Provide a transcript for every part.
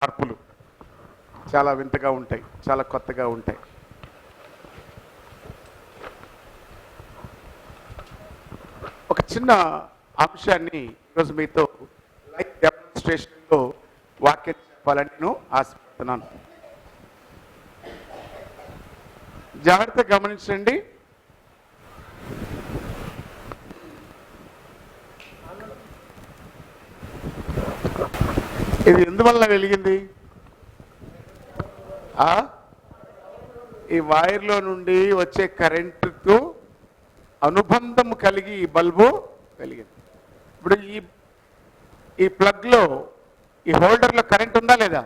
మార్పులు చాలా వింతగా ఉంటాయి, చాలా కొత్తగా ఉంటాయి. ఒక చిన్న అంశాన్ని ఈరోజు మీతో లైవ్ డెమాన్స్ట్రేషన్లో వాక్యం చెప్పాలని నేను ఆశపడుతున్నాను. జాగ్రత్తగా గమనించండి. ఇది ఎందువల్ల వెలిగింది? ఈ వైర్లో నుండి వచ్చే కరెంటుతో అనుబంధం కలిగి ఈ బల్బు వెలిగింది. ఇప్పుడు ఈ ప్లగ్లో, ఈ హోల్డర్లో కరెంట్ ఉందా లేదా?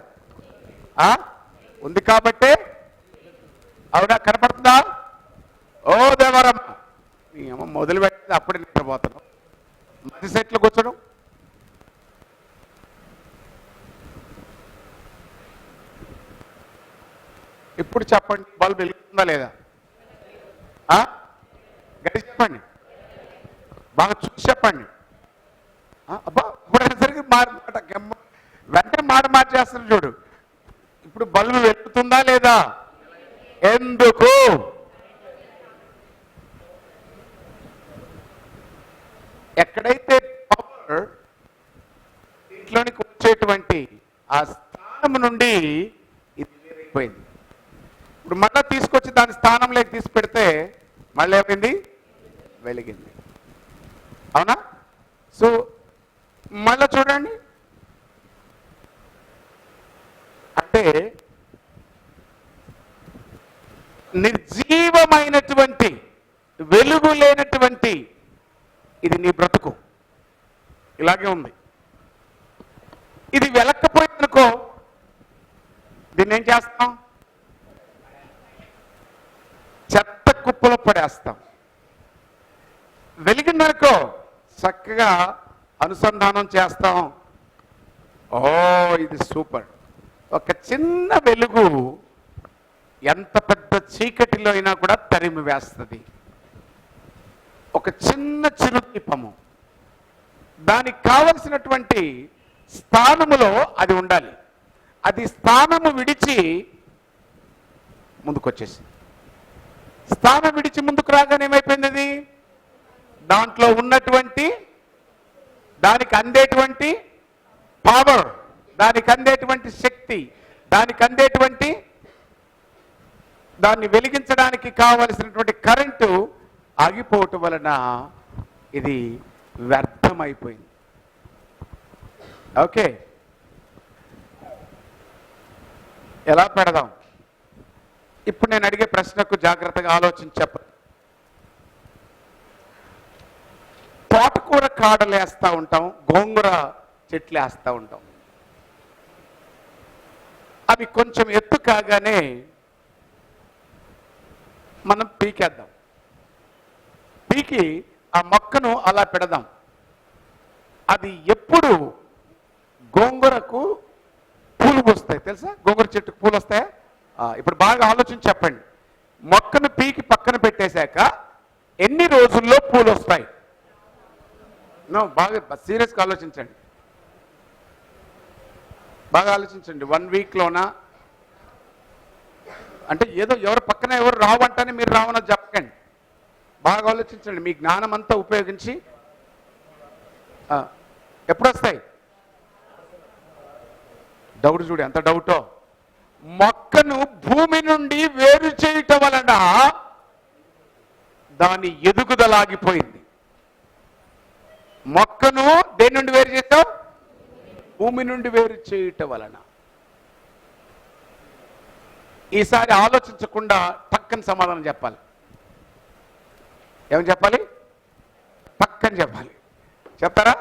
ఉంది కాబట్టే అవునా? కనపడుతుందా? ఓ దేవరమ్మ, నీ అమ్మ మొదలు పెట్టింది అప్పుడే నిద్రపోతాను. మధ్య సెట్లు కూర్చోడం. ఇప్పుడు చెప్పండి, బల్బు వెలుగుతుందా లేదా? గడి చెప్పండి, బాగా చూసి చెప్పండి. అబ్బా, ఇప్పుడు సరికి వెంటనే మాట మార్చేస్తారు చూడు. ఇప్పుడు బల్బు వెలుగుతుందా లేదా? ఎందుకు? ఎక్కడైతే పవర్ ఇంట్లోనికి వచ్చేటువంటి ఆ స్థానం నుండి ఇది వేరైపోయింది. ఇప్పుడు మళ్ళీ తీసుకొచ్చి దాని స్థానంలోకి తీసి పెడితే మళ్ళీ ఏమైంది? వెలిగింది. అవునా? సో మళ్ళీ చూడండి, అంటే నిర్జీవమైనటువంటి వెలుగు లేనటువంటి ఇది నీ బ్రతుకు ఇలాగే ఉంది. ఇది వెలక్కపోయిందనుకో, దీన్ని ఏం చేస్తాం? చెత్త కుప్పలో పడేస్తాం. వెలిగిందనుకో చక్కగా అనుసంధానం చేస్తాం. ఓ ఇది సూపర్. ఒక చిన్న వెలుగు ఎంత పెద్ద చీకటిలో అయినా కూడా తరిమి వేస్తుంది. ఒక చిన్న చిరుదీపము, దానికి కావలసినటువంటి స్థానములో అది ఉండాలి. అది స్థానము విడిచి ముందుకు వచ్చేసింది. స్థానం విడిచి ముందుకు రాగానే ఏమైపోయింది? అది దాంట్లో ఉన్నటువంటి, దానికి అందేటువంటి పవర్, దానికి అందేటువంటి శక్తి, దానికి అందేటువంటి, దాన్ని వెలిగించడానికి కావలసినటువంటి కరెంటు ఆగిపోవటం వలన ఇది వ్యర్థమైపోయింది. ఓకే, ఎలా పెడదాం? ఇప్పుడు నేను అడిగే ప్రశ్నకు జాగ్రత్తగా ఆలోచించి చెప్పండి. తోటకూర కాడలు వేస్తూ ఉంటాం, గోంగూర చెట్లు వేస్తూ ఉంటాం. అవి కొంచెం ఎత్తు కాగానే మనం పీకేద్దాం. పీకి ఆ మొక్కను అలా పెడదాం. అది ఎప్పుడు గోంగూరకు పూలు వస్తాయి తెలుసా? గోంగూర చెట్టుకు పూలు వస్తాయా? ఇప్పుడు బాగా ఆలోచించి చెప్పండి. మొక్కను పీకి పక్కన పెట్టేశాక ఎన్ని రోజుల్లో పూలు వస్తాయి? బాగా సీరియస్గా ఆలోచించండి, బాగా ఆలోచించండి. 1 వీక్లోనా? అంటే ఏదో ఎవరు పక్కన ఎవరు రావంటానే మీరు రావనని చెప్పకండి. బాగా ఆలోచించండి, మీ జ్ఞానం అంతా ఉపయోగించి ఎప్పుడు వస్తాయి? డౌట్ చూడు, ఎంత డౌటో. మొక్కను భూమి నుండి వేరు చేయటం వలన దాని ఎదుగుదలాగిపోయింది. మొక్కను దేని నుండి వేరు చేస్తావు? భూమి నుండి వేరు చేయటం వలన. ఈసారి ఆలోచించకుండా పక్కన సమాధానం చెప్పాలి. ఏమని చెప్పాలి? పక్కన చెప్పాలి. చెప్తారా?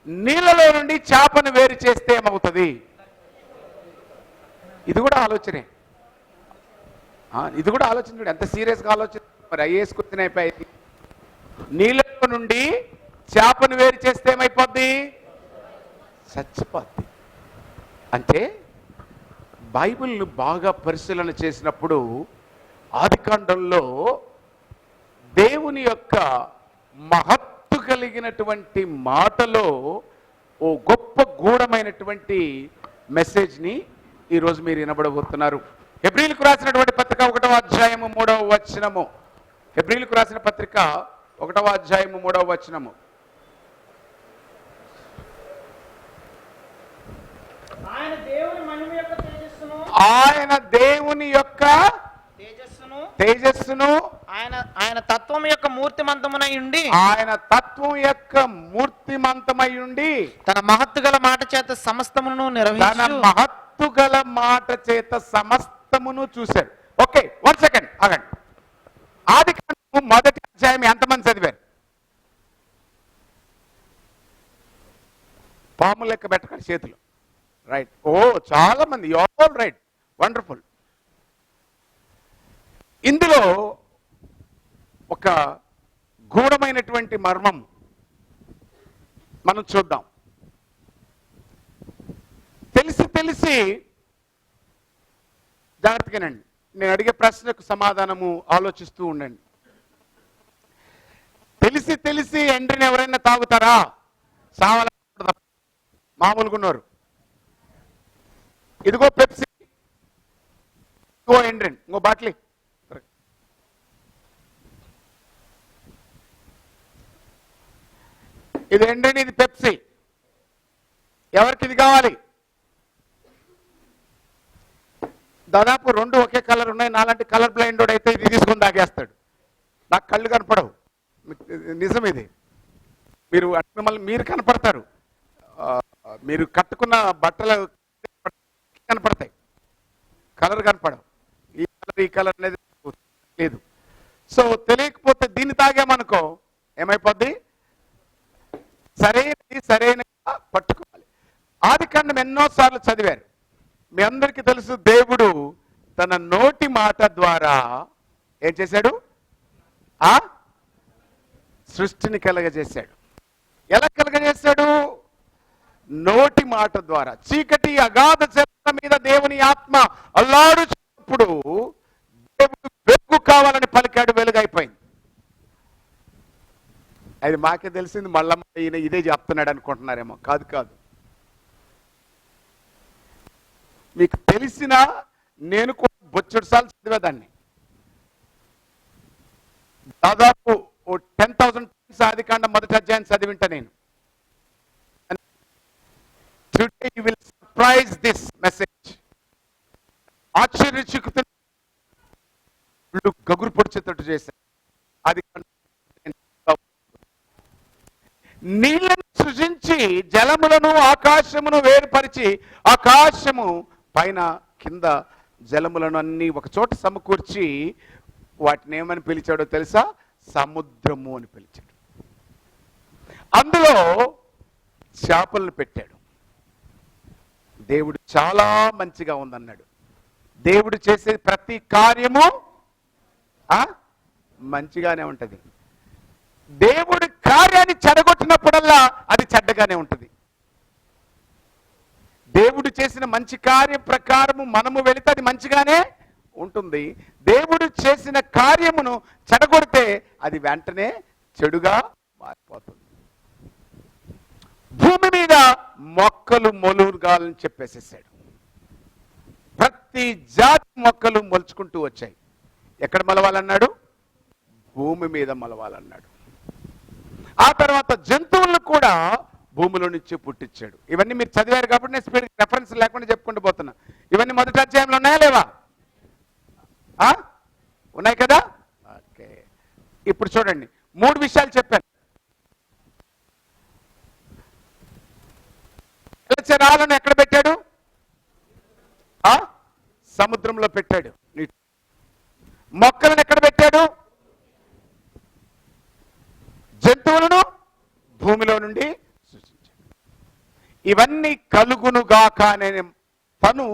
నీళ్ళలో నుండి చేపను వేరు చేస్తే ఏమవుతుంది? ఇది కూడా ఆలోచనే. ఇది కూడా ఆలోచించండి, ఎంత సీరియస్గా ఆలోచన. మరి ఐఏఎస్ క్వశ్చన్ అయిపోయింది. నీళ్ళలో నుండి చేపను వేరు చేస్తే ఏమైపోద్ది? చచ్చిపోద్ది. అంటే బైబిల్ను బాగా పరిశీలన చేసినప్పుడు ఆదికాండంలో దేవుని యొక్క మహత్తు కలిగినటువంటి మాటలో ఓ గొప్ప గూఢమైనటువంటి మెసేజ్ని ఈరోజు మీరు వినబడబోతున్నారు. హెబ్రీలకు రాసినటువంటి పత్రిక 1వ అధ్యాయము 3వ వచనము. హెబ్రీలకు రాసిన పత్రిక 1వ అధ్యాయము 3వ వచనము. ఆయన దేవుని యొక్క తేజస్సును ఆయన తత్వం యొక్క మూర్తిమంతమునై ఉండి తన మహత్తు గల మాట చేత సమస్తమును చూశాడు. ఓకే, 1 సెకండ్ ఆగండి. ఆదికాండము 1వ అధ్యాయం ఎంతమంది చదివారు? పాము లెక్క పెట్టకండి చేతులు. రైట్. ఓ, చాలా మంది. You all right, wonderful. ఇందులో ఒక గూఢమైనటువంటి మర్మం మనం చూద్దాం. తెలిసి జాగ్రత్తగానండి, నేను అడిగే ప్రశ్నకు సమాధానము ఆలోచిస్తూ ఉండండి. తెలిసి ఎండ్రిని ఎవరైనా తాగుతారా? సావాల మామూలుగా ఉన్నారు. ఇదిగో పెప్సీ, ఇదిగో ఎండ్రిన్, ఇంకో బాట్లీ. ఇది ఎండ్రిన్, ఇది పెప్సీ. ఎవరికి ఇది కావాలి? దాదాపు 2 ఒకే కలర్ ఉన్నాయి. నాలాంటి కలర్ బ్లైండ్ అయితే ఇది తీసుకొని తాగేస్తాడు. నాకు కళ్ళు కనపడవు, నిజం ఇది. మిమ్మల్ని మీరు కనపడతారు, మీరు కట్టుకున్న బట్టలు కనపడతాయి, కలర్ కనపడవు. ఈ కలర్ అనేది లేదు. సో తెలియకపోతే దీన్ని తాగామనుకో ఏమైపోద్ది? సరైన పట్టుకోవాలి. ఆదికాండం ఎన్నోసార్లు చదివారు. మీ అందరికీ తెలుసు, దేవుడు తన నోటి మాట ద్వారా ఏం చేశాడు? సృష్టిని కలగజేశాడు. ఎలా కలగజేశాడు? నోటి మాట ద్వారా. చీకటి అగాధ జల మీద దేవుని ఆత్మ అల్లాడుచున్నప్పుడు దేవుడు వెలుగు కావాలని పలికాడు, వెలుగైపోయింది. అది మాకే తెలిసింది, మళ్ళా ఈయన ఇదే చెప్తున్నాడు అనుకుంటున్నారేమో. కాదు. మీకు తెలిసినా నేను కూడా బొచ్చెడు సార్లు చదివేదాన్ని. దాదాపు 10,000 times ఆదికాండం 1వ అధ్యాయం చదివింటా నేను. Today you will surprise this message. ఆశ్చర్యచకితులు గగురు పొడిచేటట్టు చేశారు. ఆదికాండం నీళ్లను సృజించి జలములను ఆకాశమును వేరుపరిచి, ఆకాశము పైన కింద జలములను అన్ని ఒక చోట సమకూర్చి వాటిని ఏమని పిలిచాడో తెలుసా? సముద్రము అని పిలిచాడు. అందులో చేపలను పెట్టాడు. దేవుడు చాలా మంచిగా ఉందన్నాడు. దేవుడు చేసే ప్రతి కార్యము మంచిగానే ఉంటది. దేవుడి కార్యాన్ని చెడగొట్టినప్పుడల్లా అది చెడ్డగానే ఉంటుంది. దేవుడు చేసిన మంచి కార్యం ప్రకారము మనము వెళితే అది మంచిగానే ఉంటుంది. దేవుడు చేసిన కార్యమును చెడగొడితే అది వెంటనే చెడుగా మారిపోతుంది. భూమి మీద మొక్కలు మొలుగాలని చెప్పేసేసాడు. ప్రతి జాతి మొక్కలు మొలుచుకుంటూ వచ్చాయి. ఎక్కడ మొలవాలన్నాడు? భూమి మీద మొలవాలన్నాడు. ఆ తర్వాత జంతువులను కూడా భూమిలో నుంచి పుట్టించాడు. ఇవన్నీ మీరు చదివారు కాబట్టి నేను స్పీడ్ రెఫరెన్స్ లేకుండా చెప్పుకుంటూ పోతున్నా. ఇవన్నీ 1వ అధ్యాయంలో ఉన్నాయా లేవా? ఉన్నాయి కదా? ఓకే. ఇప్పుడు చూడండి, 3 విషయాలు చెప్పాను. జలచరాలను ఎక్కడ పెట్టాడు? సముద్రంలో పెట్టాడు. మొక్కలను ఎక్కడ పెట్టాడు? జంతువులను భూమిలో నుండి సృష్టించాడు. ఇవన్నీ కలుగునుగాక అనే తను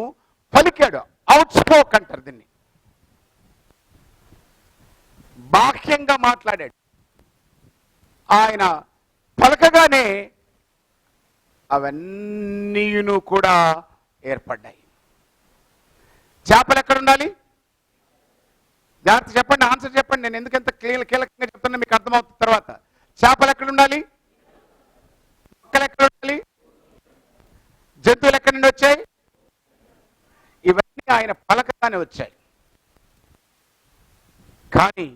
పలికాడు. అవుట్ స్పోక్ అంటారు దీన్ని. బాహ్యంగా మాట్లాడాడు. ఆయన పలకగానే అవన్నీను కూడా ఏర్పడ్డాయి. చేపలు ఎక్కడ ఉండాలి? జాగ్రత్త చెప్పండి, ఆన్సర్ చెప్పండి. నేను ఎందుకంత కీలకంగా చెప్తున్నా మీకు అర్థమవుతుంది తర్వాత. చేపలు ఎక్కడ ఉండాలి? మొక్కలు ఎక్కడ ఉండాలి? జంతువులు ఎక్కడి నుండి వచ్చాయి? ఆయన పలకగానే వచ్చాయి. కానీ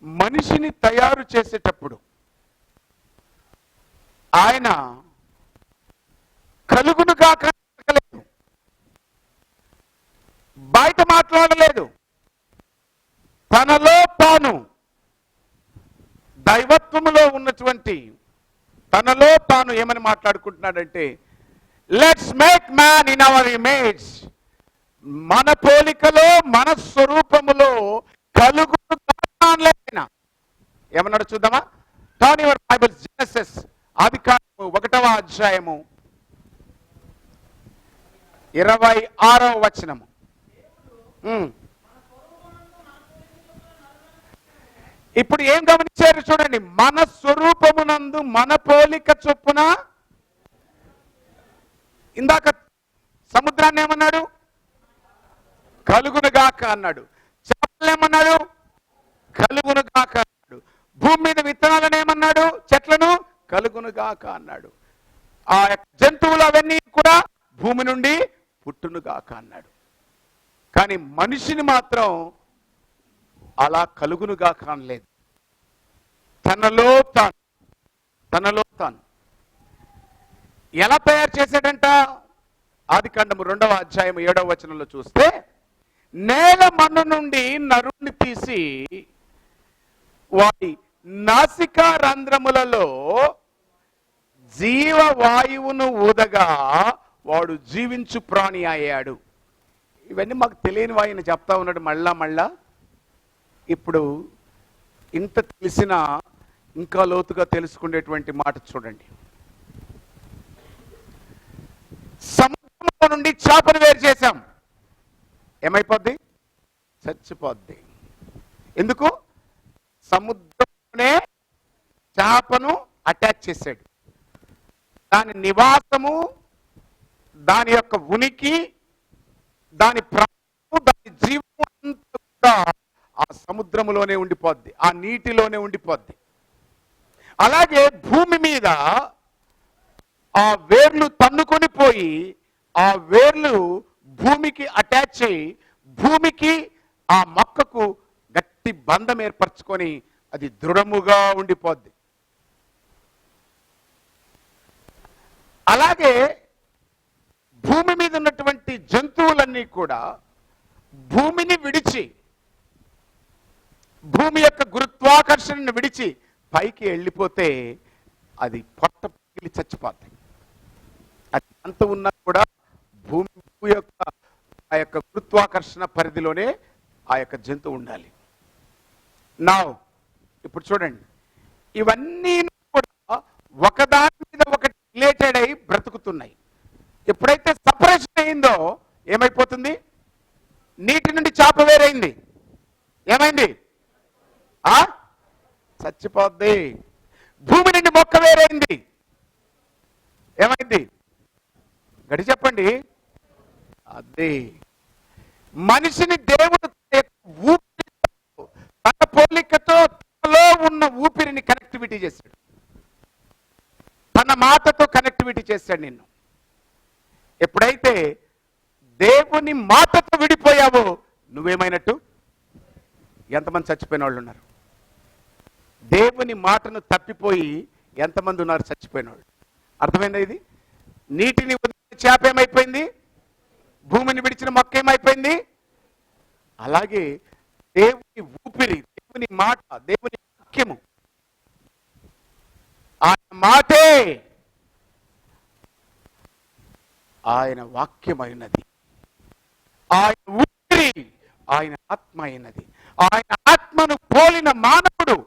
మనిషిని తయారు చేసేటప్పుడు ఆయన కలుగునుగా కలగలేదు, బయట మాట్లాడలేదు. తనలో తాను దైవత్వములో ఉన్నటువంటి తనలో తాను ఏమని మాట్లాడుకుంటున్నాడంటే, let's make man in our image, మన పోలికలో మన స్వరూపములో కలుగును. ఏమన్నాడు చూద్దామా? టర్న్ యువర్ బైబిల్స్, జెనసిస్ ఆదికాండము 1వ అధ్యాయము 26వ వచనము. ఇప్పుడు ఏం గమనించారు చూడండి, మన స్వరూపమునందు మన పోలిక చొప్పున. ఇందాక సముద్రాన్ని ఏమన్నాడు? కలుగునుగాక అన్నాడు. చేపలను ఏమన్నాడు? కలుగునుగాక అన్నాడు. భూమి మీద విత్తనాలను ఏమన్నాడు? చెట్లను కలుగునుగాక అన్నాడు. ఆ జంతువులు అవన్నీ కూడా భూమి నుండి పుట్టునుగాక అన్నాడు. కానీ మనిషిని మాత్రం అలా కలుగునుగాక అనలేదు. తనలో తాను ఎలా తయారు చేశాడంట? ఆదికాండము 2వ అధ్యాయం 7వ వచనంలో చూస్తే, నేల మన్ను నుండి నరుణ్ణి తీసి వారి నాసికా రంధ్రములలో జీవవాయువును ఊదగా వాడు జీవించు ప్రాణి అయ్యాడు. ఇవన్నీ మాకు తెలియని వాయిని చెప్తా ఉన్నాడు మళ్ళా. ఇప్పుడు ఇంత తెలిసినా ఇంకా లోతుగా తెలుసుకునేటువంటి మాట చూడండి. సముద్రంలో నుండి చేపను వేరు చేశాం, ఏమైపోద్ది? చచ్చిపోద్ది. ఎందుకు? సముద్రంలోనే చేపను అటాచ్ చేశాడు. దాని నివాసము, దాని యొక్క ఉనికి, దాని ప్రాణము, దాని జీవము అంతా ఆ సముద్రములోనే ఉండిపోద్ది, ఆ నీటిలోనే ఉండిపోద్ది. అలాగే భూమి మీద ఆ వేర్లు తన్నుకొని పోయి ఆ వేర్లు భూమికి అటాచ్ అయ్యి భూమికి ఆ మొక్కకు గట్టి బంధం ఏర్పరచుకొని అది దృఢముగా ఉండిపోద్ది. అలాగే భూమి మీద ఉన్నటువంటి జంతువులన్నీ కూడా భూమిని విడిచి, భూమి యొక్క గురుత్వాకర్షణను విడిచి పైకి వెళ్ళిపోతే అది పొట్ట పగిలి చచ్చిపోతాయి. అది అంత ఉన్నా కూడా భూమి యొక్క ఆ యొక్క గురుత్వాకర్షణ పరిధిలోనే ఆ యొక్క జంతువు ఉండాలి. నా ఇప్పుడు చూడండి, ఇవన్నీ కూడా ఒకదాని మీద ఒకటి రిలేటెడ్ అయి బ్రతుకుతున్నాయి. ఎప్పుడైతే సపరేషన్ అయిందో ఏమైపోతుంది? నీటి నుండి చేప వేరైంది, ఏమైంది? చచ్చిపోద్ది. భూమి నుండి మొక్క వేరైంది, ఏమైంది? గడి చెప్పండి. అదే మనిషిని దేవుడు ఊపిరి, తన పోలికతో తనలో ఉన్న ఊపిరిని కనెక్టివిటీ చేశాడు, తన మాటతో కనెక్టివిటీ చేశాడు నిన్ను. ఎప్పుడైతే దేవుని మాటతో విడిపోయావో నువ్వేమైనట్టు? ఎంతమంది చచ్చిపోయిన వాళ్ళు ఉన్నారు? దేవుని మాటను తప్పిపోయి ఎంతమంది ఉన్నారు చచ్చిపోయిన వాళ్ళు? అర్థమైందా ఇది? నీటిని వదిలిన చేప ఏమైపోయింది? భూమిని విడిచిన మొక్క ఏమైపోయింది? అలాగే దేవుని ఊపిరి, దేవుని మాట, దేవుని వాక్యము, ఆయన మాటే ఆయన వాక్యమైనది, ఆయన ఊపిరి ఆయన ఆత్మ అయినది. ఆయన ఆత్మను పోలిన మానవుడు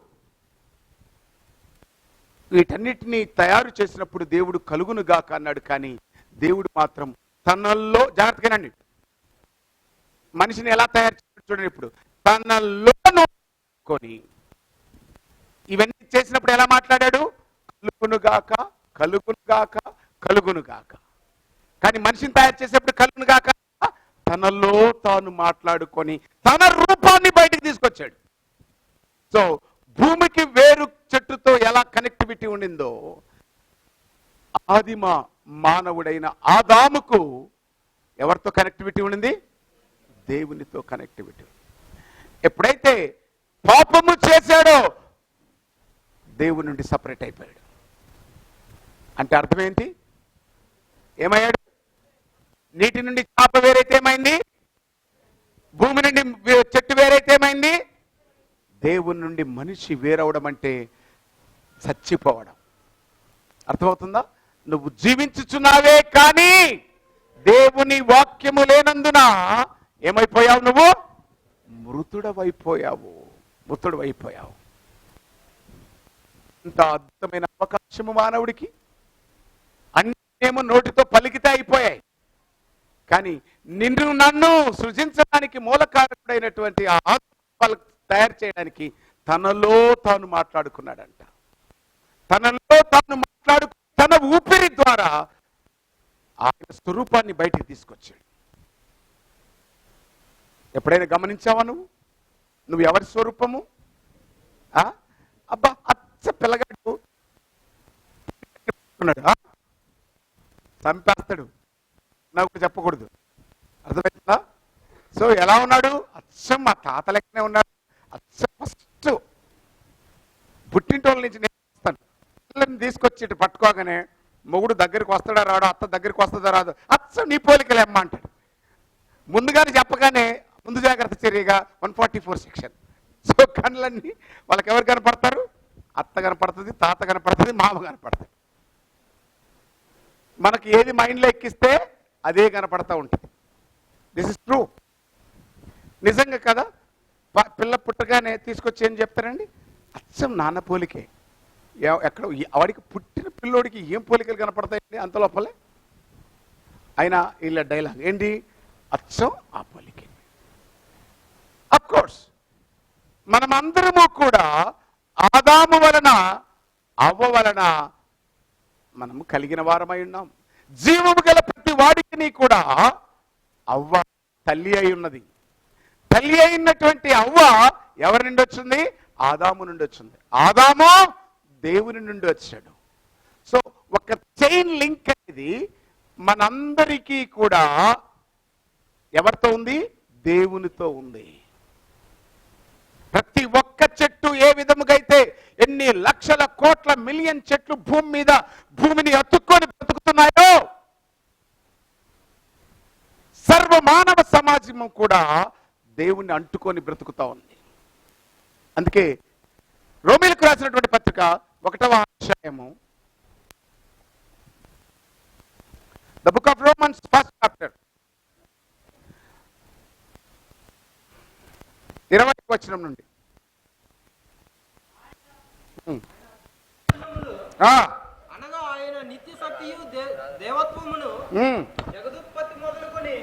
వీటన్నిటినీ తయారు చేసినప్పుడు దేవుడు కలుగునుగాక అన్నాడు. కానీ దేవుడు మాత్రం తనలో, జాగ్రత్తగానండి, మనిషిని ఎలా తయారు చేస్తాడు చూడండి. ఇప్పుడు తనలో కొని ఇవన్నీ చేసినప్పుడు ఎలా మాట్లాడాడు? కలుగునుగాక, కలుగునుగాక, కలుగునుగాక. కానీ మనిషిని తయారు చేసేప్పుడు కలుగునుగాక తనలో తాను మాట్లాడుకొని తన రూపాన్ని బయటికి తీసుకొచ్చాడు. సో భూమికి వేరు చెట్టుతో ఎలా కనెక్టివిటీ ఉండిందో ఆదిమ మానవుడైన ఆదాముకు ఎవరితో కనెక్టివిటీ ఉండింది? దేవునితో కనెక్టివిటీ. ఎప్పుడైతే పాపము చేశాడో దేవుని నుండి సపరేట్ అయిపోయాడు. అంటే అర్థం ఏంటి? ఏమయ్యాడు? నీటి నుండి చాప వేరైతే ఏమైంది? భూమి నుండి చెట్టు వేరైతే ఏమైంది? దేవుని నుండి మనిషి వేరవడం అంటే చచ్చిపోవడం. అర్థమవుతుందా? నువ్వు జీవించుచున్నావే కానీ దేవుని వాక్యము లేనందున ఏమైపోయావు? నువ్వు మృతుడవైపోయావు. మృతుడవైపోయావు. ఇంత అద్భుతమైన అవకాశము మానవుడికి. అన్నేమో నోటితో పలికితే అయిపోయాయి, కానీ నిన్ను నన్ను సృజించడానికి మూలకారకుడైనటువంటి ఆ ఆత్మ తయారు చేయడానికి తనలో తాను మాట్లాడుకున్నాడంట. తనలో తాను తన ఊపిరి ద్వారా ఆయన స్వరూపాన్ని బయటికి తీసుకొచ్చాడు. ఎప్పుడైనా గమనించావా నువ్వు ఎవరి స్వరూపము? అబ్బా అచ్చ పిల్లగాడు చంపేస్తాడు, నాకు చెప్పకూడదు. అర్థమవుతుందా? సో ఎలా ఉన్నాడు? అచ్చం మా తాత లెక్కనే ఉన్నాడు. అచ్చం ఫస్ట్ పుట్టింటోళ్ళ నుంచి నేను పిల్లల్ని తీసుకొచ్చి ఇటు పట్టుకోగానే మొగుడు దగ్గరికి వస్తాడా రాడు, అత్త దగ్గరికి వస్తుందా రాదు, అచ్చం నీ పోలికలే అమ్మ అంటాడు. ముందుగానే చెప్పగానే ముందు జాగ్రత్త చర్యగా 144 సెక్షన్. సో కళ్ళన్నీ వాళ్ళకి ఎవరు కనపడతారు? అత్త కనపడుతుంది, తాత కనపడుతుంది, మామ కనపడుతుంది. మనకి ఏది మైండ్లో ఎక్కిస్తే అదే కనపడతా ఉంటుంది. This is true. నిజంగా కదా? పిల్ల పుట్టగానే తీసుకొచ్చి ఏం చెప్తారండి? అచ్చం నాన్న పోలికే. ఎక్కడ వాడికి పుట్టిన పిల్లోడికి ఏం పోలికలు కనపడతాయండి అంత లోపలే? అయినా ఇలా డైలాగ్ ఏంటి? అచ్చం ఆ పోలికే. అఫ్ కోర్స్ మనమందరము కూడా ఆదాము వలన అవ్వ వలన మనము కలిగిన వారమై ఉన్నాం. జీవము గల ప్రతి వాడికి కూడా అవ్వ తల్లి అయి ఉన్నది. తల్లి అయినటువంటి అవ్వ ఎవరి నుండి వచ్చింది? ఆదాము నుండి వచ్చింది. ఆదాము దేవుని నుండి వచ్చాడు. సో ఒక చైన్ లింక్ అనేది మనందరికీ కూడా ఎవరితో ఉంది? దేవునితో ఉంది. ప్రతి ఒక్క చెట్టు ఏ విధముగా అయితే ఎన్ని లక్షల కోట్ల మిలియన్ చెట్లు భూమిని అతుక్కొని బ్రతుకుతున్నాయో, సర్వ మానవ సమాజం కూడా దేవుణ్ణి అంటుకొని బ్రతుకుతా ఉంది. అందుకే రోమీలకు రాసినటువంటి పత్రిక 1వ అధ్యాయము, the book of Romans 1st chapter 20వ వచనం నుండి అనగా ఆయన నిత్య శక్తియు దేవత్వమును జగదుత్పత్తి మొదలుకొని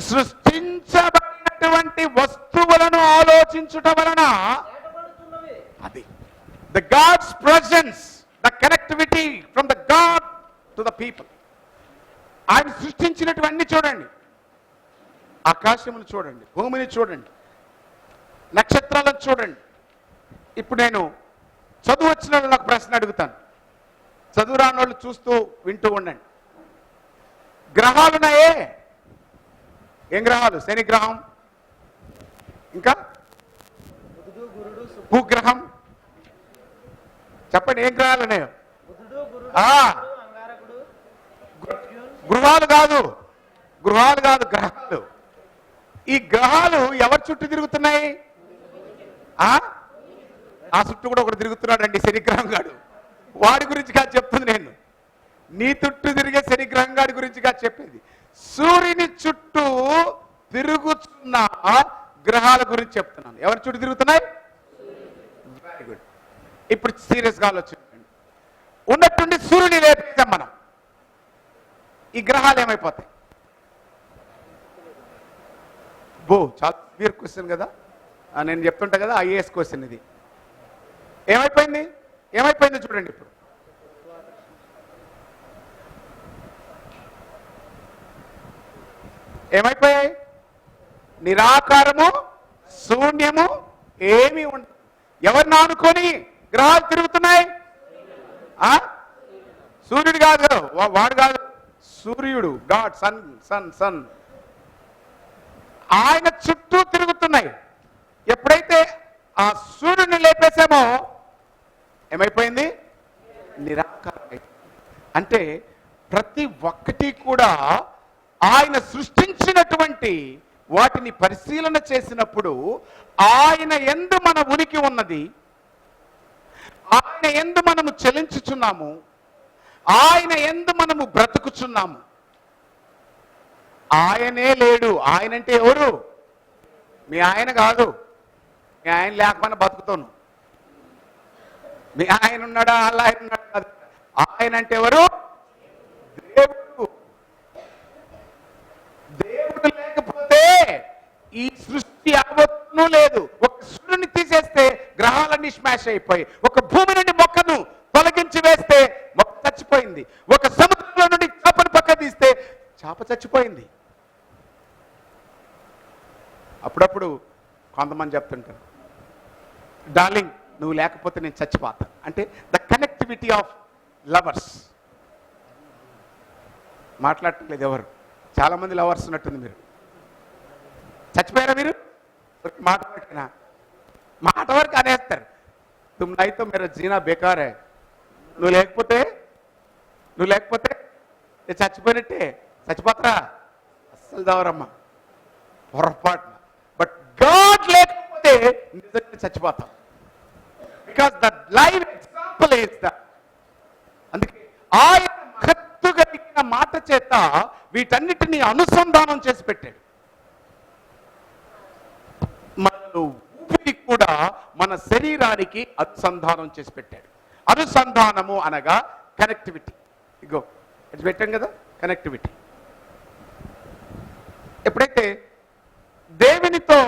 సృష్టించబడినటువంటి వస్తువులను ఆలోచించుట వలన అది the god's presence, the connectivity from the god to the people. ఆయన సృష్టించినటువంటి చూడండి, ఆకాశమును చూడండి, భూమిని చూడండి, నక్షత్రాలను చూడండి. ఇప్పుడు నేను చదువు వచ్చిన వాళ్ళు నాకు ప్రశ్న అడుగుతాను, చదువు రాని వాళ్ళు చూస్తూ వింటూ ఉండండి. గ్రహాలున్నాయే. ఏం గ్రహాలు? శని గ్రహం, ఇంకా భూగ్రహం. చెప్పండి ఏం గ్రహాలు ఉన్నాయో? గృహాలు కాదు, గ్రహాలు. ఈ గ్రహాలు ఎవరి చుట్టూ తిరుగుతున్నాయి? ఆ చుట్టూ కూడా ఒకటి తిరుగుతున్నాడండి, శనిగ్రహం గాడు. వాడి గురించి కాదు చెప్తుంది నేను, నీ చుట్టూ తిరిగే శనిగ్రహం గాడి గురించి కాదు చెప్పేది. సూర్యుని చుట్టూ తిరుగుతున్న గ్రహాల గురించి చెప్తున్నాను. ఎవరి చుట్టూ తిరుగుతున్నాయి? Very good. ఇప్పుడు సీరియస్గా ఆలోచించండి. ఉన్నట్టుండి సూర్యుని లేపేద్దాం మనం, ఈ గ్రహాలు ఏమైపోతాయి? చాలా క్లియర్ క్వశ్చన్ కదా, నేను చెప్తుంటా కదా, ఐఏఎస్ క్వశ్చన్ ఇది. ఏమైపోయింది చూడండి. ఇప్పుడు ఏమైపోయాయి? నిరాకారము, శూన్యము, ఏమీ ఉండదు. ఎవరిని ఆనుకొని గ్రహాలు తిరుగుతున్నాయి? సూర్యుడు కాదు, వాడు కాదు, సూర్యుడు, గాడ్, సన్ సన్ సన్ ఆయన చుట్టూ తిరుగుతున్నాయి. ఎప్పుడైతే ఆ సూర్యుని లేపేసామో ఏమైపోయింది? నిరాకారం. అంటే ప్రతి ఒక్కటి కూడా ఆయన సృష్టించినటువంటి వాటిని పరిశీలన చేసినప్పుడు ఆయన యందు మన ఉనికి ఉన్నది, ఆయన యందు మనము చలించుచున్నాము, ఆయన యందు మనము బ్రతుకుచున్నాము. ఆయనే లేడు. ఆయన అంటే ఎవరు? మీ ఆయన కాదు. మీ ఆయన లేకపోయినా బతుకుతాను. మీ ఆయన ఉన్నాడా? అలా ఆయన ఉన్నాడా? కాదు. ఆయన అంటే ఎవరు? దేవుడు. దేవుడు లేకపోతే ఈ సృష్టి యావత్తు లేదు. ఒక సూర్యుని తీసేస్తే గ్రహాలన్నీ స్మాష్ అయిపోయి, ఒక భూమి నుండి మొక్కను తొలగించి వేస్తే మొక్క చచ్చిపోయింది, ఒక సముద్రంలో నుండి చేపను పక్క తీస్తే చేప చచ్చిపోయింది. అప్పుడప్పుడు కొంతమంది చెప్తుంటారు, డార్లింగ్ నువ్వు లేకపోతే నేను చచ్చిపోతాను. అంటే ద కనెక్టివిటీ ఆఫ్ లవర్స్. మాట్లాడట్లేదు ఎవరు? చాలా మంది లవర్స్ ఉన్నట్టుంది. మీరు చచ్చిపోయారా? మీరు మాట వరకేనా? మాట వరకు అనేస్తారు. తుమ్ నైతో మీరు జీనా బేకారే. నువ్వు లేకపోతే నేను చచ్చిపోయినట్టే. చచ్చిపోతారా? అస్సలు దావరమ్మా, పొరపాటున. బట్ గాడ్ లేకపోతే నిజంగా చచ్చిపోతాం. Because the live example is the. అందుకే ఆయన మహత్తు కలిగిన మాట చేత వీటన్నిటిని అనుసంధానం చేసి పెట్టాడు. మనలో ఊపిరి కూడా మన శరీరానికి అనుసంధానం చేసి పెట్టాడు. అనుసంధానము అనగా కనెక్టివిటీ. ఇగో ఇది పెట్టాం కదా, కనెక్టివిటీ. ఎప్పుడైతే దేవునితో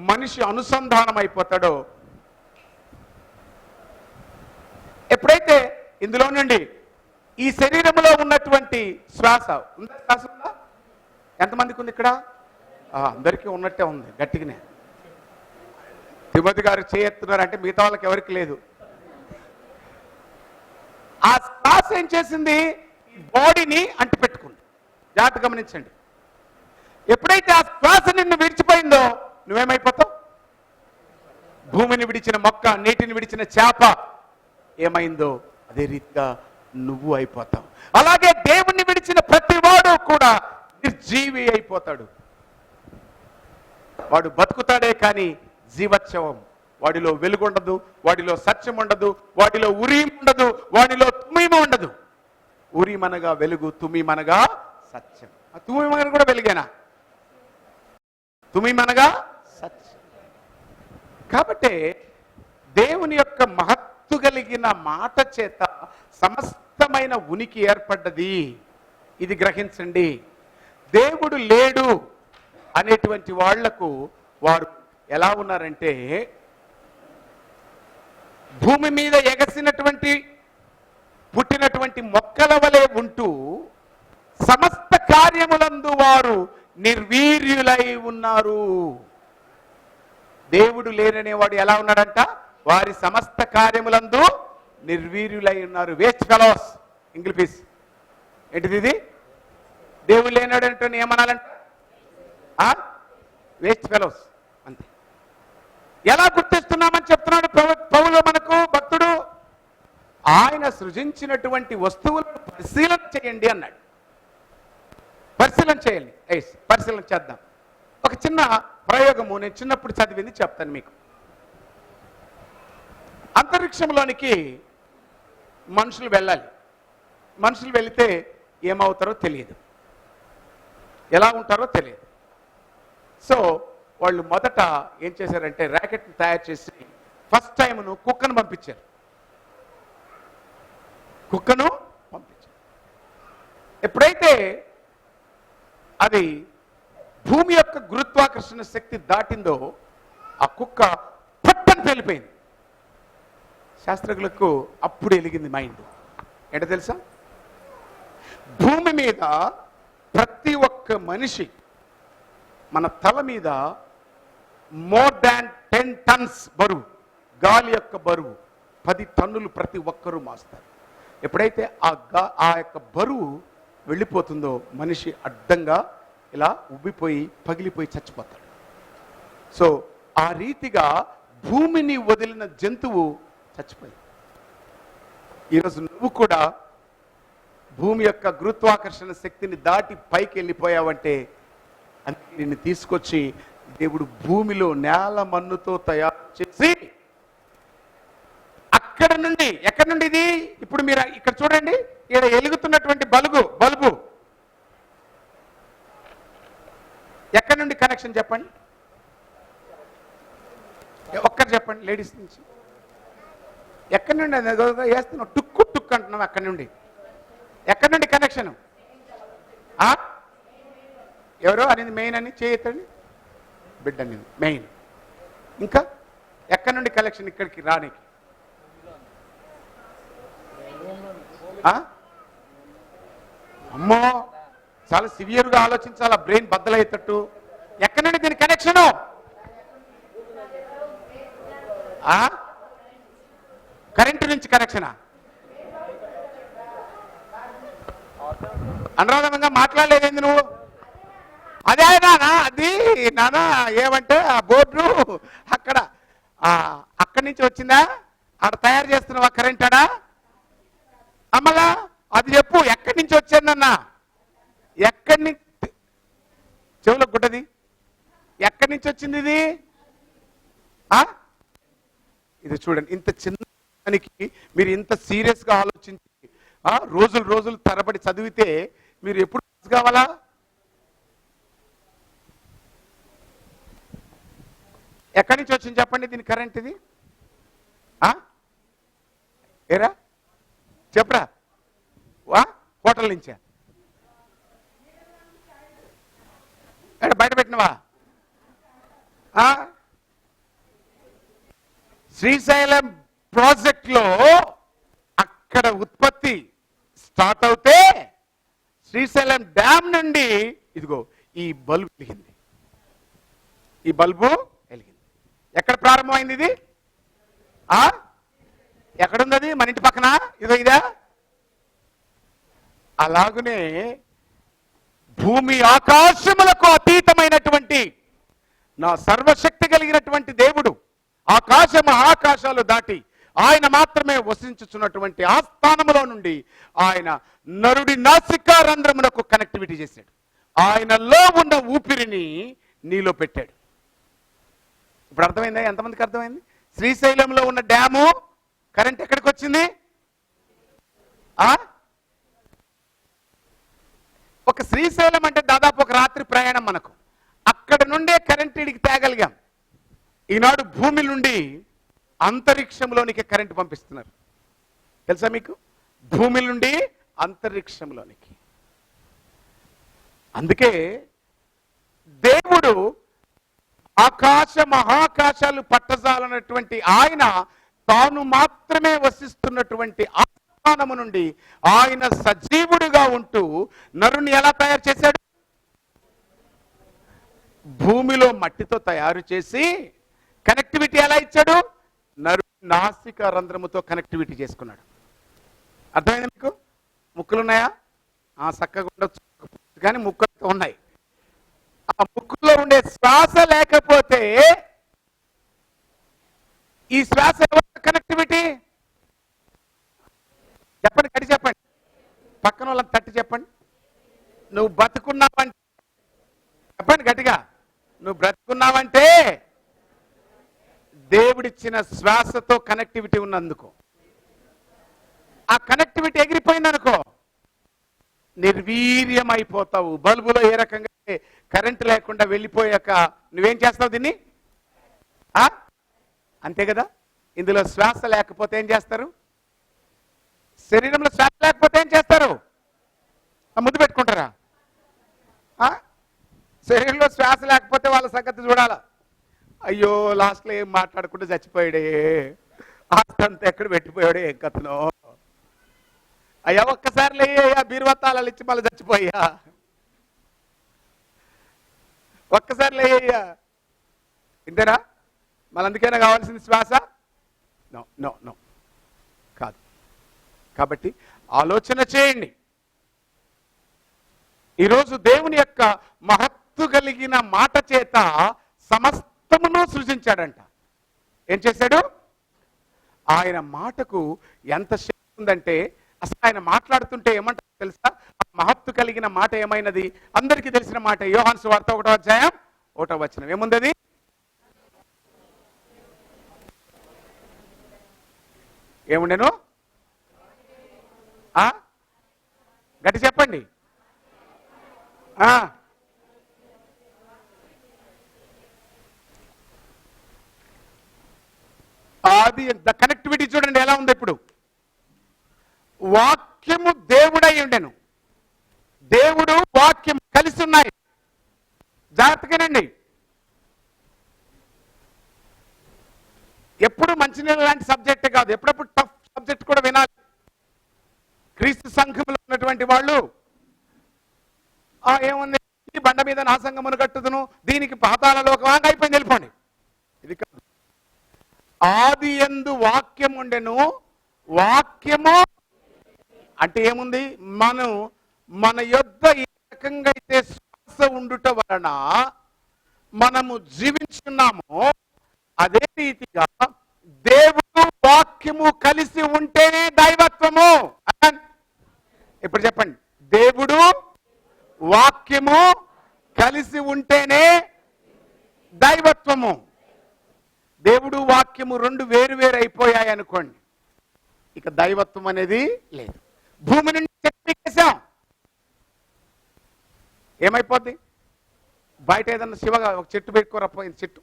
మనిషి అనుసంధానం అయిపోతాడో, ఎప్పుడైతే ఇందులో నుండి ఈ శరీరంలో ఉన్నటువంటి శ్వాస ఉందా? శ్వాస ఉందా? ఎంతమందికి ఉంది ఇక్కడ? అందరికీ ఉన్నట్టే ఉంది, గట్టిగానే. తిమోతి గారు చేయెత్తున్నారంటే మిగతా వాళ్ళకి ఎవరికి లేదు. ఆ శ్వాస ఏం చేసింది? ఈ బాడీని అంటిపెట్టుకుంది. జాగ్రత్త గమనించండి. ఎప్పుడైతే ఆ శ్వాస నిన్ను విడిచిపోయిందో నువ్వేమైపోతావు? భూమిని విడిచిన మొక్క, నీటిని విడిచిన చేప ఏమైందో అదే రీతిగా నువ్వు అయిపోతావు. అలాగే దేవుణ్ణి విడిచిన ప్రతివాడు కూడా నిర్జీవి అయిపోతాడు. వాడు బతుకుతాడే కానీ జీవోత్సవం. వాడిలో వెలుగు ఉండదు, వాడిలో సత్యం ఉండదు, వాడిలో ఉరీం ఉండదు, వాడిలో తుమీమ ఉండదు. ఉరీమనగా వెలుగు, తుమీమనగా సత్యం. ఆ తుమీమనగా కూడా వెలుగేనా? తుమీమనగా సత్యం. కాబట్టి దేవుని యొక్క మహత్తు కలిగిన మాట చేత సమస్తమైన ఉనికి ఏర్పడ్డది. ఇది గ్రహించండి. దేవుడు లేడు అనేటువంటి వాళ్లకు వారు ఎలా ఉన్నారంటే, భూమి మీద ఎగసినటువంటి పుట్టినటువంటి మొక్కల వలె ఉంటూ సమస్త కార్యములందు వారు నిర్వీర్యులై ఉన్నారు. దేవుడు లేరనేవాడు ఎలా ఉన్నాడంట? వారి సమస్త కార్యములందు నిర్వీర్యులై ఉన్నారు. Waste fellows. ఇంగ్లీష్ ఏంటిది ఇది? దేవుడు లేనాడంటే ఏమనాలంట? Waste fellows. అంతే. ఎలా గుర్తిస్తున్నామని చెప్తున్నాడు పౌలు మనకు భక్తుడు? ఆయన సృజించినటువంటి వస్తువులను పరిశీలన చేయండి అన్నాడు. పరిశీలన చేయాలి. పరిశీలన చేద్దాం. ఒక చిన్న ప్రయోగము నేను చిన్నప్పుడు చదివింది చెప్తాను మీకు. అంతరిక్షంలోనికి మనుషులు వెళ్ళాలి. మనుషులు వెళితే ఏమవుతారో తెలియదు, ఎలా ఉంటారో తెలియదు. సో వాళ్ళు మొదట ఏం చేశారంటే ర్యాకెట్ని తయారు చేసి ఫస్ట్ టైంను కుక్కను పంపించారు. ఎప్పుడైతే అది భూమి యొక్క గురుత్వాకర్షణ శక్తి దాటిందో ఆ కుక్క పట్టని పేలిపోయింది. శాస్త్రజ్ఞులకు అప్పుడు వెలిగింది మైండ్. ఏంటో తెలుసా? భూమి మీద ప్రతి ఒక్క మనిషి మన తల మీద మోర్ దాన్ 10 టన్స్ బరువు, గాలి యొక్క బరువు 10 టన్నులు ప్రతి ఒక్కరూ మోస్తారు. ఎప్పుడైతే ఆ యొక్క బరువు వెళ్ళిపోతుందో మనిషి అడ్డంగా ఇలా ఉబ్బిపోయి పగిలిపోయి చచ్చిపోతాడు. సో ఆ రీతిగా భూమిని వదిలిన జంతువు చచ్చిపోయింది. ఈరోజు నువ్వు కూడా భూమి యొక్క గురుత్వాకర్షణ శక్తిని దాటి పైకి వెళ్ళిపోయావంటే అందుకే నిన్ను తీసుకొచ్చి దేవుడు భూమిలో నేల మన్నుతో తయారు చేసి అక్కడ నుండి, ఎక్కడి నుండి ఇది ఇప్పుడు మీరు ఇక్కడ చూడండి, ఇక్కడ వెలుగుతున్నటువంటి బల్బు ఎక్కడి నుండి కనెక్షన్ చెప్పండి, ఒక్కరు చెప్పండి లేడీస్ నుంచి. ఎక్కడి నుండి వేస్తున్నావు, టుక్కు టుక్కు అంటున్నావు, అక్కడి నుండి ఎక్కడి నుండి కనెక్షన్? ఎవరో అనేది మెయిన్ అని చేయతండి, బిడ్డ అనేది మెయిన్. ఇంకా ఎక్కడి నుండి కనెక్షన్ ఇక్కడికి రానికి? అమ్మో చాలా సివియర్గా ఆలోచించాలా, బ్రెయిన్ బద్దలయ్యేటట్టు. ఎక్కడి నుండి దీని కనెక్షను? కరెంటు నుంచి కనెక్షనా? అనురాధంగా మాట్లాడలేదేంది నువ్వు? అదే నానా, అది నానా ఏమంటే ఆ బోర్డు అక్కడి నుంచి వచ్చిందా? ఆడ తయారు చేస్తున్నావా కరెంట్ ఆడా? అమ్మలా అది చెప్పు, ఎక్కడి నుంచి వచ్చిందన్నా? ఎక్కడి నుంచి? చెవుల గుడ్డది ఎక్కడి నుంచి వచ్చింది ఇది? ఇది చూడండి, ఇంత చిన్నకి మీరు ఇంత సీరియస్గా ఆలోచించి రోజులు తరబడి చదివితే మీరు ఎప్పుడు కావాలా? ఎక్కడి నుంచి వచ్చింది చెప్పండి దీని కరెంట్? ఇది ఏరా చెప్పరా? హోటల్ నుంచా? బయట పెట్టినవా? శ్రీశైలం ప్రాజెక్ట్ లో అక్కడ ఉత్పత్తి స్టార్ట్ అవుతే శ్రీశైలం డ్యామ్ నుండి ఇదిగో ఈ బల్బు వెలిగింది. ఈ బల్బు వెలిగింది. ఎక్కడ ప్రారంభమైంది ఇది? ఎక్కడుంది అది? మన ఇంటి పక్కన ఇదా? అలాగనే భూమి ఆకాశములకు అతీతమైనటువంటి నా సర్వశక్తి కలిగినటువంటి దేవుడు ఆకాశాలు దాటి ఆయన మాత్రమే వసించుచున్నటువంటి ఆ స్థానములో నుండి ఆయన నరుడి నాసికా రంధ్రమునకు కనెక్టివిటీ చేశాడు. ఆయనలో ఉన్న ఊపిరిని నీలో పెట్టాడు. ఇప్పుడు అర్థమైందా? ఎంతమందికి అర్థమైంది? శ్రీశైలంలో ఉన్న డ్యాము కరెంట్ ఎక్కడికి వచ్చింది? ఒక శ్రీశైలం అంటే దాదాపు ఒక రాత్రి ప్రయాణం మనకు. అక్కడ నుండే కరెంట్ ఇడికి తేగలిగాం. ఈనాడు భూమి నుండి అంతరిక్షంలోనికి కరెంటు పంపిస్తున్నారు. తెలుసా మీకు? భూమి నుండి అంతరిక్షంలోనికి. అందుకే దేవుడు మహాకాశాలు పట్టజాలన్నటువంటి ఆయన తాను మాత్రమే వసిస్తున్నటువంటి ఆస్థానము నుండి ఆయన సజీవుడిగా ఉంటూ నరుని ఎలా తయారు చేశాడు? భూమిలో మట్టితో తయారు చేసి కనెక్టివిటీ ఎలా ఇచ్చాడు? నరు నాసిక రంధ్రముతో కనెక్టివిటీ చేసుకున్నాడు. అర్థమైంది మీకు? ముక్కులు ఉన్నాయా? చక్కగా ఉండొచ్చు, కానీ ముక్కులతో ఉన్నాయి. ఆ ముక్కులో ఉండే శ్వాస లేకపోతే ఈ శ్వాస కనెక్టివిటీ చెప్పండి, గట్టి చెప్పండి, పక్కన వాళ్ళని తట్టి చెప్పండి. నువ్వు బతుకున్నావంటే చెప్పండి గట్టిగా, నువ్వు బ్రతుకున్నావంటే దేవుడిచ్చిన శ్వాసతో కనెక్టివిటీ ఉన్నందుకు. ఆ కనెక్టివిటీ ఎగిరిపోయిందనుకో నిర్వీర్యం అయిపోతావు. బల్బులో ఏ రకంగా కరెంట్ లేకుండా వెళ్ళిపోయాక నువ్వేం చేస్తావు దీన్ని? అంతే కదా. ఇందులో శ్వాస లేకపోతే ఏం చేస్తారు? శరీరంలో శ్వాస లేకపోతే ఏం చేస్తారు? ముద్దు పెట్టుకుంటారా? శరీరంలో శ్వాస లేకపోతే వాళ్ళ సంగతి చూడాలా. అయ్యో లాస్ట్లో ఏం మాట్లాడుకుంటూ చచ్చిపోయాడే, ఆస్తంతా ఎక్కడ పెట్టిపోయాడే, ఏం కథనో. అయ్యా ఒక్కసారి లేయ్యా బీరువత్తాలు ఇచ్చి మళ్ళీ చచ్చిపోయా, ఒక్కసారి లేయ్యా. ఇంతేనా? మళ్ళీ అందుకైనా కావాల్సింది శ్వాస? నో నో నో కాదు. కాబట్టి ఆలోచన చేయండి. ఈరోజు దేవుని యొక్క మహత్తు కలిగిన మాట చేత సమస్తమును సృజించాడంట. ఏం చేశాడు? ఆయన మాటకు ఎంత శక్తి ఉందంటే అసలు ఆయన మాట్లాడుతుంటే ఏమంటారు తెలుసా? ఆ మహత్తు కలిగిన మాట ఏమైనది? అందరికీ తెలిసిన మాట. యోహాను సువార్త 1వ అధ్యాయం 1వ వచనం ఏముంది? ఏముండెను? గట్టి చెప్పండి. అది కనెక్టివిటీ చూడండి ఎలా ఉంది. ఇప్పుడు వాక్యము దేవుడై ఉండెను, దేవుడు వాక్యం కలిసి ఉన్నాయి. జాగ్రత్తగానండి. ఎప్పుడు మంచినీళ్ళ లాంటి సబ్జెక్టే కాదు, ఎప్పుడప్పుడు టఫ్ సబ్జెక్ట్ కూడా వినాలి. క్రీస్తు సంఘంలో ఉన్నటువంటి వాళ్ళు ఏముంది, ఈ బండ మీద నా సంఘమును కట్టుదును, దీనికి పాతాళలోకం అయిపోయింది, వెళ్ళిపోండి. ఇది కాదు. ఆది యందు వాక్యం ఉండెను, వాక్యము అంటే ఏముంది? మన యొద్ద ఏ రకంగా అయితే శ్వాస ఉండుట వలన మనము జీవించున్నామో అదే రీతిగా దేవుడు వాక్యము కలిసి ఉంటేనే దైవత్వము. ఇప్పుడు చెప్పండి, దేవుడు వాక్యము కలిసి ఉంటేనే దైవత్వము. దేవుడు వాక్యము రెండు వేరు వేరు అయిపోయాయి అనుకోండి, ఇక దైవత్వం అనేది లేదు. భూమి నుండి చెట్టు పీకేసాం, ఏమైపోద్ది? బయట ఏదన్నా శివగా ఒక చెట్టు పెట్టుకోరపోయింది, చెట్టు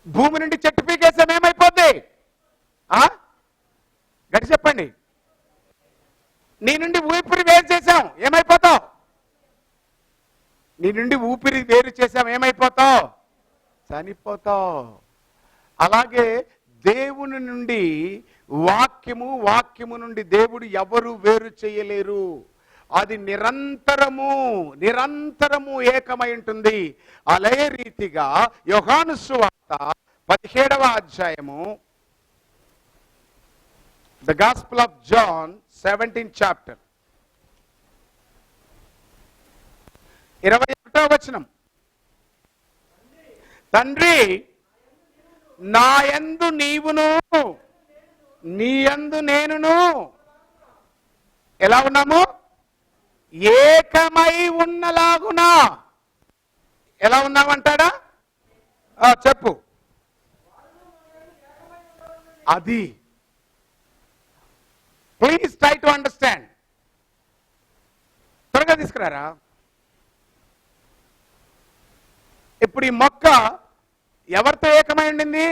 భూమి నుండి చెట్టు పీకేసాం, ఏమైపోద్ది? గట్టి చెప్పండి. నీ నుండి ఊపిరి వేరు చేశాం, ఏమైపోతావు? నీ నుండి ఊపిరి వేరు చేశాం, ఏమైపోతావు? చనిపోతావు. అలాగే దేవుని నుండి వాక్యము నుండి దేవుడు ఎవరు వేరు చేయలేరు. అది నిరంతరము ఏకమై ఉంటుంది. అదే రీతిగా యోహాను సువార్త 17వ అధ్యాయము, the gospel of John 17th chapter 21వ వచనం. తండ్రి నా యందు నీవును, నీ యందు నేనును ఎలా ఉన్నాము? ఏకమై ఉన్నలాగునా. ఎలా ఉన్నామంటాడా? చెప్పు. అది ప్లీజ్ ట్రై టు అండర్స్టాండ్. త్వరగా తీసుకురారా. ఇప్పుడు ఈ మొక్క ఎవరితో ఏకమై ఉండింది?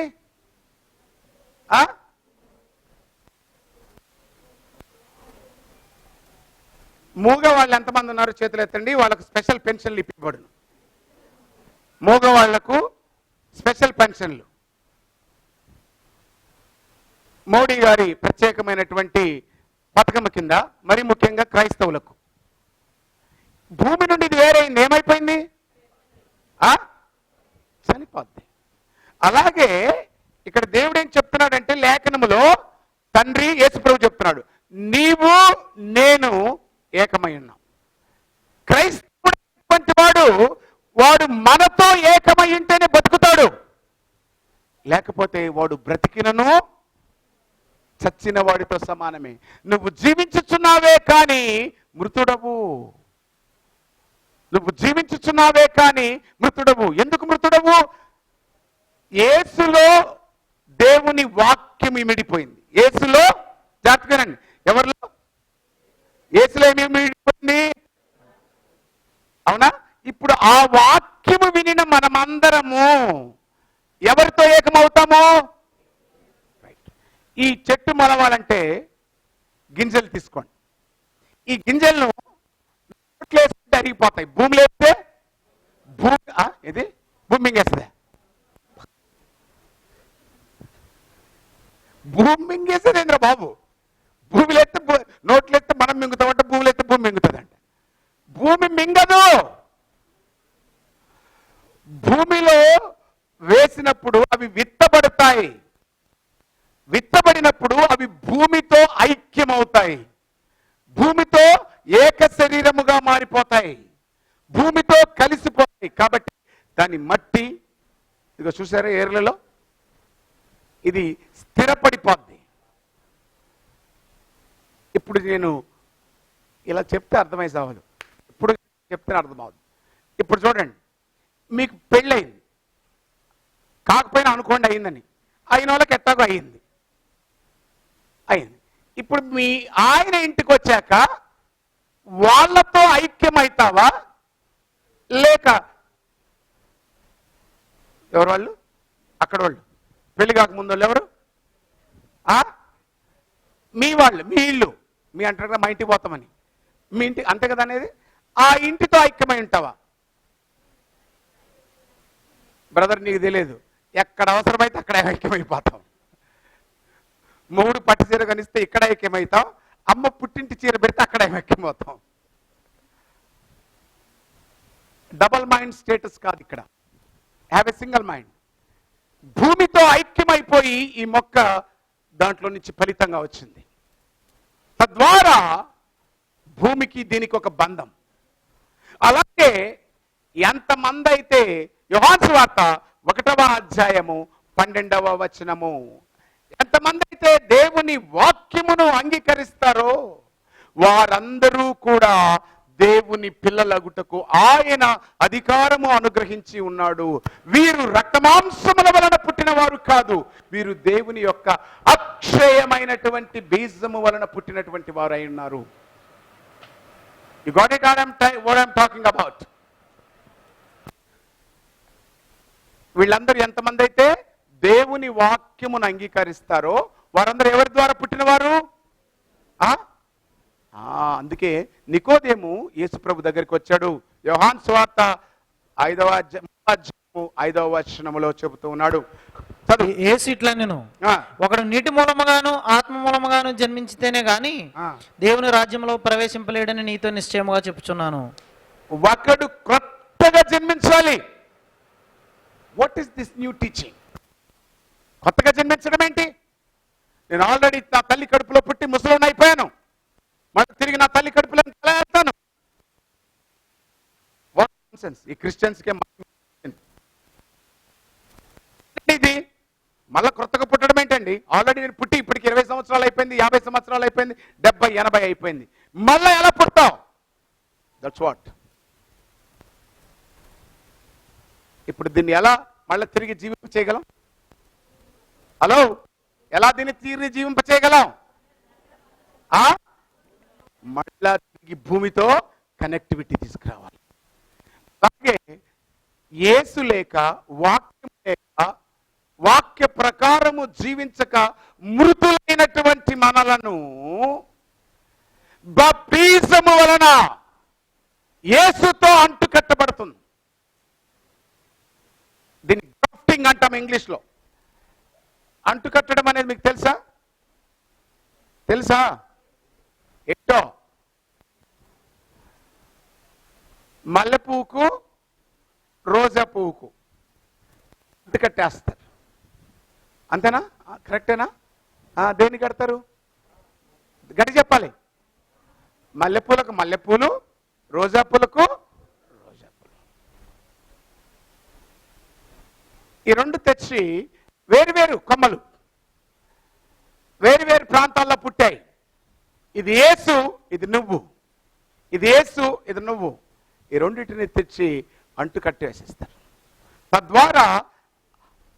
మూగ వాళ్ళు ఎంతమంది ఉన్నారు? చేతులు ఎత్తండి. వాళ్ళకు స్పెషల్ పెన్షన్లు ఇవ్వబడును. మూగ వాళ్లకు స్పెషల్ పెన్షన్లు మోడీ గారి ప్రత్యేకమైనటువంటి పథకం కింద, మరి ముఖ్యంగా క్రైస్తవులకు. భూమి నుండి ఇది వేరైంది, ఏమైపోయింది? చనిపోద్ది. అలాగే ఇక్కడ దేవుడు ఏం చెప్తున్నాడంటే, లేఖనములో తండ్రి యేసుప్రభు చెప్తున్నాడు, నీవు నేను ఏకమై ఉన్నాం. క్రైస్తవుడు వాడు మనతో ఏకమై ఉంటేనే బతుకుతాడు, లేకపోతే వాడు బ్రతికినను చచ్చిన వాడితో సమానమే. నువ్వు జీవించుచున్నావే కానీ మృతుడవు. నువ్వు జీవించుచున్నావే కానీ మృతుడవు. ఎందుకు మృతుడవు? యేసులో దేవుని వాక్యం ఇమిడిపోయింది. యేసులో, జాగ్రత్తగానండి, ఎవరిలో? యేసులో ఏమి ఇమిడిపోయింది? అవునా? ఇప్పుడు ఆ వాక్యము వినిన మనమందరము ఎవరితో ఏకమవుతాము? ఈ చెట్టు మొలవాలంటే గింజలు తీసుకోండి. ఈ గింజలను వేస్తే అరిగిపోతాయి. భూమిలో వేస్తే ఇది భూమి మింగేస్తుంది. భూమి మింగేసేది ఏంద్రా బాబు? భూమిలో ఎత్తే నోట్లు ఎత్తే మనం మింగుతామంటే, భూమిలో ఎత్తే భూమి మింగుతుందంట. భూమి మింగదు. భూమిలో వేసినప్పుడు అవి విత్తబడతాయి. విత్తబడినప్పుడు అవి భూమితో ఐక్యమవుతాయి. భూమితో ఏక శరీరముగా మారిపోతాయి, భూమితో కలిసిపోతాయి. కాబట్టి దాని మట్టి ఇదిగో చూసారా ఏర్లలో, ఇది స్థిరపడిపోద్ది. ఇప్పుడు నేను ఇలా చెప్తే అర్థమై సావదు, ఇప్పుడు చెప్తే అర్థమవుతుంది. ఇప్పుడు చూడండి, మీకు పెళ్ళయింది, కాకపోయినా అనుకోండి అయిందని, అయిన వాళ్ళకి ఎట్టాగో అయింది. ఇప్పుడు మీ ఆయన ఇంటికి వచ్చాక వాళ్ళతో ఐక్యమవుతావా లేక ఎవరు వాళ్ళు? అక్కడ వాళ్ళు, పెళ్లి కాకముందు వాళ్ళు ఎవరు? మీ వాళ్ళు, మీ ఇల్లు, మీ అంటారు కదా మా ఇంటికి పోతామని, మీ ఇంటి అంతే కదా అనేది. ఆ ఇంటితో ఐక్యమై ఉంటావా? బ్రదర్ నీకు తెలియదు, ఎక్కడ అవసరమైతే అక్కడ ఐక్యమైపోతాం. మొగుడు పట్టు చీర కనిస్తే ఇక్కడ ఐక్యమవుతాం, అమ్మ పుట్టింటి చీర పెడితే అక్కడ ఐక్యమవుతాం. డబల్ మైండ్ స్టేటస్ కాదు ఇక్కడ, హ్యావ్ ఎ సింగిల్ మైండ్. భూమితో ఐక్యమైపోయి ఈ మొక్క దాంట్లో నుంచి ఫలితంగా వచ్చింది. తద్వారా భూమికి దీనికి ఒక బంధం. అలాగే ఎంతమంది అయితే యోహాను సువార్త 1వ అధ్యాయము 12వ వచనము, ఎంతమంది అయితే దేవుని వాక్యమును అంగీకరిస్తారో వారందరూ కూడా దేవుని పిల్లలగుటకు ఆయన అధికారము అనుగ్రహించి ఉన్నాడు. వీరు రక్తమాంసముల వలన పుట్టిన వారు కాదు, వీరు దేవుని యొక్క అక్షయమైనటువంటి బీజము వలన పుట్టినటువంటి వారు అయి ఉన్నారు. You got it what I'm talking about? వీళ్ళందరూ ఎంతమంది అయితే దేవుని వాక్యమును అంగీకరిస్తారో వారందరూ ఎవరి ద్వారా పుట్టినవారు? అందుకే నికోదేము యేసుప్రభు దగ్గరికి వచ్చాడు. యోహాను సువార్త 5వ అధ్యాయము 5వ వచనములో చెబుతూ ఉన్నాడు. యేసు ఇట్లా నేను ఒకడు నీటి మూలముగాను ఆత్మ మూలముగాను జన్మించితేనే గాని దేవుని రాజ్యంలో ప్రవేశింపలేడని నీతో నిశ్చయముగా చెప్పుచున్నాను. ఒకడు కొత్తగా జన్మించాలి. What is this new teaching? కొత్తగా జన్మించడం ఏంటి? నేను ఆల్రెడీ నా తల్లి కడుపులో పుట్టి ముసలోని అయిపోయాను, మళ్ళీ తిరిగి నా తల్లి కడుపులో వెళ్తాను. ఈ క్రిస్టియన్స్కే ఇది మళ్ళీ కొత్తగా పుట్టడం ఏంటండి? ఆల్రెడీ నేను పుట్టి ఇప్పటికి 20 సంవత్సరాలు అయిపోయింది, 50 సంవత్సరాలు అయిపోయింది, 70, 80 అయిపోయింది. మళ్ళీ ఎలా పుడతావు? That's what. ఇప్పుడు దీన్ని ఎలా మళ్ళీ తిరిగి జీవింప చేయగలం? హలో, ఎలా దీన్ని తిరిగి జీవింప చేయగలం? మళ్ళా తిరిగి భూమితో కనెక్టివిటీ తీసుకురావాలి. అలాగే యేసు లేక, వాక్యం లేక, వాక్య ప్రకారము జీవించక మృతులైనటువంటి మనలను బాప్తిజము వలన యేసుతో అంటుకట్టబడుతుంది. దీన్ని గ్రాఫ్టింగ్ అంటాం ఇంగ్లీష్లో. అంటుకట్టడం అనేది మీకు తెలుసా? ఏంటో? మల్లెపువ్వుకు రోజా పువ్వుకు అంటుకట్టేస్తారు, అంతేనా? కరెక్టేనా? దేన్ని కడతారు? గట్టి చెప్పాలి. మల్లెపూలకు మల్లెపూలు, రోజా పూలకు రోజా పూలు. ఈ రెండు తెచ్చి వేరు కొమ్మలు వేరు ప్రాంతాల్లో పుట్టాయి. ఇది యేసు, ఇది నువ్వు. ఇది యేసు, ఇది నువ్వు. ఈ రెండింటిని తెచ్చి అంటు కట్టేసేస్తారు. తద్వారా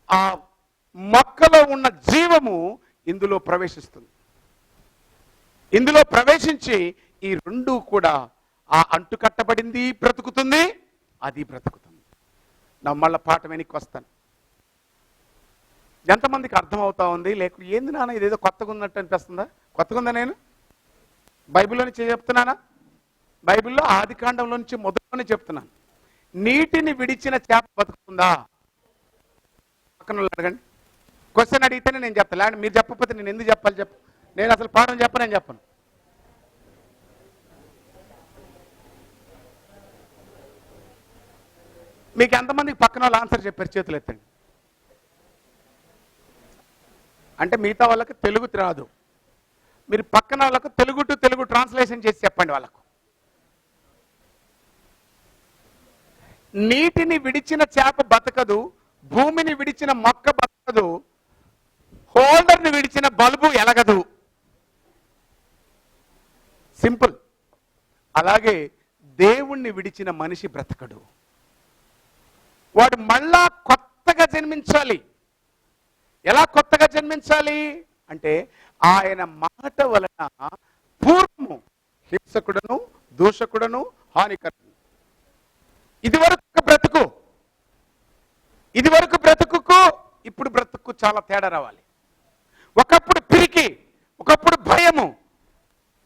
ఆ మొక్కలో ఉన్న జీవము ఇందులో ప్రవేశిస్తుంది. ఇందులో ప్రవేశించి ఈ రెండు కూడా ఆ అంటు కట్టబడింది బ్రతుకుతుంది, అది బ్రతుకుతుంది. నా మళ్ళీ పాఠం వెనక్కి వస్తాను. ఎంతమందికి అర్థమవుతా ఉంది? లేకపోతే ఏంది నాన్న ఇదేదో కొత్తగా ఉన్నట్టు అనిపిస్తుందా? కొత్తగా ఉందా? నేను బైబిల్లో నుంచి చెప్తున్నానా? బైబిల్లో ఆదికాండంలో నుంచి మొదలులోనే చెప్తున్నాను. నీటిని విడిచిన చేప బతుకుతుందా? పక్కన అడగండి. క్వశ్చన్ అడిగితేనే నేను చెప్తాను, లేదంటే మీరు చెప్పకపోతే నేను ఎందుకు చెప్పాలి చెప్పు. నేను అసలు పాఠం చెప్పనని చెప్పను. మీకు ఎంతమందికి పక్కన వాళ్ళు ఆన్సర్ చెప్పారు? చేతులు ఎత్తండి. అంటే మిగతా వాళ్ళకి తెలుగు రాదు. మీరు పక్కన వాళ్ళకు తెలుగు టు తెలుగు ట్రాన్స్లేషన్ చేసి చెప్పండి వాళ్ళకు. నీటిని విడిచిన చేప బతకదు, భూమిని విడిచిన మొక్క బతకదు, హోల్డర్ని విడిచిన బల్బు ఎలగదు. సింపుల్. అలాగే దేవుణ్ణి విడిచిన మనిషి బ్రతకడు. వాడు మళ్ళా కొత్తగా జన్మించాలి. ఎలా కొత్తగా జన్మించాలి అంటే ఆయన మాట వలన పూర్వము హింసకుడను, దూషకుడను, హానికరుడు. ఇదివరకు బ్రతుకుకు ఇప్పుడు బ్రతుకు చాలా తేడా రావాలి. ఒకప్పుడు పిరికి, ఒకప్పుడు భయము,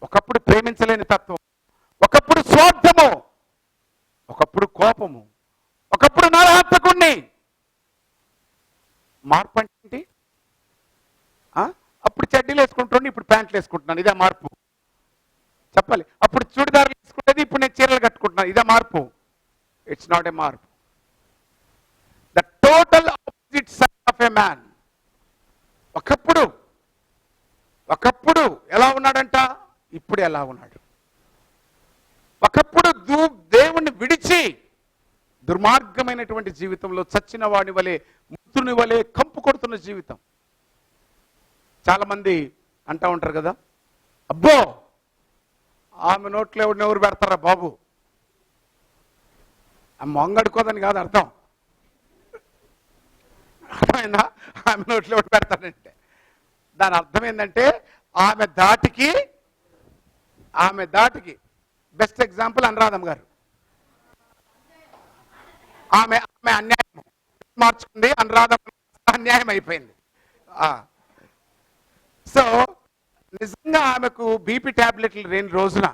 ఒకప్పుడు ప్రేమించలేని తత్వం, ఒకప్పుడు స్వార్థము, ఒకప్పుడు కోపము, ఒకప్పుడు నరహంతకుణ్ణి. మార్పు అంటే ఏంటి? అప్పుడు చెడ్డీలు వేసుకుంటుండే, ఇప్పుడు ప్యాంట్లు వేసుకుంటున్నాను. ఇదే మార్పు. చెప్పాలి. అప్పుడు చూడిదారులు వేసుకునేది, ఇప్పుడు నేను చీరలు కట్టుకుంటున్నాను. ఇదే మార్పు. ఇట్స్ నాట్ ఏ మార్పు. The total opposite side of a man. ఒకప్పుడు ఎలా ఉన్నాడంట, ఇప్పుడు ఎలా ఉన్నాడు. ఒకప్పుడు దేవుణ్ణి విడిచి దుర్మార్గమైనటువంటి జీవితంలో చచ్చిన వాడి వలె, మృతుని వలె కంపు కొడుతున్న జీవితం. చాలా మంది అంటా ఉంటారు కదా, అబ్బో ఆమె నోట్లో ఎవరు పెడతారా బాబు. ఆ మొంగడుకోదని కాదు అర్థం. అర్థమైందా? ఆమె నోట్లో ఎవరు పెడతాడంటే దాని అర్థం ఏంటంటే ఆమె దాటికి బెస్ట్ ఎగ్జాంపుల్ అనురాధమ్మ గారు. ఆమె అన్యాయం మార్చుకుంది, అనురాధమ్మ అన్యాయం అయిపోయింది. సో నిజంగా ఆమెకు బీపీ టాబ్లెట్లు లేని రోజున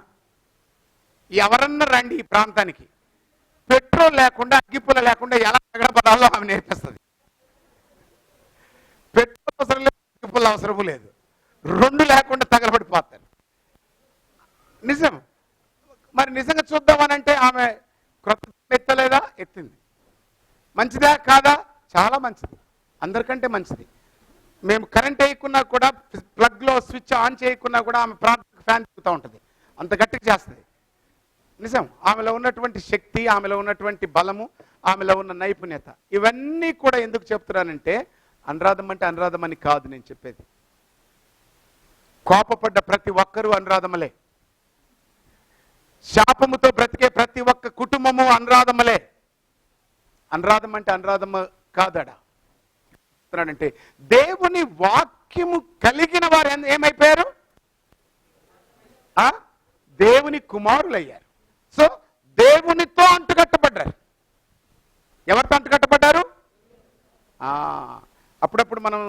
ఎవరన్నా రండి ఈ ప్రాంతానికి, పెట్రోల్ లేకుండా, అగ్గిపుల్ల లేకుండా ఎలా తగలబడాలో ఆమె నేర్పిస్తుంది. పెట్రోల్ అవసరం లేదు, అగ్గిపుల్ల అవసరము లేదు, రెండు లేకుండా తగలబడిపోతారు. నిజం. మరి నిజంగా చూద్దామనంటే ఆమె క్రొత్త ఎత్తలేదా? ఎత్తింది. మంచిదా కాదా? చాలా మంచిది, అందరికంటే మంచిది. మేము కరెంట్ వేయకున్నా కూడా, ప్లగ్లో స్విచ్ ఆన్ చేయకున్నా కూడా ఆమె ప్రాంతానికి ఫ్యాన్ తిరుగుతూ ఉంటుంది, అంత గట్టిగా చేస్తుంది. నిజం. ఆమెలో ఉన్నటువంటి శక్తి, ఆమెలో ఉన్నటువంటి బలము, ఆమెలో ఉన్న నైపుణ్యత, ఇవన్నీ కూడా ఎందుకు చెప్తున్నానంటే అనురాధం అంటే అనురాధం అని కాదు నేను చెప్పేది. కోపపడ్డ ప్రతి ఒక్కరూ అనురాధమలే. శాపముతో బ్రతికే ప్రతి ఒక్క కుటుంబము అనురాధమలే. అనురాధం అంటే అనురాధమ కాదడా. అంటే దేవుని వాక్యము కలిగిన వారు ఏమైపోయారు? దేవుని కుమారులయ్యారు. సో దేవునితో అంటుకట్టబడ్డారు. ఎవరితో అంటుకట్టబడ్డారు? అప్పుడప్పుడు మనం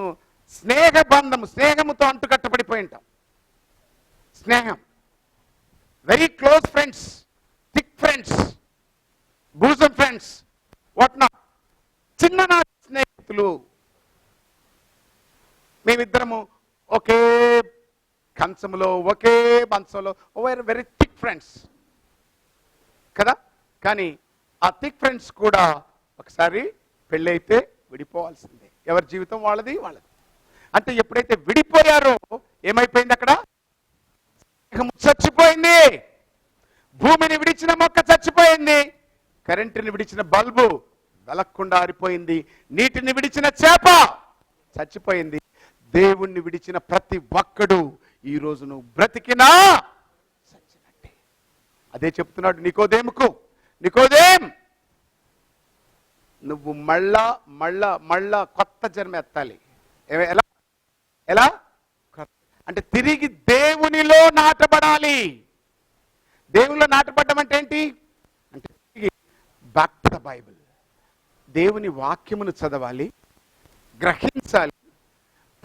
స్నేహముతో అంటుకట్టబడిపోయి ఉంటాం. స్నేహం, very close friends, thick friends, bosom friends, what not, చిన్ననాటి స్నేహితులు. మేమిద్దరము ఒకే కంచంలో, ఒకే మంచంలో, వెరీ థిక్ ఫ్రెండ్స్ కదా. కానీ ఆ థిక్ ఫ్రెండ్స్ కూడా ఒకసారి పెళ్ళైతే విడిపోవాల్సిందే. ఎవరి జీవితం వాళ్ళది. అంటే ఎప్పుడైతే విడిపోయారో ఏమైపోయింది? అక్కడ చచ్చిపోయింది. భూమిని విడిచిన మొక్క చచ్చిపోయింది, కరెంటుని విడిచిన బల్బు వెలక్కుండా ఆరిపోయింది, నీటిని విడిచిన చేప చచ్చిపోయింది. దేవుణ్ణి విడిచిన ప్రతి ఒక్కడు ఈ రోజు నువ్వు బ్రతికినా చచ్చినట్టే. అదే చెప్తున్నాడు నికోదేముకు. నికోదేం, నువ్వు మళ్ళా కొత్త జన్మ ఎత్తాలి. ఎలా అంటే తిరిగి దేవునిలో నాటబడాలి. దేవునిలో నాటబడ్డం అంటే ఏంటి అంటే తిరిగి బ్యాక్ టు ద బైబిల్. దేవుని వాక్యమును చదవాలి, గ్రహించాలి,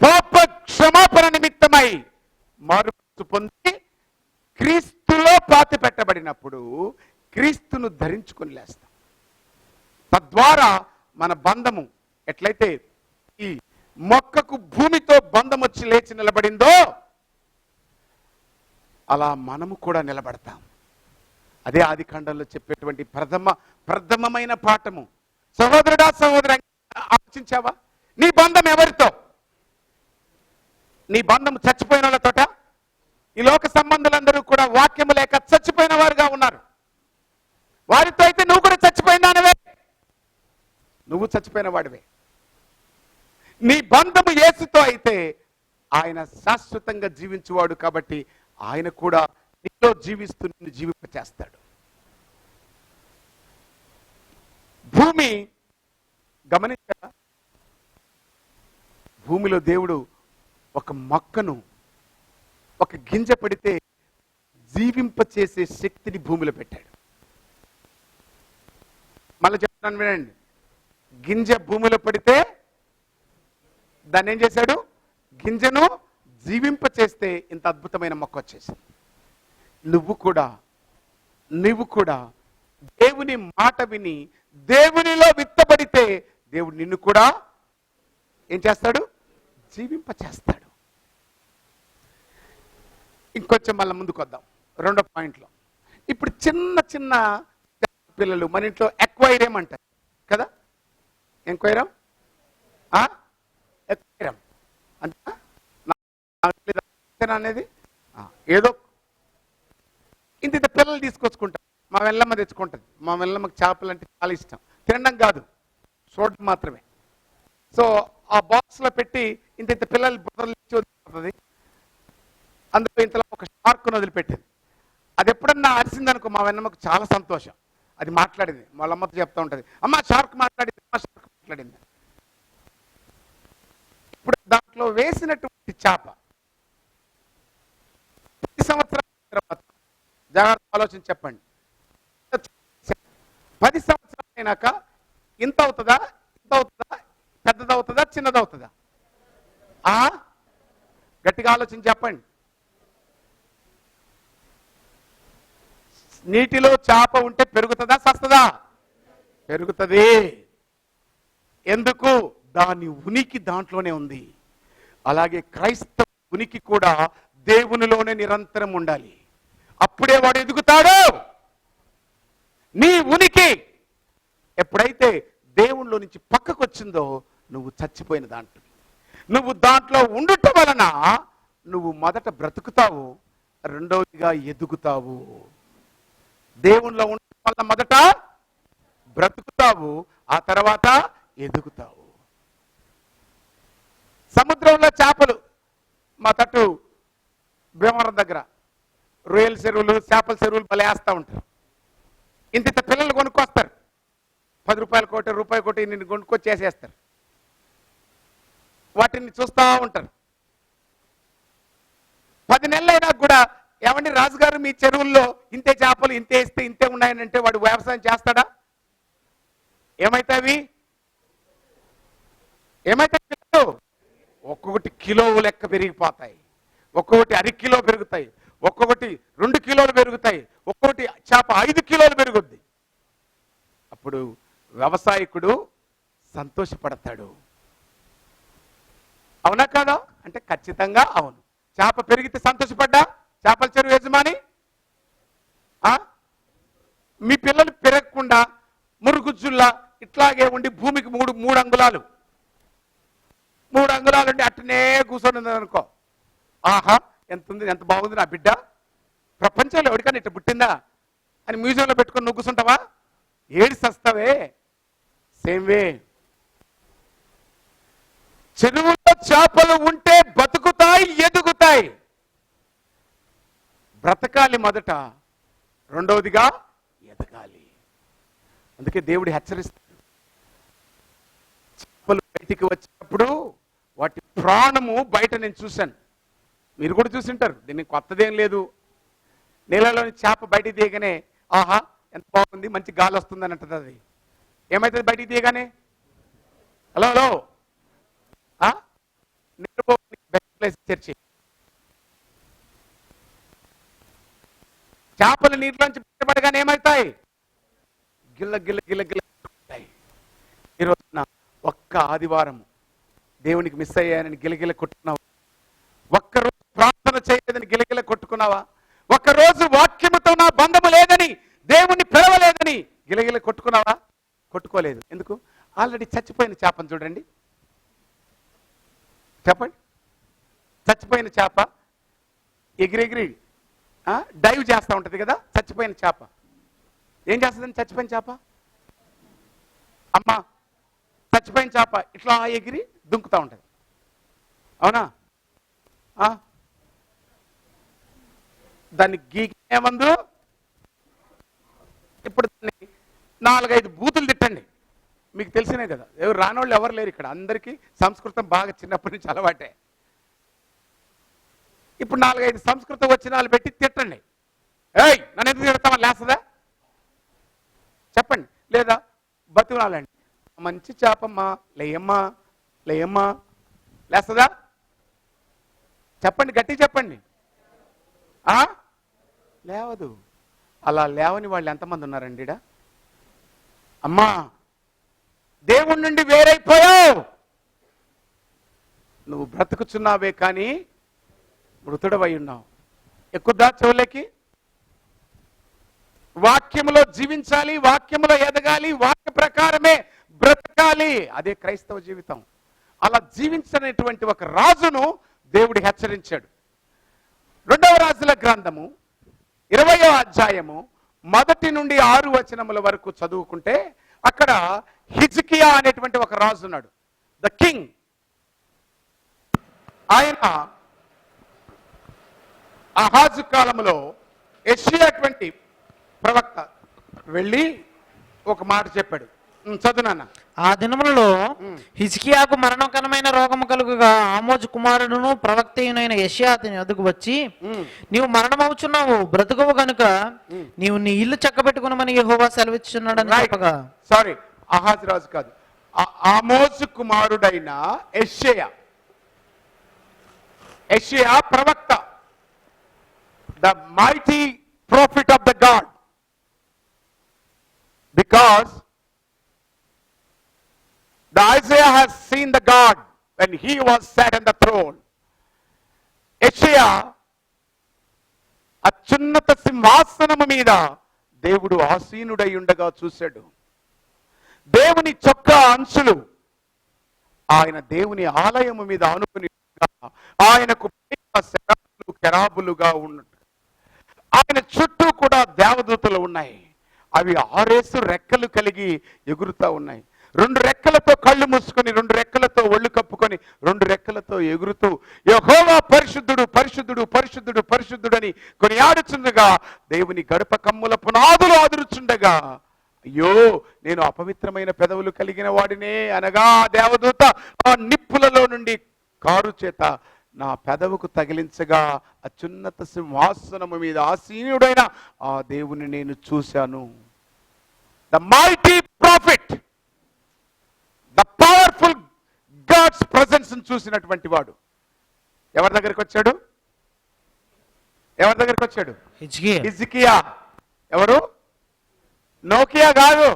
పాప క్షమాపణ నిమిత్తమై మారుమనసు పొంది క్రీస్తులో పాతి పెట్టబడినప్పుడు క్రీస్తును ధరించుకొని లేస్తాం. తద్వారా మన బంధము ఎట్లయితే ఈ మొక్కకు భూమితో బంధం వచ్చి లేచి నిలబడిందో అలా మనము కూడా నిలబడతాం. అదే ఆది కాండంలో చెప్పేటువంటి ప్రథమమైన పాఠము. సహోదరుడా, సహోదరు, ఆలోచించావా? నీ బంధం ఎవరితో? నీ బంధం చచ్చిపోయిన వాళ్ళతోట? ఈ లోక సంబంధులందరూ కూడా వాక్యము లేక చచ్చిపోయిన వారుగా ఉన్నారు. వారితో అయితే నువ్వు కూడా చచ్చిపోయినానవే. నువ్వు చచ్చిపోయిన వాడివే. నీ బంధము యేసుతో అయితే ఆయన శాశ్వతంగా జీవించువాడు కాబట్టి ఆయన కూడా నీలో జీవిస్తూ నిన్ను జీవింపచేస్తాడు. భూమి గమనించారా? భూమిలో దేవుడు ఒక మొక్కను, ఒక గింజ పడితే జీవింపచేసే శక్తిని భూమిలో పెట్టాడు. మళ్ళీ చెప్తాను వినండి. గింజ భూమిలో పడితే దాన్ని ఏం చేశాడు? గింజను జీవింపచేస్తే ఇంత అద్భుతమైన మొక్క వచ్చేసింది. నువ్వు కూడా దేవుని మాట విని దేవునిలో విత్తబడితే దేవుడు నిన్ను కూడా ఏం చేస్తాడు? జీవింపచేస్తాడు. ఇంకొంచెం మళ్ళీ ముందుకు వద్దాం. రెండో పాయింట్లో ఇప్పుడు చిన్న చిన్న పిల్లలు మన ఇంట్లో ఎక్వైరియం అంటారు కదా. ఎంక్వైరం ఎక్వైరం అంటే అనేది ఏదో ఇంత పిల్లలు తీసుకొచ్చుకుంటాం. మా వెళ్ళమ్మ తెచ్చుకుంటుంది. మా వెళ్ళమ్మకి చేపలు అంటే చాలా ఇష్టం. తినడం కాదు, చూడడం మాత్రమే. సో ఆ బాక్స్లో పెట్టి ఇంత పిల్లలు వదిలిపోతుంది. అందులో ఇంతలో ఒక షార్క్ను వదిలిపెట్టింది. అది ఎప్పుడన్నా అరిసిందనుకో మా వెన్నమ్మకు చాలా సంతోషం. అది మాట్లాడింది. వాళ్ళ అమ్మతో చెప్తూ ఉంటుంది, అమ్మ షార్క్ మాట్లాడింది, అమ్మ షార్క్ మాట్లాడింది. ఇప్పుడు దాంట్లో వేసినటువంటి చేప 10 సంవత్సరాల తర్వాత, జాగ్రత్త ఆలోచించి చెప్పండి, 10 సంవత్సరాలు అయినాక ఇంత అవుతుందా, ఇంత అవుతుందా, పెద్దదవుతుందా, చిన్నదవుతుందా? గట్టిగా ఆలోచించి చెప్పండి. నీటిలో చేప ఉంటే పెరుగుతుందా, సస్తదా? పెరుగుతుంది. ఎందుకు? దాని ఉనికి దాంట్లోనే ఉంది. అలాగే క్రైస్తవ ఉనికి కూడా దేవునిలోనే నిరంతరం ఉండాలి. అప్పుడే వాడు ఎదుగుతాడు. నీ ఉనికి ఎప్పుడైతే దేవునిలో నుంచి పక్కకు వచ్చిందో నువ్వు చచ్చిపోయిన దాంట్లో. నువ్వు దాంట్లో ఉండటం వలన నువ్వు మొదట బ్రతుకుతావు, రెండవదిగా ఎదుగుతావు. దేవునిలో ఉండటం వల్ల మొదట బ్రతుకుతావు, ఆ తర్వాత ఎదుగుతావు. సముద్రంలో చేపలు మా తట్టు భీమవరం దగ్గర రొయ్యల చెరువులు, చేపల చెరువులు బలేస్తూ ఉంటారు. ఇంత పిల్లలు కొనుక్కొస్తారు. 10 రూపాయల కోటి, రూపాయి కోటి నిన్ను కొనుక్కొచ్చి చేసేస్తారు. వాటిని చూస్తూ ఉంటారు. 10 నెలలైనా కూడా ఏమండి రాజుగారు మీ చెరువుల్లో ఇంతే చేపలు ఇంతే ఇస్తే ఇంతే ఉన్నాయనంటే వాడు వ్యవసాయం చేస్తాడా? ఏమైతావి? ఒక్కొక్కటి కిలో లెక్క పెరిగిపోతాయి, ఒక్కొక్కటి 1/2 కిలో పెరుగుతాయి, ఒక్కొక్కటి 2 కిలోలు పెరుగుతాయి, ఒక్కొక్కటి చేప 5 కిలోలు పెరుగుద్ది. అప్పుడు వ్యవసాయకుడు సంతోషపడతాడు. అవునా కాదా అంటే ఖచ్చితంగా అవును. చేప పెరిగితే సంతోషపడ్డా చేపల చెరువు యజమాని? మీ పిల్లలు పెరగకుండా మురుగుజ్జుల్లా ఇట్లాగే ఉండి భూమికి 3 అంగుళాలు 3 అంగుళాలు ఉండి అట్టనే కూర్చొని అనుకో, ఆహా ఎంత ఉంది, ఎంత బాగుంది నా బిడ్డ, ప్రపంచంలో ఎవరికైనా ఇట్లా పుట్టిందా అని మ్యూజియంలో పెట్టుకొని నువ్వు కూర్చుంటావా? ఏడు సస్తావే. సేమ్ వే చెరువులో చేపలు ఉంటే బతుకుతాయి, ఎదుగుతాయి. బ్రతకాలి మొదట, రెండవదిగా ఎదగాలి. అందుకే దేవుడు హెచ్చరిస్తాడు. చేపలు బయటికి వచ్చినప్పుడు వాటి ప్రాణము బయట నేను చూశాను, మీరు కూడా చూసింటారు. దీన్ని కొత్తదేం లేదు. నీళ్ళలోని చేప బయటికి తీయగానే ఆహా ఎంత బాగుంది, మంచి గాలి వస్తుందని అంటది. అది ఏమవుతుంది బయటికి తీయగానే? హలో చర్చి చేపలు నీటిలోంచి బయటపడగానే ఏమవుతాయి? గిల్ల గిల్ల గిల్ల గిల్ల ఉంటాయి. ఈరోజున ఒక్క ఆదివారం దేవునికి మిస్ అయ్యానని గిలగిల కొట్టుకున్నావా? ఒక్కరోజు ప్రార్థన చేయలేదని గిలగిల కొట్టుకున్నావా? ఒక్కరోజు వాక్యముతో నా బంధము లేదని, దేవుణ్ణి పిలవలేదని గిలగిల కొట్టుకున్నావా? కొట్టుకోలేదు. ఎందుకు? ఆల్రెడీ చచ్చిపోయిన చేపను చూడండి. చెప్పండి. చచ్చిపోయిన చేప ఎగిరెగిరి డైవ్ చేస్తూ ఉంటుంది కదా. చచ్చిపోయిన చేప ఏం చేస్తుందని? చచ్చిపోయిన చేప అమ్మ చచ్చిపోయిన చేప ఇట్లా ఎగిరి దుంకుతూ ఉంటుంది. అవునా? దాన్ని గీకేమందు. ఇప్పుడు దాన్ని 4-5 బూతులు తిట్టండి, మీకు తెలిసినే కదా. ఎవరు రానోళ్ళు ఎవరు లేరు ఇక్కడ, అందరికీ సంస్కృతం బాగా చిన్నప్పటి నుంచి అలవాటే. ఇప్పుడు 4-5 సంస్కృత వచనాలు పెట్టి తిట్టండి. ఏయ్ నన్ను ఎందుకు తిడతామని లేస్తుందా? చెప్పండి. లేదా బతుకునాలండి, మంచి చేపమ్మా, లేయమ్మా లేయమ్మా, లేస్తుందా? చెప్పండి, గట్టి చెప్పండి. లేవదు. అలా లేవని వాళ్ళు ఎంతమంది ఉన్నారండి ఈడ? అమ్మా దేవుడి నుండి వేరైపోయావు, నువ్వు బ్రతుకుచున్నావే కానీ మృతుడవై ఉన్నావు. ఎక్కుద్దా చెవులకి? వాక్యములో జీవించాలి, వాక్యములో ఎదగాలి, వాక్య ప్రకారమే బ్రతకాలి. అదే క్రైస్తవ జీవితం. అలా జీవించనటువంటి ఒక రాజును దేవుడు హెచ్చరించాడు. 2వ రాజుల గ్రంథము 20వ అధ్యాయము 1 నుండి 6 వచనముల వరకు చదువుకుంటే అక్కడ హిజ్కియా అనేటువంటి ఒక రాజు ఉన్నాడు, ద కింగ్. ఆయన ఆహాజు కాలంలో యెషయా ప్రవక్త వెళ్ళి ఒక మాట చెప్పాడు. చదువునాన్న. ఆ దినములలో హిజ్కియాకు మరణకరమైన రోగము కలుగుగా ఆమోజు కుమారుడును ప్రవక్తయునైన యెషయా అతని వద్దకు వచ్చి, నీవు మరణమవుచున్నావు, బ్రతుకవు గనుక నీవు నీ ఇల్లు చక్కబెట్టుకునమని యెహోవా సెలవిచ్చుచున్నాడని చెప్పగా. సారీ, ఆహాజు రాజు కాదు, ఆమోజు కుమారుడైన యెషయా. యెషయా ప్రవక్త, the mighty prophet of the God, because the Isaiah has seen the God when he was sat on the throne. యెషయా అత్యున్నత సింహాసనము మీద దేవుడు ఆసీనుడై ఉండగా చూశాడు. దేవుని చొక్కా అంచులు ఆయన దేవుని ఆలయము మీద ఆనుకుని ఆయనకు కెరాబులుగా ఉన్నట్టు, ఆయన చుట్టూ కూడా దేవదూతలు ఉన్నాయి. అవి 6 రెక్కలు కలిగి ఎగురుతా ఉన్నాయి. 2 రెక్కలతో కళ్ళు మూసుకొని, 2 రెక్కలతో ఒళ్ళు కప్పుకొని, 2 రెక్కలతో ఎగురుతూ యెహోవా పరిశుద్ధుడు పరిశుద్ధుడు పరిశుద్ధుడు పరిశుద్ధుడని కొనియాడుచుండగా, దేవుని గడప కమ్ముల పునాదులు ఆదురుచుండగా, అయ్యో నేను అపవిత్రమైన పెదవులు కలిగిన వాడినే అనగా దేవదూత ఆ నిప్పులలో నుండి కారు చేత నా పెదవుకు తగిలించగా అత్యున్నత సింహాసనము మీద ఆసీనుడైన ఆ దేవుని నేను చూశాను. The mighty prophet, the powerful god's presence చూసినటువంటి వాడు ఎవరి దగ్గరికి వచ్చాడు? ఎవరి దగ్గరికి వచ్చాడు? హిజ్కియా. ఎవరు? నోకియా కాదు,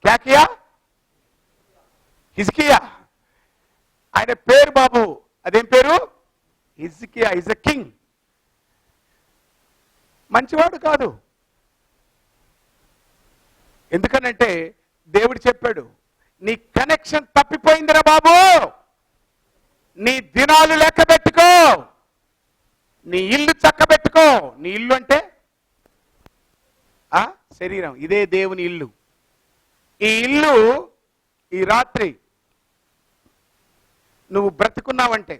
క్యాకియా, హిజ్కియా. ఆయన పేరు బాబు, అదేం పేరు? హిజ్కియా. Is a king. మంచివాడు కాదు. ఎందుకనంటే దేవుడు చెప్పాడు, నీ కనెక్షన్ తప్పిపోయిందిరా బాబు, నీ దినాలు లెక్క పెట్టుకో, నీ ఇల్లు చక్కబెట్టుకో. నీ ఇల్లు అంటే శరీరం. ఇదే దేవుని ఇల్లు. ఈ ఇల్లు ఈ రాత్రి నువ్వు బ్రతుకున్నావంటే,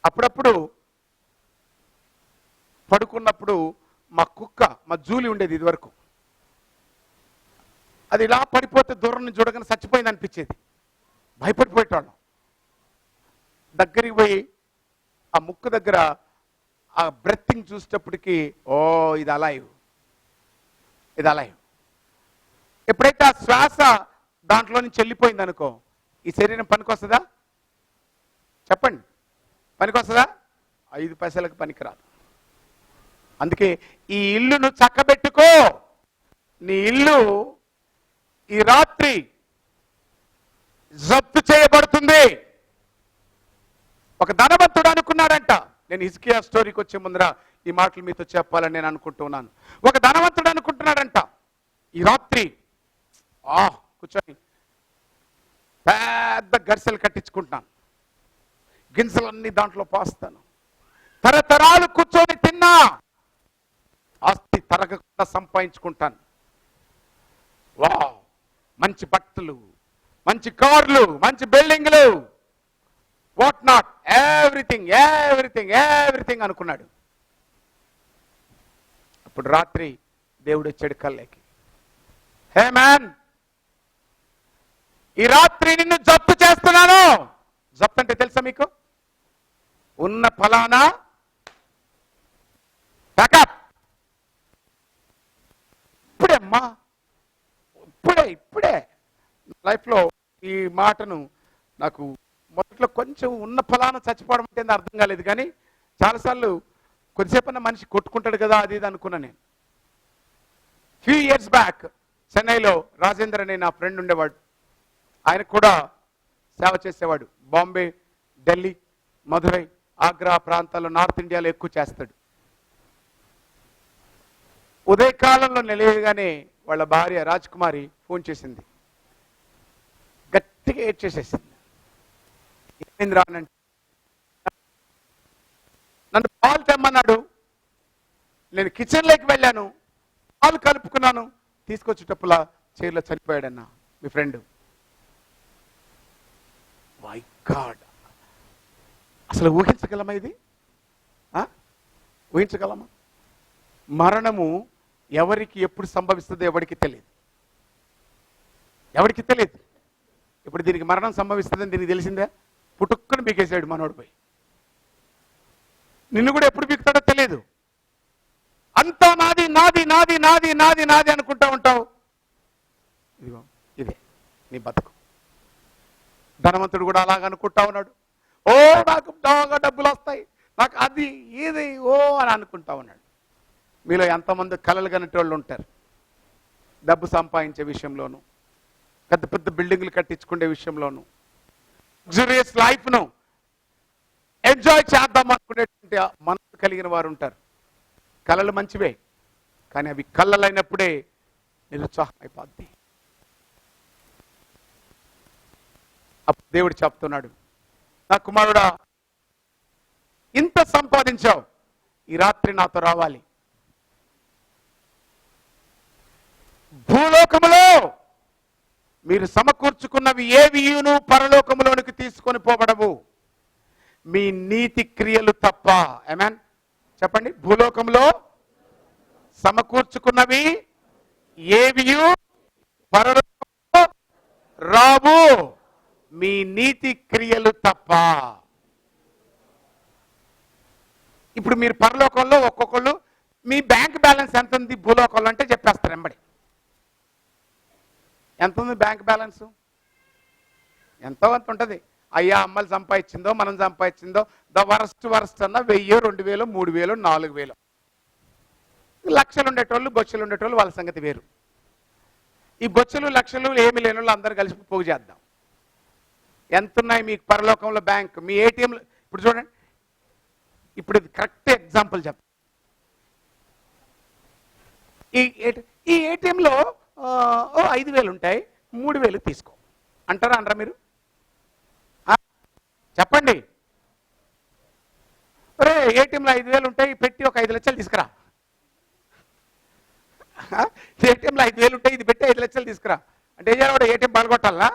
అప్పుడప్పుడు పడుకున్నప్పుడు మా జూలి ఉండేది ఇదివరకు, అది ఇలా పడిపోతే దూరం నుంచి చూడగానే చచ్చిపోయింది అనిపించేది, భయపడిపోయేటోళ్ళం. దగ్గరికి పోయి ఆ ముక్కు దగ్గర ఆ బ్రెత్తింగ్ చూసేటప్పటికి ఓ ఇది అలైవ్, ఇది అలైవ్. ఎప్పుడైతే ఆ శ్వాస దాంట్లో నుంచి వెళ్ళిపోయింది అనుకో, ఈ శరీరం పనికొస్తుందా? చెప్పండి, పనికొస్తుందా? 5 పైసలకు పనికిరాదు. అందుకే ఈ ఇల్లును చక్కబెట్టుకో. నీ ఇల్లు ఈ రాత్రి జప్తు చేయబడుతుంది. ఒక ధనవంతుడు అనుకున్నాడంట. నేను హిజ్కియా స్టోరీకి వచ్చే ముందర ఈ మాటలు మీతో చెప్పాలని నేను అనుకుంటున్నాను. ఒక ధనవంతుడు అనుకుంటున్నాడంట, ఈ రాత్రి కూర్చొని పెద్ద గరిసెలు కట్టించుకుంటున్నాను, గింజలన్నీ దాంట్లో పోస్తాను, తరతరాలు కూర్చొని తిన్నా ఆస్తి తరగకుండా సంపాదించుకుంటాను. వా మంచి బట్టలు, మంచి కార్లు, మంచి బిల్డింగ్లు, what not, everything everything everything అనుకున్నాడు. అప్పుడు రాత్రి దేవుడు వచ్చాడు కల్లోకి. హే మ్యాన్, ఈ రాత్రి నిన్ను జప్తు చేస్తున్నాను. జప్తు అంటే తెలుసా మీకు? ఉన్న ఫలానా ప్యాకప్. ఇప్పుడే అమ్మా, ఇప్పుడే లైఫ్లో ఈ మాటను నాకు మొదట్లో కొంచెం ఉన్న ఫలానా చచ్చిపోవడం అంటే అర్థం కాలేదు, కానీ చాలాసార్లు కొద్దిసేపు అన్న మనిషి కొట్టుకుంటాడు కదా అది ఇది అనుకున్నా నేను. ఫ్యూ ఇయర్స్ బ్యాక్ చెన్నైలో రాజేంద్ర అనే నా ఫ్రెండ్ ఉండేవాడు. ఆయన కూడా సేవ చేసేవాడు. బాంబే, ఢిల్లీ, మధురై, ఆగ్రా ప్రాంతాల్లో, నార్త్ ఇండియాలో ఎక్కువ చేస్తాడు. ఉదయకాలంలో నిలయగానే వాళ్ళ భార్య రాజ్కుమారి ఫోన్ చేసింది. గట్టిగా ఏడ్చేసేసింది. ఏమైంది రానంటే, నన్ను పాలు తెమ్మన్నాడు, నేను కిచెన్లోకి వెళ్ళాను, పాలు కలుపుకున్నాను, తీసుకొచ్చేటప్పులా చైర్లో చనిపోయాడన్నా మీ ఫ్రెండ్. మై గాడ్, అసలు ఊహించగలమా ఇది? ఊహించగలమా? మరణము ఎవరికి ఎప్పుడు సంభవిస్తుందో ఎవరికి తెలియదు, ఎవరికి తెలియదు. ఇప్పుడు దీనికి మరణం సంభవిస్తుందని దీనికి తెలిసిందే, పుట్టుక్కుని బీకేసాడు మనోడు పోయి. నిన్ను కూడా ఎప్పుడు బీకుతాడో తెలియదు. అంతా నాది నాది నాది నాది నాది నాది అనుకుంటా ఉంటావు. ఇదిగో ఇదే నీ బతుకు. ధనవంతుడు కూడా అలాగ అనుకుంటా ఉన్నాడు. ఓ నాకు బాగా డబ్బులు వస్తాయి, నాకు అది ఇది ఓ అని అనుకుంటా ఉన్నాడు. మీలో ఎంతమంది కలలు కనేటోళ్ళు ఉంటారు. డబ్బు సంపాదించే విషయంలోనూ, పెద్ద పెద్ద బిల్డింగ్లు కట్టించుకునే విషయంలోనూ, లగ్జరియస్ లైఫ్ను ఎంజాయ్ చేద్దాం అనుకునేటువంటి మనసు కలిగిన వారు ఉంటారు. కళలు మంచివే, కానీ అవి కళ్ళలైనప్పుడే నిరుత్సాహం అయిపోద్ది. అప్పుడు దేవుడు చెప్తున్నాడు, నా కుమారుడా, ఇంత సంపాదించావు, ఈ రాత్రి నాతో రావాలి. భూలోకములో మీరు సమకూర్చుకున్నవి ఏవియును పరలోకములోనికి తీసుకొని పోబడవు, మీ నీతి క్రియలు తప్ప. ఆమేన్ చెప్పండి. భూలోకంలో సమకూర్చుకున్నవి ఏవియు పరలోకములో రావు, మీ నీతి క్రియలు తప్ప. ఇప్పుడు మీరు పరలోకంలో ఒక్కొక్కళ్ళు మీ బ్యాంక్ బ్యాలెన్స్ ఎంత ఉంది భూలోకంలో అంటే చెప్పేస్తారు ఎంబడి. ఎంత ఉంది బ్యాంక్ బ్యాలెన్స్? ఎంతో అంత ఉంటుంది. అయ్యా అమ్మలు సంపాదించిందో మనం సంపాదించిందో ద వరస్ట్ అన్న 1000, 2000, 3000, 4000. లక్షలు ఉండేటోళ్ళు, బొచ్చలు ఉండేటోళ్ళు వాళ్ళ సంగతి వేరు. ఈ బొచ్చలు లక్షలు ఏమి లేని వాళ్ళు అందరూ కలిసి పోగు చేద్దాం. ఎంత ఉన్నాయి మీకు పరలోకంలో బ్యాంక్? మీ ఏటీఎంలో ఇప్పుడు చూడండి, ఇప్పుడు ఇది కరెక్ట్ ఎగ్జాంపుల్ చెప్తా. ఈ ఏటీఎంలో 5000 ఉంటాయి, 3000 తీసుకో అంటారా అనరా మీరు? చెప్పండి. ఒరే ఏటీఎంలో 5000 ఉంటాయి, పెట్టి ఒక 5 లక్షలు తీసుకురా. ఏటీఎంలో 5000 ఉంటాయి, ఇది పెట్టి 5 లక్షలు తీసుకురా అంటే ఏం చేయాలి? ఏటీఎం పాల్గొట్టాలా?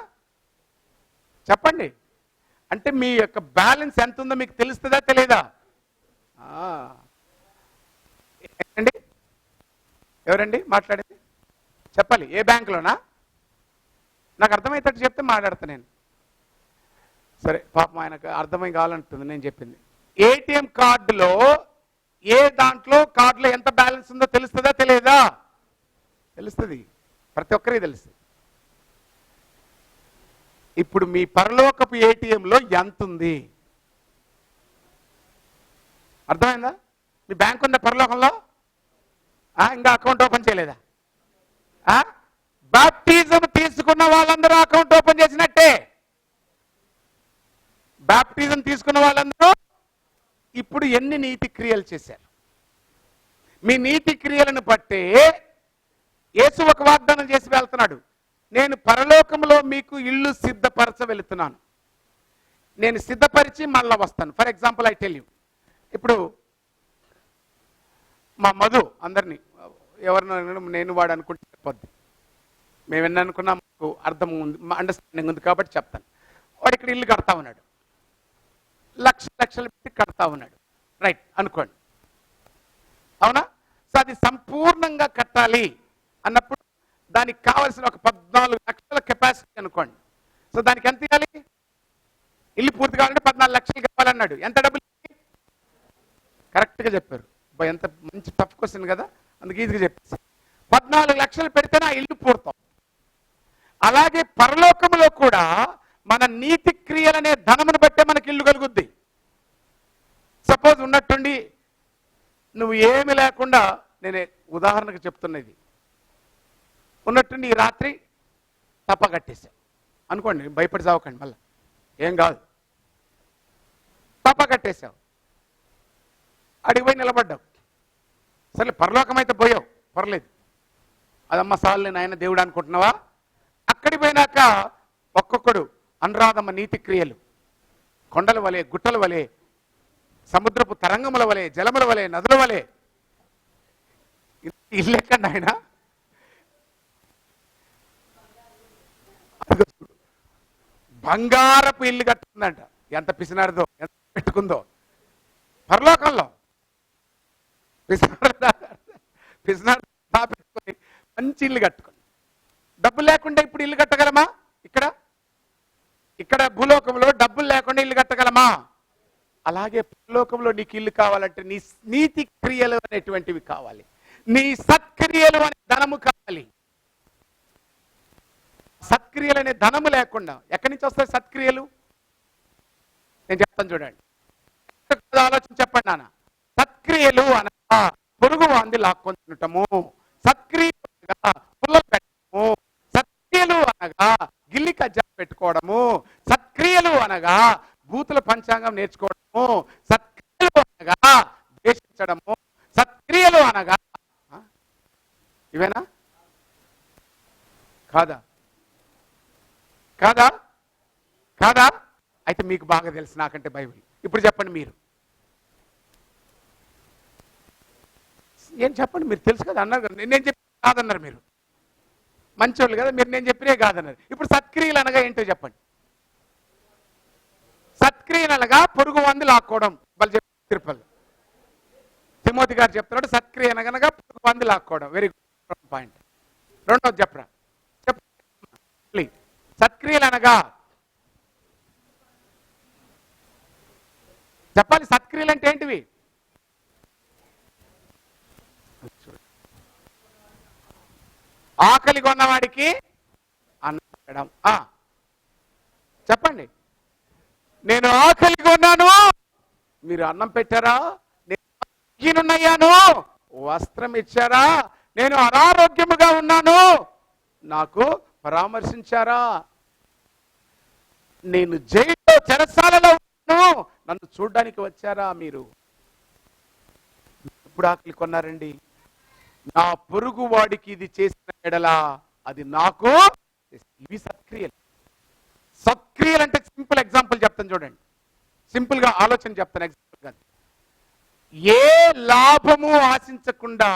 చెప్పండి. అంటే మీ యొక్క బ్యాలెన్స్ ఎంత ఉందో మీకు తెలుస్తుందా తెలియదా? అండి ఎవరండి మాట్లాడేది? చెప్పాలి. ఏ బ్యాంకులోనా? నాకు అర్థమవుతాడు చెప్తే మాట్లాడతా నేను. సరే పాపం ఆయనకు అర్థమై కావాలంటుంది నేను చెప్పింది. ఏటీఎం కార్డులో ఏ దాంట్లో కార్డులో ఎంత బ్యాలెన్స్ ఉందో తెలుస్తుందా తెలియదా? తెలుస్తుంది, ప్రతి ఒక్కరికి తెలుస్తుంది. ఇప్పుడు మీ పరలోకపు ఏటీఎంలో ఎంత ఉంది అర్థమైందా? మీ బ్యాంక్ ఉందా పరలోకంలో? ఇంకా అకౌంట్ ఓపెన్ చేయలేదా? బాప్టిజం తీసుకున్న వాళ్ళందరూ అకౌంట్ ఓపెన్ చేసినట్టే. బాప్టిజం తీసుకున్న వాళ్ళందరూ ఇప్పుడు ఎన్ని నీతి క్రియలు చేశారు? మీ నీతి క్రియలను బట్టే యేసు ఒక వాగ్దానం చేసి వెళ్తున్నాడు, నేను పరలోకంలో మీకు ఇల్లు సిద్ధపరచ వెళుతున్నాను, నేను సిద్ధపరిచి మళ్ళా వస్తాను. For example I tell you, ఇప్పుడు మా మధు అందరినీ ఎవరినో నేను వాడు అనుకుంటే చెప్పొద్దు, మేము ఎన్ని అనుకున్నాం అర్థం ఉంది, అండర్స్టాండింగ్ ఉంది కాబట్టి చెప్తాను. వాడు ఇక్కడ ఇల్లు కడతా ఉన్నాడు, లక్షలు పెట్టి కడతా ఉన్నాడు, రైట్ అనుకోండి, అవునా? సో అది సంపూర్ణంగా కట్టాలి అన్నప్పుడు దానికి కావాల్సిన ఒక 14 లక్షల కెపాసిటీ అనుకోండి. సో దానికి ఎంత ఇవ్వాలి? ఇల్లు పూర్తి కావాలంటే 14 లక్షలు కావాలన్నాడు. ఎంత డబ్బులు? కరెక్ట్గా చెప్పారు. ఎంత మంచి టఫ్ క్వశ్చన్ కదా, అందుకు ఈజీగా చెప్పేసి 14 లక్షలు పెడితేనే ఆ ఇల్లు పూర్తం. అలాగే పరలోకములో కూడా మన నీతి క్రియలనే ధనమును బట్టే మనకి ఇల్లు కలుగుద్ది. సపోజ్ ఉన్నట్టుండి నువ్వు ఏమి లేకుండా, నేను ఉదాహరణకు చెప్తున్నది, ఉన్నట్టుండి ఈ రాత్రి తప్ప కట్టేశావు అనుకోండి, భయపడి చావకండి, మళ్ళీ ఏం కాదు, తప్ప కట్టేశావు, అడిగిపోయి నిలబడ్డావు, సరే పరలోకం అయితే పోయావు, పర్లేదు, అదమ్మ సార్లు నాయన దేవుడు అనుకుంటున్నావా? అక్కడికి పోయినాక ఒక్కొక్కడు అనురాధమ్మ నీతి క్రియలు, కొండల వలె, గుట్టల వలె, సముద్రపు తరంగముల వలె, జలముల వలె, నదుల వలె. ఇల్లు ఎక్కండి ఆయన, బంగారపు ఇల్లు కట్టుకుందంట. ఎంత పిసినారుదో, ఎంత పెట్టుకుందో పరలోకంలో. పిసినారు పెట్టుకొని మంచి ఇల్లు కట్టుకుని, డబ్బులు లేకుండా ఇప్పుడు ఇల్లు కట్టగలమా? ఇక్కడ భూలోకంలో డబ్బులు లేకుండా ఇల్లు కట్టగలమా? అలాగే పరలోకంలో నీకు ఇల్లు కావాలంటే నీ నీతి క్రియలు అనేటువంటివి కావాలి, నీ సత్క్రియలు అనే ధనము కావాలి. సత్క్రియలు అనే ధనము లేకుండా ఎక్కడి నుంచి వస్తాయి సత్క్రియలు? నేను చెప్తాను చూడండి, ఆలోచన చెప్పండి నాన్న. సత్క్రియలు అనగా పొరుగు వాంది లాక్కొనటము, సత్క్రియలు అనగా పుల్లలు పెట్టడము, సత్క్రియలు అనగా గిల్లి కజ్జా పెట్టుకోవడము, సత్క్రియలు అనగా భూతుల పంచాంగం నేర్చుకోవడము, సత్క్రియలు అనగా ద్వేషించడము, సత్క్రియలు అనగా ఇవేనా? కాదా? కాదా? కాదా? అయితే మీకు బాగా తెలుసు నాకంటే బైబిల్. ఇప్పుడు చెప్పండి, మీరు ఏం చెప్పండి, మీరు తెలుసు కదా అన్నారు కదా, నేను చెప్పి కాదన్నారు, మీరు మంచోళ్ళు కదా, మీరు నేను చెప్పినే కాదన్నారు. ఇప్పుడు సత్క్రియలు అనగా ఏంటో చెప్పండి. సత్క్రియలు అనగా పొరుగు మంది లాక్కోవడం. వాళ్ళు చెప్పి తిరుపతి తిమోతి గారు చెప్తున్నాడు, సత్క్రియ అనగా పొరుగు మంది లాక్కోవడం. Very good point. రెండోది చెప్పరా, చెప్పండి. సత్క్రియలు అనగా చెప్పాలి. సత్క్రియలు అంటే ఏంటివి? ఆకలి కొన్నవాడికి అన్నం పెట్టడం. చెప్పండి, నేను ఆకలి కొన్నాను, మీరు అన్నం పెట్టారా? నేను వస్త్రం ఇచ్చారా? నేను అనారోగ్యముగా ఉన్నాను, నాకు పరామర్శించారా? నేను జైల్లో చెరసాలలో ఉన్నాను, నన్ను చూడడానికి వచ్చారా? మీరు ఎప్పుడు ఆకలి కొన్నారండి? నా పొరుగు వాడికి ఇది చేసిన ఎడలా అది నాకు. ఇవి సత్క్రియలు. సత్క్రియలు అంటే సింపుల్ ఎగ్జాంపుల్ చెప్తాను చూడండి, సింపుల్ గా ఆలోచన చెప్తాను. ఎగ్జాంపుల్ గా, ఏ లాభము ఆశించకుండా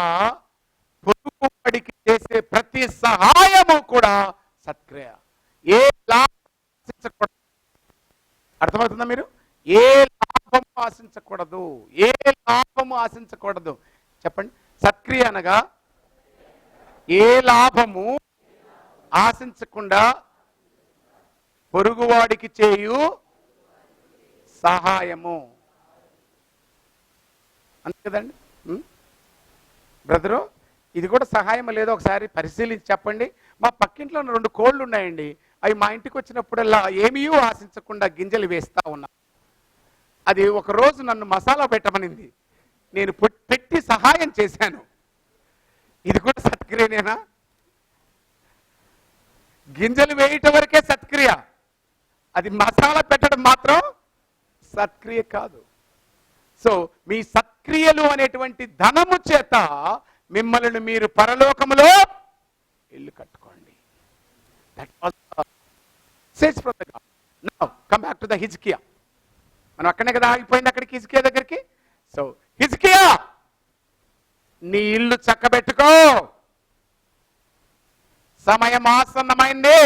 పొరుగు వాడికి చేసే ప్రతి సహాయము కూడా సత్క్రియ. ఏ లాభం ఆశించకూడదు. అర్థమవుతుందా? మీరు ఏ లాభము ఆశించకూడదు, ఏ లాభము ఆశించకూడదు. చెప్పండి. సత్క్రియ అనగా ఏ లాభము ఆశించకుండా పొరుగువాడికి చేయు సహాయము. అంతే కదండి బ్రదరు? ఇది కూడా సహాయం లేదో ఒకసారి పరిశీలించి చెప్పండి. మా పక్కింట్లో 2 కోళ్ళు ఉన్నాయండి, అవి మా ఇంటికి వచ్చినప్పుడల్లా ఏమీ ఆశించకుండా గింజలు వేస్తా ఉన్నా. అది ఒక రోజు నన్ను మసాలా పెట్టమనింది, నేను పెట్టి సహాయం చేశాను. ఇది కూడా సత్క్రియనేనా? గింజలు వేయటం వరకే సత్క్రియ, అది మసాలా పెట్టడం మాత్రం సత్క్రియ కాదు. సో మీ సత్క్రియలు అనేటువంటి ధనము చేత మిమ్మల్ని మీరు పరలోకములో ఇల్లు కట్టుకోండి. That was says from the god. Now come back to the హిజ్కియా. మనం అక్కడే కదా ఆగిపోయింది, అక్కడికి హిజ్కియా దగ్గరికి. సో హిజ్కియా, నీ ఇల్లు చక్కబెట్టుకో, సమయం ఆసన్నమైంది.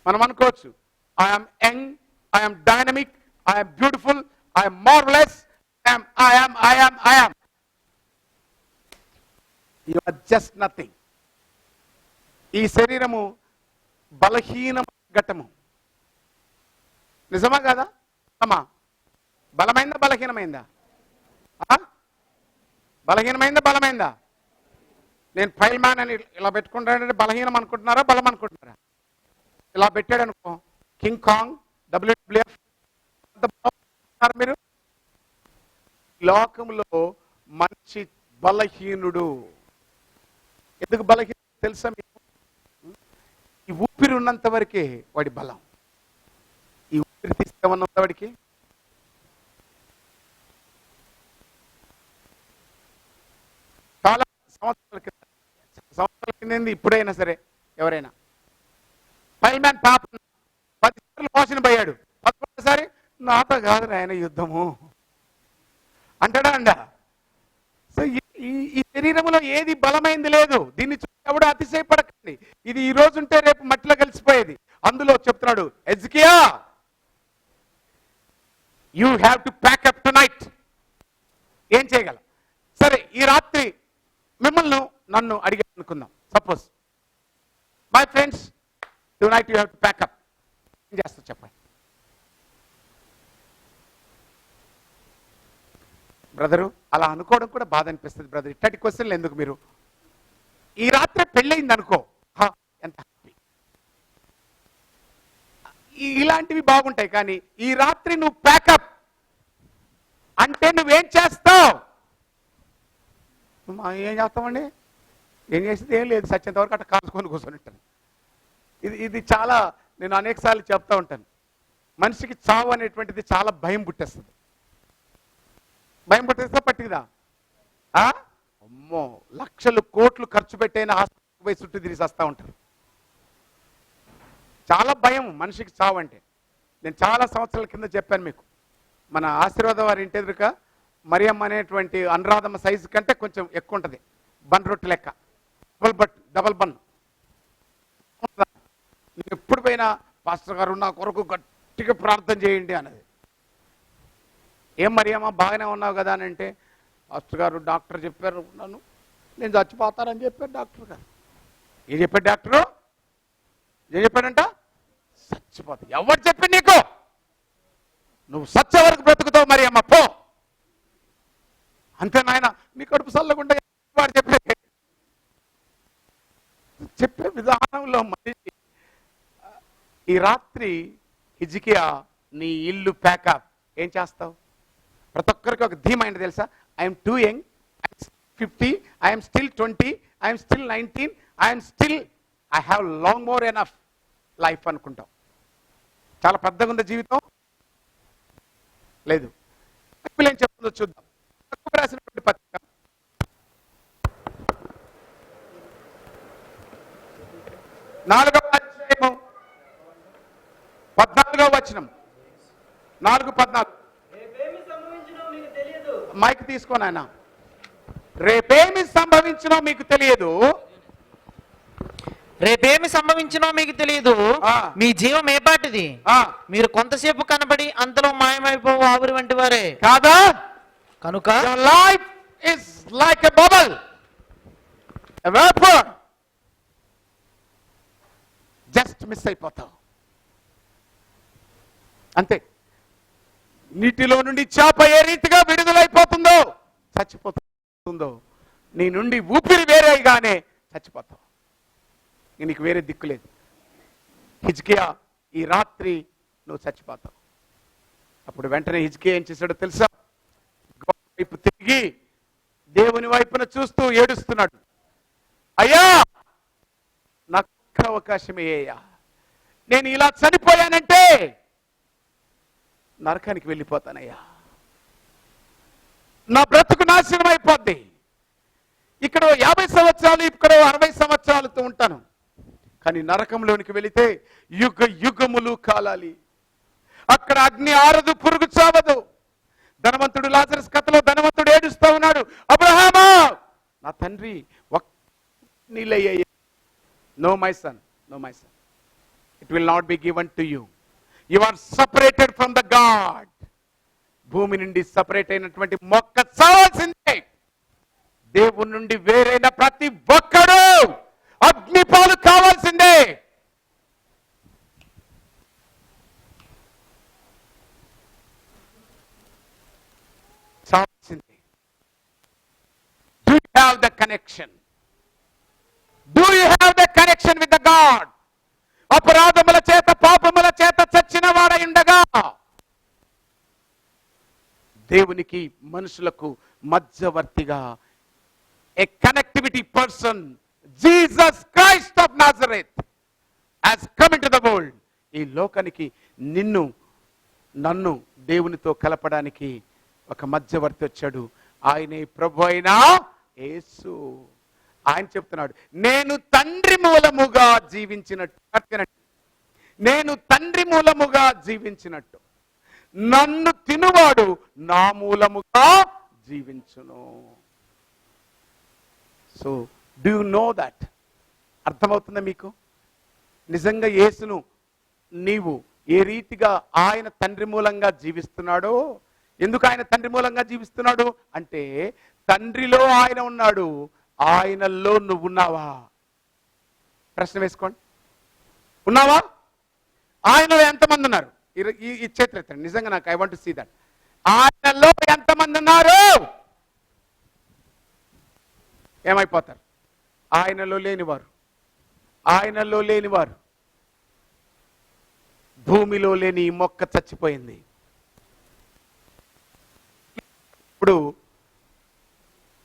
మనం అనుకోవచ్చు, I'm young, I'm dynamic, I'm beautiful, I'm marvellous, I'm you are just nothing. ఈ శరీరము బలహీన ఘట్టము. నిజమా కదా? అమ్మా, బలమైందా బలహీనమైందా? బలహీనమైందా బలమైందా? నేను ఫైల్ మ్యాన్ అని ఇలా పెట్టుకుంటానంటే బలహీనం అనుకుంటున్నారా బలం అనుకుంటున్నారా? ఇలా పెట్టాడు అనుకో, కింగ్ కాంగ్, WWF మీరు. లోకంలో మంచి బలహీనుడు. ఎందుకు బలహీనుడు తెలుసా మీకు? ఈ ఊపిరి ఉన్నంత వరకే వాడి బలం. ఈ ఊపిరి తీస్తే ఉన్నంత వాడికి చాలా సంవత్సరాల కింద ఇప్పుడైనా సరే ఎవరైనా ఫైల్ మ్యాన్ పాప 10 సార్లు మోషన్ పోయాడు, 11సారి నాతో కాదు ఆయన యుద్ధము అంటాడా అండ? సో ఈ శరీరంలో ఏది బలమైంది లేదు. దీన్ని చూసి ఎవడు అతిశయపడకండి. ఇది ఈ రోజు ఉంటే రేపు మట్టిలో కలిసిపోయేది. అందులో చెప్తున్నాడు Hezekiah, you have to pack up tonight. ఏం చేయగలం? సరే, ఈ రాత్రి మిమ్మల్ని నన్ను అడిగా అనుకుందాం. Suppose my friends, tonight you have to pack up. ఏం చేస్తారు చెప్పండి? బ్రదరు, అలా అనుకోవడం కూడా బాధ అనిపిస్తుంది బ్రదర్. ఇట్టటి క్వశ్చన్లు ఎందుకు? మీరు ఈ రాత్రి పెళ్ళయింది అనుకో, ఎంత హ్యాపీ. ఇలాంటివి బాగుంటాయి. కానీ ఈ రాత్రి నువ్వు ప్యాకప్ అంటే నువ్వేం చేస్తావు? ఏం చేస్తామండి? ఏం చేసేది ఏం లేదు, సత్యంత వరకు అట్లా కాల్చుకొని కూర్చొని ఉంటాను. ఇది చాలా నేను అనేక సార్లు చెప్తా ఉంటాను. మనిషికి చావు అనేటువంటిది చాలా భయం పుట్టేస్తుంది. భయం పుట్టేస్తే పట్టిదా? అమ్మో, లక్షలు కోట్లు ఖర్చు పెట్టైన హాస్పిటల్ పోయి చుట్టూ తిరిగి వస్తూ ఉంటారు. చాలా భయం మనిషికి చావు అంటే. నేను చాలా సంవత్సరాల కింద చెప్పాను మీకు. మన ఆశీర్వాద వారి ఇంటి ఎదురుక మరియమ్మ అనేటువంటి అనురాధమ్మ సైజు కంటే కొంచెం ఎక్కువ ఉంటుంది. బన్ రొట్టె లెక్క, డబల్ బన్. నేను ఎప్పుడు పోయినా పాస్టర్ గారు నా కొరకు గట్టిగా ప్రార్థన చేయండి అన్నది. ఏం మరియమ్మ బాగానే ఉన్నావు కదా అని అంటే, పాస్టర్ గారు డాక్టర్ చెప్పారు నేను చచ్చిపోతానని చెప్పారు డాక్టర్ గారు. ఏం చెప్పాడు డాక్టరు? ఏం చెప్పాడంట? చచ్చిపోతా. ఎవరు చెప్పాడు నీకు? నువ్వు సచ్చే వరకు బ్రతుకుతావు మరియమ్మ, పో అంతే నాయన. నీ కడుపు చల్లకుండా వాడు చెప్పే విధానంలో మనిషి. ఈ రాత్రి హిజ్కియా, నీ ఇల్లు ప్యాకప్. ఏం చేస్తావు? ప్రతి ఒక్కరికి ఒక ధీమ ఏంటి తెలుసా? I'm two young, I'm 50, I'm still 20, I'm still 19, I have long more enough life అనుకుంటాం. చాలా పెద్దగా ఉంది జీవితం. లేదు. ఏం చెప్తుందో చూద్దాం. రాసినటువంటి పత్రిక 4వ అధ్యాయము 14వ వచనం. 4:14. మైక్ తీసుకోను ఆయన. రేపేమి సంభవించినో మీకు తెలియదు. రేపేమి సంభవించినో మీకు తెలియదు. మీ జీవం ఏ పాటిది? మీరు కొంతసేపు కనబడి అంతలో మాయమైపోవు ఆవిరి వంటి వారే కాదా? కనుక life is like a bubble, a vapour. Just miss అయిపోతావు అంతే. నీటిలో నుండి చేప ఏ రీతిగా విడుదలైపోతుందో, చచ్చిపోతుందో, నీ నుండి ఊపిరి వేరేగానే చచ్చిపోతావు. నీకు వేరే దిక్కు లేదు. హిజ్కియా, ఈ రాత్రి నువ్వు చచ్చిపోతావు. అప్పుడు వెంటనే హిజ్కియా ఏం చేశాడో తెలుసా? వైపు తిరిగి దేవుని వైపున చూస్తూ ఏడుస్తున్నాడు. అయ్యా, నాకు ఒక్క అవకాశమే అయ్యా. నేను ఇలా చనిపోయానంటే నరకానికి వెళ్ళిపోతానయ్యా. నా బ్రతుకు నాశనం అయిపోద్ది. ఇక్కడ 50 సంవత్సరాలు, ఇక్కడ 60 సంవత్సరాలతో ఉంటాను. కానీ నరకంలోనికి వెళితే యుగ యుగములు కాలాలి. అక్కడ అగ్ని ఆరదు, పురుగు చావదు. ధనవంతుడు లాజరస్ కథలో ధనవంతుడు ఏడుస్తూ ఉన్నాడు, అబ్రహామా నా తండ్రి నీళ్ళయ్యాయి. No my son, no my son, it will not be given to you. You are separated from the God. భూమి నుండి సపరేట్ అయినటువంటి మొక్క చావాల్సిందే. దేవుని నుండి వేరైన ప్రతి ఒక్కడు అగ్నిపాలు కావాల్సిందే. చావాల్సిందే. Do you have the connection? Do you have the connection with the God? అపరాధముల చేత పాపముల చేత చచ్చిన వాడై ఉండగా దేవునికి మనుషులకు మధ్యవర్తిగా a connectivity person, Jesus Christ of Nazareth has come into the world. ఈ లోకానికి నిన్ను నన్ను దేవునితో కలపడానికి ఒక మధ్యవర్తి వచ్చాడు. ఆయనే ప్రభు అయిన యేసు. ఆయన చెప్తున్నాడు, నేను తండ్రి మూలముగా జీవించినట్టు, నేను తండ్రి మూలముగా జీవించినట్టు నన్ను తినువాడు నా మూలముగా జీవించును. So do you know that? అర్థమవుతుందా మీకు? నిజంగా యేసును నీవు ఏ రీతిగా ఆయన తండ్రి మూలంగా జీవిస్తున్నాడో. ఎందుకు ఆయన తండ్రి మూలంగా జీవిస్తున్నాడు అంటే తండ్రిలో ఆయన ఉన్నాడు, ఆయనలో నువ్వు ఉన్నావా? ప్రశ్న వేసుకోండి. ఉన్నావా? ఆయనలో ఎంతమంది ఉన్నారు? ఈ చేతులు ఎత్తండి. నిజంగా నాకు I want to see that. ఆయనలో ఎంతమంది ఉన్నారు? ఏమైపోతారు? ఆయనలో లేనివారు, ఆయనలో లేనివారు. భూమిలో లేని ఈ మొక్క చచ్చిపోయింది. ఇప్పుడు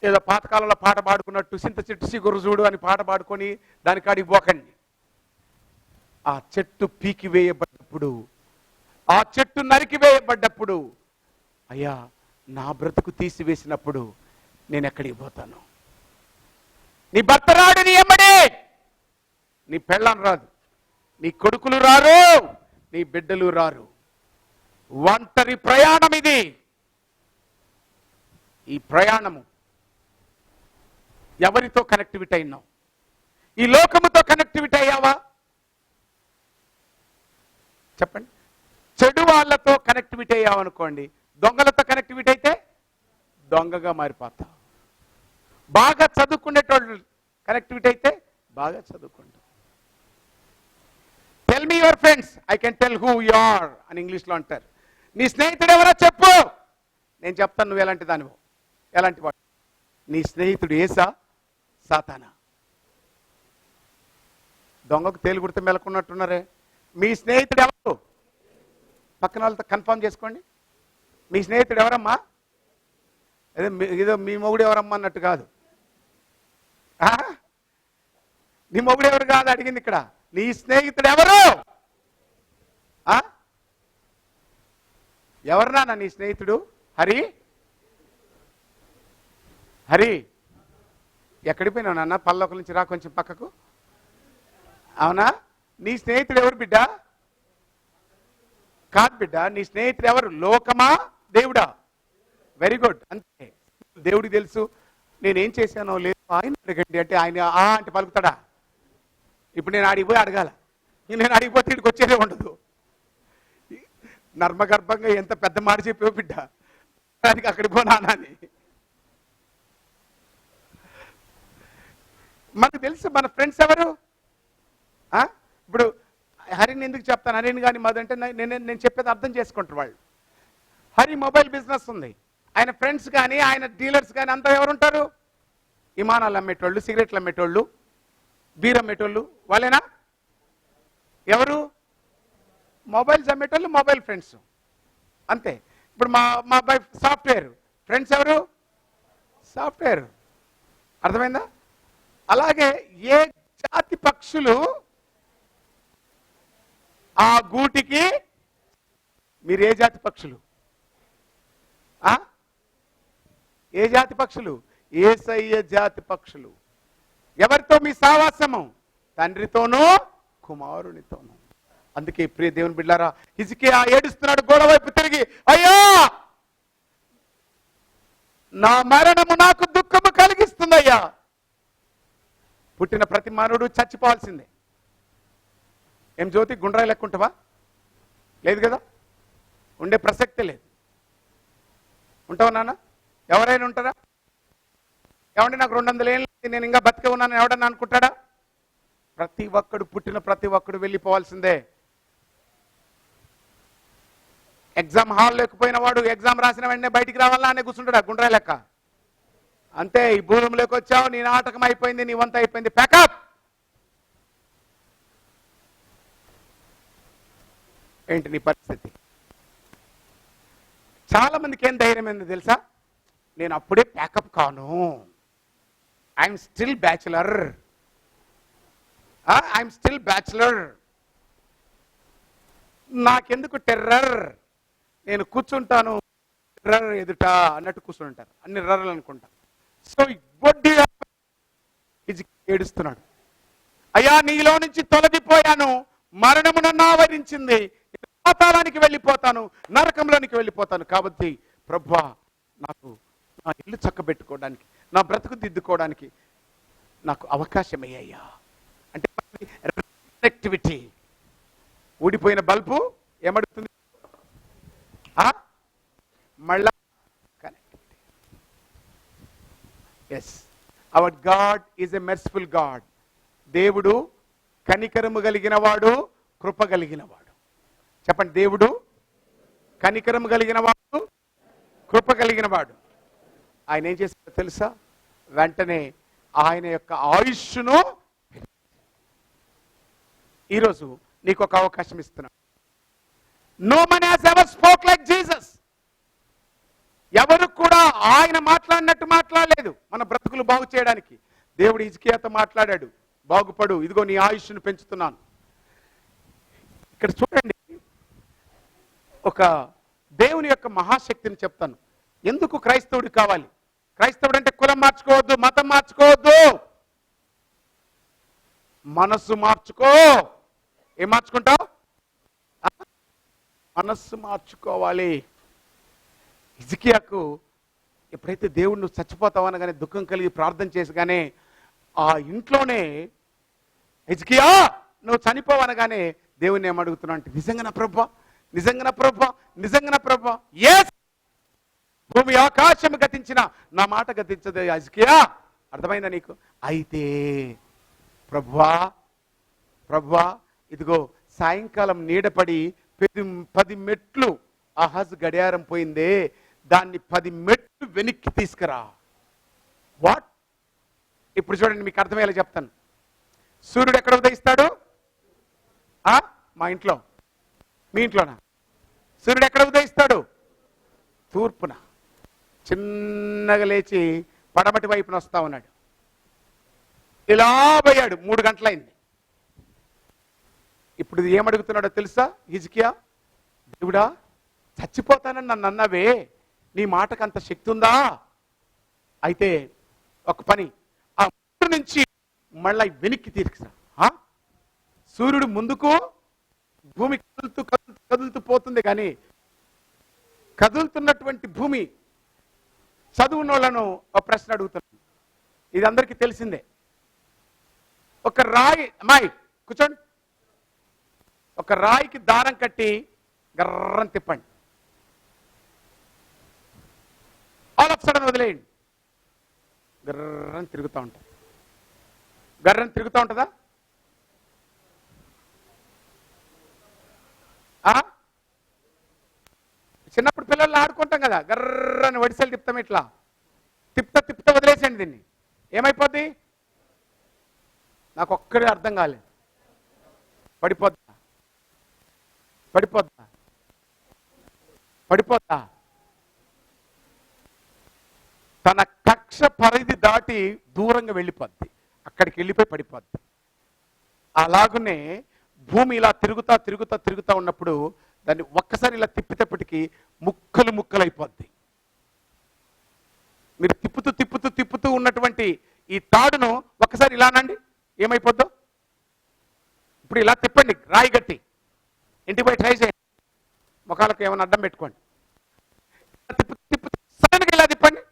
ఏదో పాతకాలంలో పాట పాడుకున్నట్టు సింత చెట్టు సిగురు చూడు అని పాట పాడుకొని దానికాడికి పోకండి. ఆ చెట్టు పీకి వేయబడ్డప్పుడు, ఆ చెట్టు నరికి వేయబడ్డప్పుడు, అయ్యా నా బ్రతుకు తీసివేసినప్పుడు నేను ఎక్కడికి పోతాను? నీ భర్త రాడు నీ ఎమ్మడే, నీ పెళ్ళాం రాదు, నీ కొడుకులు రారు, నీ బిడ్డలు రారు. ఒంటరి ప్రయాణం ఇది. ఈ ప్రయాణము ఎవరితో కనెక్టివిటీ అయినావు? ఈ లోకముతో కనెక్టివిటీ అయ్యావా? చెప్పండి. చెడు వాళ్ళతో కనెక్టివిటీ అయ్యావనుకోండి, దొంగలతో కనెక్టివిటీ అయితే దొంగగా మారిపోతావు. బాగా చదువుకునేటోళ్ళు కనెక్టివిటీ అయితే బాగా చదువుకుంటావు. Tell me your friends, I can tell who you are అని ఇంగ్లీష్లో అంటారు. నీ స్నేహితుడు ఎవరో చెప్పు, నేను చెప్తాను నువ్వు ఎలాంటి దానివో, ఎలాంటి వాడు. నీ స్నేహితుడు ఏసా సాతానా? దొంగకు తేలు గుర్తు మెలకున్నట్టున్నారే. మీ స్నేహితుడు ఎవరు? పక్కన వాళ్ళతో కన్ఫర్మ్ చేసుకోండి. మీ స్నేహితుడు ఎవరమ్మా? ఏదో మీ మొగుడు ఎవరమ్మా అన్నట్టు కాదు. నీ మొగుడు ఎవరు కాదు అడిగింది ఇక్కడ. నీ స్నేహితుడు ఎవరు? ఎవరు నాన్న నీ స్నేహితుడు? హరి, హరి ఎక్కడికి పోయినావు నాన్న? పల్లొక నుంచి రా కొంచెం పక్కకు. అవునా? నీ స్నేహితుడు ఎవరు బిడ్డ? కాదు బిడ్డ, నీ స్నేహితుడు ఎవరు? లోకమా దేవుడా? Very good. అంతే, దేవుడికి తెలుసు నేనేం చేశానో లేదు. ఆయన అడగండి అంటే ఆయన అంటే పలుకుతాడా? ఇప్పుడు నేను అడిగిపోయి అడగాల. నేను అడిగిపోతే ఇక్కడికి వచ్చేదే ఉండదు. నర్మగర్భంగా ఎంత పెద్ద మాట చెప్పావు బిడ్డ, దానికి అక్కడికి పోనానా అని. మనకు తెలుసు మన ఫ్రెండ్స్ ఎవరు. ఇప్పుడు హరిని ఎందుకు చెప్తాను? హరిని కానీ మాదంటే నేను చెప్పేది అర్థం చేసుకుంటారు వాళ్ళు. హరి మొబైల్ బిజినెస్ ఉంది, ఆయన ఫ్రెండ్స్ కానీ ఆయన డీలర్స్ కానీ అంతా ఎవరు ఉంటారు? విమానాలు అమ్మేటోళ్ళు, సిగరెట్లు అమ్మేటోళ్ళు, బీర్ అమ్మేటోళ్ళు, వాళ్ళేనా? ఎవరు? మొబైల్స్ అమ్మేటోళ్ళు, మొబైల్ ఫ్రెండ్స్ అంతే. ఇప్పుడు మా బై సాఫ్ట్వేర్ ఫ్రెండ్స్ ఎవరు? సాఫ్ట్వేర్. అర్థమైందా? అలాగే ఏ జాతి పక్షులు ఆ గూటికి, మీరు ఏ జాతి పక్షులు? ఏ జాతి పక్షులు? యేసయ్య జాతి పక్షులు. ఎవరితో మీ సావాసము? తండ్రితోనూ కుమారునితోనూ. అందుకే ప్రియ దేవుని బిడ్డారా, హిజ్కియా ఏడుస్తున్నాడు గోడ వైపు తిరిగి, అయ్యా నా మరణము నాకు దుఃఖము కలిగిస్తుందయ్యా. పుట్టిన ప్రతి మానవుడు చచ్చిపోవాల్సిందే. ఏం జ్యోతి, గుండ్రాయి లెక్క ఉంటావా? లేదు కదా, ఉండే ప్రసక్తే లేదు. ఉంటావా నాన్న? ఎవరైనా ఉంటారా? ఏమంటే నాకు 200 ఏళ్ళు నేను ఇంకా బతికే ఉన్నాను ఎవడన్నా అనుకుంటాడా? ప్రతి ఒక్కడు, పుట్టిన ప్రతి ఒక్కడు వెళ్ళిపోవాల్సిందే. ఎగ్జామ్ హాల్ లేకపోయిన వాడు ఎగ్జామ్ రాసిన వెంటనే బయటికి రావాలా అనే కూర్చుంటాడా? గుండ్రాయి లెక్క. అంతే, ఈ భూమిలోకి వచ్చావు, నీ నాటకం అయిపోయింది, నీ వంత అయిపోయింది, ప్యాకప్. ఏంటి నీ పరిస్థితి? చాలా మందికి ఏం ధైర్యం ఏంది తెలుసా? నేను అప్పుడే ప్యాకప్ కాను, I'm still bachelor, I'm still bachelor, నాకెందుకు టెర్రర్, నేను కూర్చుంటాను టెర్రర్ ఎదుట అన్నట్టు కూర్చుంటారు. అన్ని రర్రలు అనుకుంటా. సో వడ్డీ ఏడుస్తున్నాడు, అయ్యా నీలో నుంచి తొలగిపోయాను, మరణము నన్ను ఆవరించింది, పాతాళానికి వెళ్ళిపోతాను, నరకంలోనికి వెళ్ళిపోతాను. కాబట్టి ప్రభువా, నాకు నా ఇల్లు చక్కబెట్టుకోవడానికి, నా బ్రతుకు దిద్దుకోవడానికి నాకు అవకాశం అయ్యా. అంటే కనెక్టివిటీ. ఊడిపోయిన బల్బు ఏమడుగుతుంది? మళ్ళా connectivity. Yes, our god is a merciful god. దేవుడు కనికరము కలిగిన వాడు, కృప కలిగిన వాడు. చెప్పండి, దేవుడు కనికరము కలిగిన వాడు, కృప కలిగిన వాడు. ఆయన ఏం చేస్తాడో తెలుసా? వెంటనే ఆయన యొక్క ఆయుష్ను ఈరోజు నీకు ఒక అవకాశం ఇస్తున్నాడు. No Mann has ever spoke like Jesus. ఎవరు కూడా ఆయన మాట్లాడినట్టు మాట్లాడలేదు మన బ్రతుకులు బాగు చేయడానికి. దేవుడు హిజ్కియాతో మాట్లాడాడు, బాగుపడు, ఇదిగో నీ ఆయుష్ను పెంచుతున్నాను. ఇక్కడ చూడండి, ఒక దేవుని యొక్క మహాశక్తిని చెప్తాను. ఎందుకు క్రైస్తవుడు కావాలి? క్రైస్తవుడు అంటే కులం మార్చుకోవద్దు, మతం మార్చుకోవద్దు, మనస్సు మార్చుకో. ఏం మార్చుకుంటావు? మనస్సు మార్చుకోవాలి. హిజ్కియాకు ఎప్పుడైతే దేవుడు నువ్వు చచ్చిపోతావు అనగానే దుఃఖం కలిగి ప్రార్థన చేసగానే ఆ ఇంట్లోనే హిజ్కియా నువ్వు చనిపోవనగానే దేవుని ఏమడుగుతున్నావు అంటే, నిజంగా నా ప్రభువా, నిజంగా నా ప్రభువా, నిజంగా నా ప్రభువా. ఎస్, భూమి ఆకాశం గతించిన నా మాట గతించదు హిజ్కియా. అర్థమైందా నీకు? అయితే ప్రభువా, ప్రభువా, ఇదిగో సాయంకాలం నీడపడి 10 మెట్లు ఆహాజు గడియారం పోయిందే, దాన్ని 10 మెట్లు వెనక్కి తీసుకురా. వాట్? ఇప్పుడు చూడండి, మీకు అర్థమయ్యేలా చెప్తాను. సూర్యుడు ఎక్కడ ఉదయిస్తాడు? మా ఇంట్లో. మీ ఇంట్లోనా? సూర్యుడు ఎక్కడ ఉదయిస్తాడు? తూర్పున. చిన్నగా లేచి పడమటి వైపున వస్తా ఉన్నాడు. ఇలా పోయాడు, 3 గంటలైంది. ఇప్పుడు ఏమడుగుతున్నాడో తెలుసా హిజ్కియా? దేవుడా, చచ్చిపోతానని నన్ను అన్నావే, నీ మాటకు అంత శక్తి ఉందా? అయితే ఒక పని, ఆ ముందు నుంచి మళ్ళీ వెనక్కి తీర్చురా. సూర్యుడు ముందుకు, భూమి కదులుతూ కదులుతూ కదులుతూ పోతుంది, కానీ కదులుతున్నటువంటి భూమి చదువున్న వాళ్ళను ఒక ప్రశ్న అడుగుతున్నాను, ఇది అందరికీ తెలిసిందే. ఒక రాయి, అమ్మాయి కూర్చోండి, ఒక రాయికి దారం కట్టి గర్రం తిప్పండి, ఆల్ ఆఫ్ సడన్ వదిలేయండి, గర్రం తిరుగుతూ ఉంటుంది. గర్రం తిరుగుతూ ఉంటుందా? చిన్నప్పుడు పిల్లల్ని ఆడుకుంటాం కదా, గర్రని వడిసెలు తిప్పుతాం, ఇట్లా తిప్పుతా వదిలేసండి. దీన్ని ఏమైపోద్ది? నాకు ఒక్కడే అర్థం కాలేదు. పడిపోద్దా? పడిపోద్దా? పడిపోద్దా? తన కక్ష పరిధి దాటి దూరంగా వెళ్ళిపోద్ది, అక్కడికి వెళ్ళిపోయి పడిపోద్ది. అలాగునే భూమి ఇలా తిరుగుతా ఉన్నప్పుడు దాన్ని ఒక్కసారి ఇలా తిప్పేటప్పటికి ముక్కలైపోద్ది. మీరు తిప్పుతూ ఉన్నటువంటి ఈ తాడును ఒక్కసారి ఇలా అనండి, ఏమైపోద్దో? ఇప్పుడు ఇలా తిప్పండి, రాయి గట్టి, ఇంటికి పోయి ట్రై చేయండి, ముఖాలకు ఏమైనా అడ్డం పెట్టుకోండి. తిప్పు సడన్గా ఇలా తిప్పండి,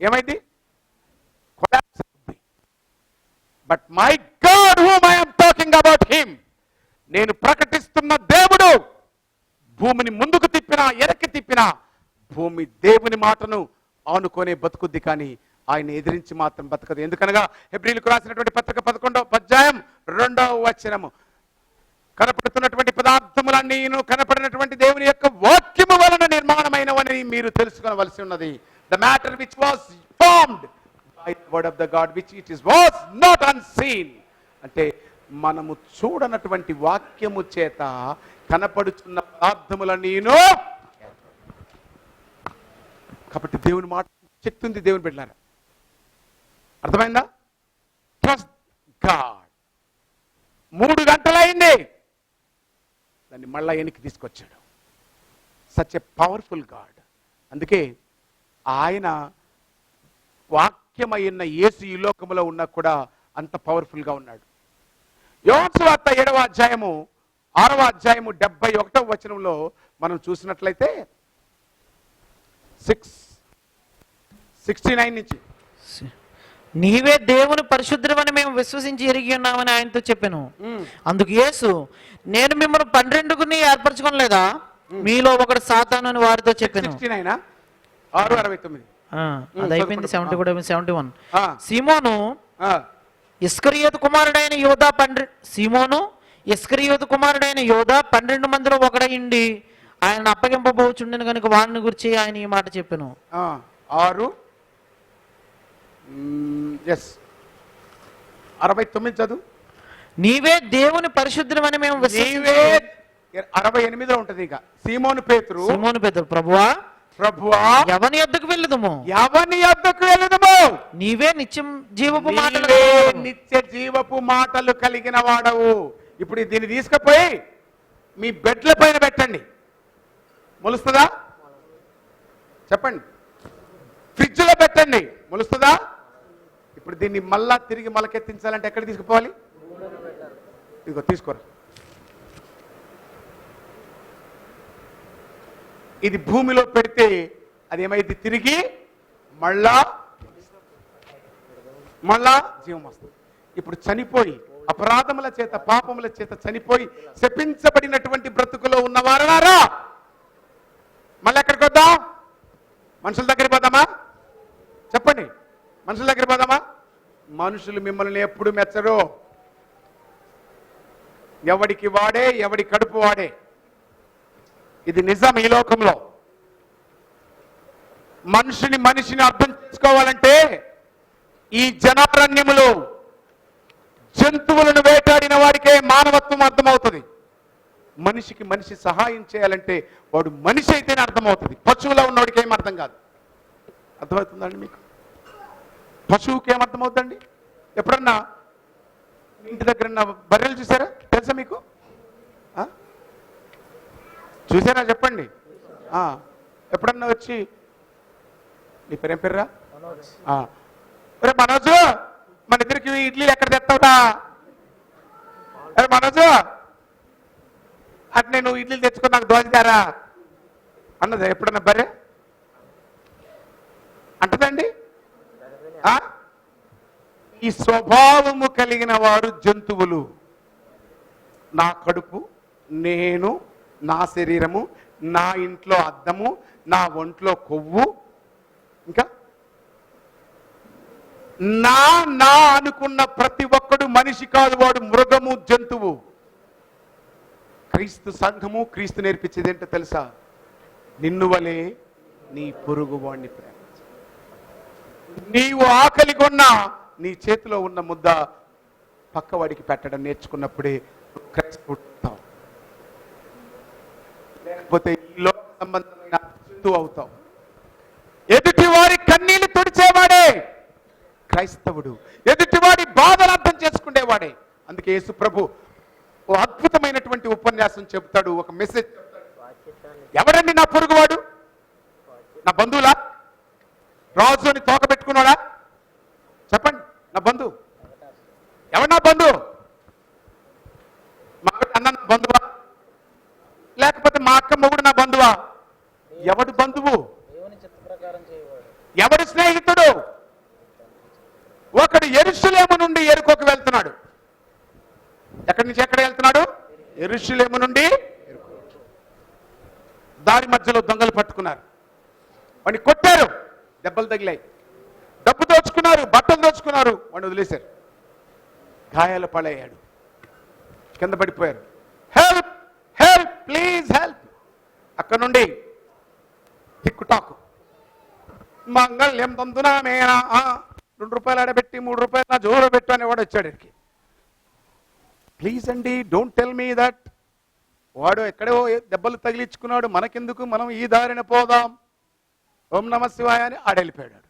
ఏమైంది? కొలాప్స్ అవుతుంది. But my God whom I am talking about him, నేను ప్రకటిస్తున్న దేవుడు భూమిని ముందుకు తిప్పినా వెనక్కి తిప్పినా భూమి దేవుని మాటను ఆనుకొనే బతుకుద్ది, కానీ ఆయన ఎదిరించి మాత్రం బతకదు. ఎందుకనగా హెబ్రీలకు రాసినటువంటి పత్రిక 11వ అధ్యాయం 2వ వచనము, కనపడుతున్నటువంటి పదార్థములన్నీ కనపడినటువంటి దేవుని యొక్క వాక్యము వలన నిర్మాణమైనవని మీరు తెలుసుకోవలసి ఉన్నది. The matter which was formed by the word of the God which it is was not unseen. అంటే మనము చూడనటువంటి వాక్యము చేత కనపడుతున్న పదార్థములన్నీ, కాబట్టి దేవుని మాట శక్తి ఉంది దేవుని బిడ్డలారా, అర్థమైందా? Trust God. 3 గంటలైంది, దాన్ని మళ్ళా వెనక్కి తీసుకొచ్చాడు. Such a powerful God. అందుకే ఆయన వాక్యమైన యేసు ఈ లోకములో ఉన్నా కూడా అంత పవర్ఫుల్గా ఉన్నాడు. యోహాను సువార్త 7వ అధ్యాయము 6వ అధ్యాయము 71వ వచనంలో మనం చూసినట్లయితే 69 నుంచి, నీవే దేవుని పరిశుద్ధుడవని మేము విశ్వసించి ఎరిగి ఉన్నామని ఆయనతో చెప్పాను. అందుకు యేసు, నేను మిమ్మల్ని 12 ఏర్పరచుకోలేదా, మీలో ఒకడు సాతాను అని వారితో చెప్పాను. 69 6:69. అది అయిపోయింది. 70 కూడా 71. సీమోను ఇస్కరియోతు కుమారుడైన యోధా 12 మందిలో ఒకడైండి ఆయన అప్పగింపబోచుండెను కనుక వారిని గురించి ఆయన ఈ మాట చెప్పాను. 69 చదువు. నీవే దేవుని పరిశుద్ధుడవని మేము 68లో ఉంటది. ఇక సీమోను పేతురు ప్రభువా ఎవని యొద్దకు వెళ్ళదుము నీవే నిత్య జీవపు మాటలు కలిగిన వాడవు. ఇప్పుడు దీన్ని తీసుకుపోయి మీ బెడ్ల పైన పెట్టండి, మొలుస్తుందా? చెప్పండి. ఫ్రిడ్జ్లో పెట్టండి, మొలుస్తుందా? ఇప్పుడు దీన్ని మళ్ళా తిరిగి మొలకెత్తించాలంటే ఎక్కడ తీసుకుపోవాలి? ఇదిగో తీసుకోరా. ఇది భూమిలో పెడితే అది ఏమైంది? తిరిగి మళ్ళా జీవం వస్తుంది. ఇప్పుడు చనిపోయి అపరాధముల చేత పాపముల చేత చనిపోయి శపించబడినటువంటి బ్రతుకులో ఉన్నవారనారా మళ్ళీ ఎక్కడికి వద్దాం? మనుషుల దగ్గరికి పోదామా? చెప్పండి, మనుషుల దగ్గరికి పోదామా? మనుషులు మిమ్మల్ని ఎప్పుడు మెచ్చరు. ఎవడికి వాడే, ఎవడి కడుపు వాడే. ఇది నిజం. ఈ లోకంలో మనిషిని అర్థం చేసుకోవాలంటే ఈ జనారణ్యములో జంతువులను వేటాడిన వాడికే మానవత్వం అర్థమవుతుంది. మనిషికి మనిషి సహాయం చేయాలంటే వాడు మనిషి అయితేనే అర్థమవుతుంది. పశువులో ఉన్నవాడికి ఏం అర్థం కాదు. అర్థమవుతుందండి మీకు? పశువుకి ఏమర్థమవుతుందండి? ఎప్పుడన్నా ఇంటి దగ్గర బర్రెలు చూసారా? తెలుసా మీకు? చూసారా? చెప్పండి. ఎప్పుడన్నా వచ్చి, నీ పేరేం పేర్రా? అరే మనోజు, మన ఇద్దరికి ఇడ్లీలు ఎక్కడ తెస్తావురా? అరే మనోజు, అటు నేను ఇడ్లీలు తెచ్చుకుని నాకు దోచుతారా అన్నదా ఎప్పుడన్నా బర్రె? అంటదండి. ఈ స్వభావము కలిగిన వారు జంతువులు. నా కడుపు, నేను, నా శరీరము, నా ఇంట్లో అద్దము, నా ఒంట్లో కొవ్వు, ఇంకా నా అనుకున్న ప్రతి ఒక్కడు మనిషి కాదు, వాడు మృగము, జంతువు. క్రీస్తు సంఘము క్రీస్తు నేర్పించేది ఏంటో తెలుసా? నిన్ను వలే నీ పొరుగు వాడిని ప్రేమించు. నీవు ఆకలి కొన్నా నీ చేతిలో ఉన్న ముద్ద పక్కవాడికి పెట్టడం నేర్చుకున్నప్పుడే క్రైస్తవుతావు. లేకపోతే ఈ లోక సంబంధమైన జంతువు అవుతావు. ఎదుటివారి కన్నీళ్లు తుడిచేవాడే క్రైస్తవుడు. ఎదుటివాడి బాధలు అర్థం చేసుకునేవాడే. అందుకే యేసు ప్రభు ఓ అద్భుతమైనటువంటి ఉపన్యాసం చెప్తాడు, ఒక మెసేజ్ చెప్తాడు. ఎవడండి నా పొరుగువాడు? నా బంధువులా? రాజుని తోక పెట్టుకున్నాడా? చెప్పండి, నా బంధువు ఎవడు? నా బంధువు మా అన్న నా బంధువా? లేకపోతే మా అక్క మొగుడు నా బంధువా? ఎవడు బంధువు? ఎవడు స్నేహితుడు? ఒకడు యెరూషలేము నుండి యెరికోకు వెళ్తాడు. వెళ్తున్నాడు. ఎక్కడి నుంచి ఎక్కడ వెళ్తున్నాడు? యెరూషలేము నుండి యెరికో. దారి మధ్యలో దొంగలు పట్టుకున్నారు, వాడిని కొట్టారు, దెబ్బలు తగిలాయి. డబ్బు దోచుకున్నారు, బట్టలు దోచుకున్నారు, వాడిని వదిలేశారు. గాయాలు పడయ్యాడు, కింద పడిపోయారు. Help help please help. అక్కడ నుండి టిక్కుటాకు మంగళ్యం తందునా మేనా, 2 రూపాయలు ఆడబెట్టి 3 రూపాయలు నా జోలో పెట్టు అని వాడు వచ్చాడు. ప్లీజ్ అండి, డోంట్ టెల్ మీ దట్. వాడు ఎక్కడో దెబ్బలు తగిలించుకున్నాడు, మనకెందుకు, మనం ఈ దారిన పోదాం, ఓం నమ శివాయ అని ఆడెళ్ళిపోయాడు.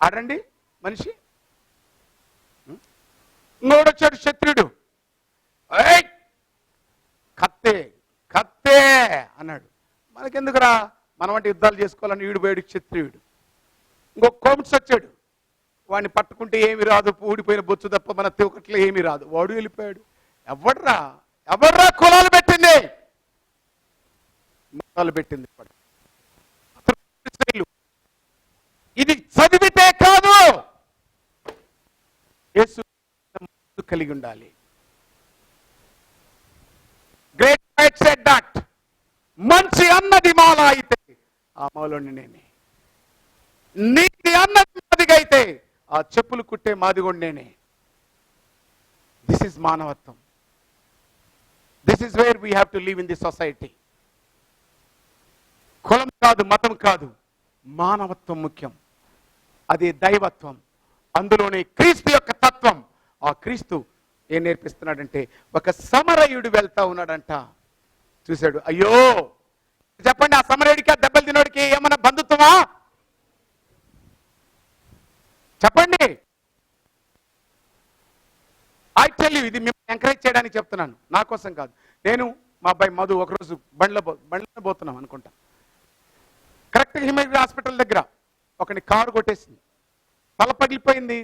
ఆడండి మనిషి. ఇంకోడొచ్చాడు క్షత్రియుడు, ఏయ్ కత్తే కత్తే అన్నాడు. మనకెందుకురా, మనం అంటే యుద్ధాలు చేసుకోవాలని ఈడు పోయాడు క్షత్రియుడు. ఇంకొక కోమ్స్ వచ్చాడు, వాడిని పట్టుకుంటే ఏమి రాదు, ఊడిపోయిన బొచ్చు తప్ప మన తివకట్లో ఏమీ రాదు, వాడు వెళ్ళిపోయాడు. ఎవడ్రా ఎవడ్రా కులాలు పెట్టింది? కులాలు పెట్టింది. ఇది చదివితే కాదు, యేసు కలిగి ఉండాలి. Great right said that. మంచి అన్నది మాల అయితే ఆ మాలోని నేనే, నీతి అన్నది మాదిగా అయితే ఆ చెప్పులు కుట్టే మాదిగోడు నేనే. దిస్ ఇస్ మానవత్వం. This is where we have to live in the society. కులం కాదు, మతం కాదు, మానవత్వం ముఖ్యం. అది దైవత్వం, అందులోనే క్రీస్తు యొక్క తత్వం. ఆ క్రీస్తు ఏం నేర్పిస్తున్నాడంటే, ఒక సమరయుడు వెళ్తా ఉన్నాడంట, చూశాడు, అయ్యో చెప్పండి, ఆ సమరయుడికి ఆ దెబ్బలు తినోడికి ఏమన్నా బంధుత్వమా? చెప్పండి. ఐ టెల్ యూ, ఇది మిమ్మల్ని ఎంకరేజ్ చేయడానికి చెప్తున్నాను, నా కోసం కాదు. నేను మా అబ్బాయి మధు ఒకరోజు బండిలో పోతున్నాం అనుకుంటా, కరెక్ట్గా హిమగిరి హాస్పిటల్ దగ్గర ఒకని కారు కొట్టేసింది, తల పగిలిపోయింది,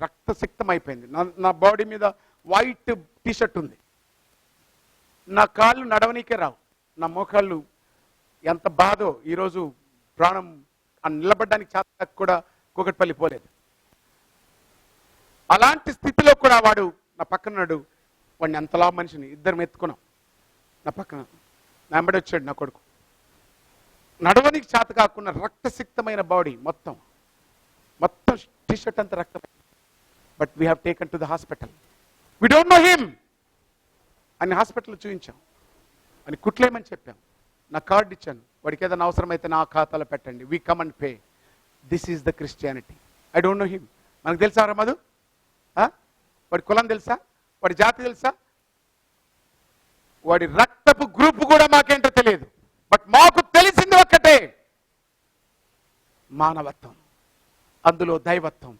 రక్తసిక్తం అయిపోయింది. నా బాడీ మీద వైట్ టీషర్ట్ ఉంది, నా కాళ్ళు నడవనీకే రావు, నా మోకాళ్ళు ఎంత బాధో. ఈరోజు ప్రాణం నిలబడడానికి చేత కూడా కూకట్పల్లి పోలేదు. అలాంటి స్థితిలో కూడా వాడు నా పక్కనాడు, వాడిని అంతలా మనిషిని ఇద్దరు ఎత్తుకున్నాం. నా పక్కన నా వెంబడి వచ్చాడు నా కొడుకు, నడవనికి చేత కాకుండా రక్తసిక్తమైన బాడీ, మొత్తం టీషర్ట్ అంతా రక్తం. But we have taken to the hospital. We don't know him అని హాస్పిటల్లో చూపించాం, అని కుట్లేమని చెప్పాం. నా కార్డు ఇచ్చాను, వాడికి ఏదైనా అవసరమైతే నా ఖాతాలో పెట్టండి, we come and pay. This is the Christianity. I don't know him. మనకు తెలుసా రా మధు? వాడి కులం తెలుసా? వాడి జాతి తెలుసా? వాడి రక్తపు గ్రూప్ కూడా మాకేంటో తెలియదు. బట్ మాకు తెలిసింది ఒక్కటే, మానవత్వం, అందులో దైవత్వం,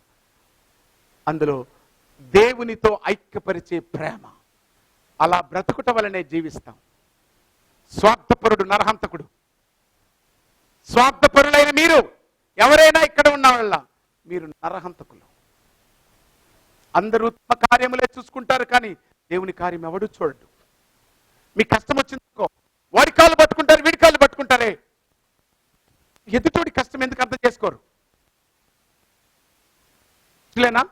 అందులో దేవునితో ఐక్యపరిచే ప్రేమ. అలా బ్రతుకుట వలనే జీవిస్తాం. స్వార్థపరుడు నరహంతకుడు. స్వార్థపరులైన మీరు ఎవరైనా ఇక్కడ ఉన్న వాళ్ళ మీరు నరహంతకులు. అందరూ తమ కార్యములే చూసుకుంటారు, కానీ దేవుని కార్యం ఎవడు చూడడు. మీ కష్టం వచ్చిందనుకో, వాడి కాళ్ళు పట్టుకుంటారు, వీడి కాళ్ళు పట్టుకుంటారే. ఎదుటోడి కష్టం ఎందుకు అర్థం చేసుకోరు? మనుషులేనా?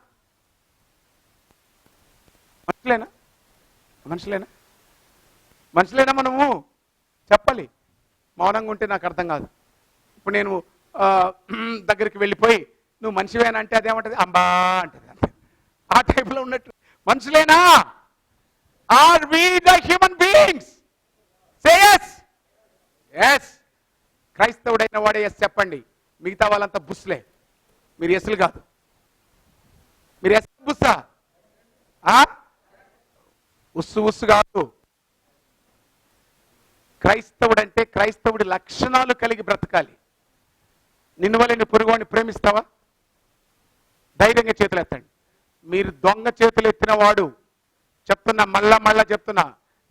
మనుషులేనా? మనుషులేనా? మనుషులేనా? మనము చెప్పాలి. మౌనంగా ఉంటే నాకు అర్థం కాదు. ఇప్పుడు నేను దగ్గరికి వెళ్ళిపోయి నువ్వు మనిషివేనా అంటే అదేమంటది, అంబా అంటది. ఆ టైప్లో ఉన్నట్టు మనుషులేనా? Are we the human beings? Say yes. yes. క్రైస్తవుడైన వాడే ఎస్ చెప్పండి, మిగతా వాళ్ళంతా బుస్లే. మీరు ఎస్లు కాదు, మీరు ఎస్ బుస్సా? ఉస్సు ఉస్సు కాదు. క్రైస్తవుడంటే క్రైస్తవుడి లక్షణాలు కలిగి బ్రతకాలి. నిన్ను వల్ల నీ పొరుగువాడిని ప్రేమిస్తావా? ధైర్యంగా చేతులు ఎత్తండి. మీరు దొంగ చేతులు ఎత్తిన వాడు, చెప్తున్నా, మళ్ళా చెప్తున్నా,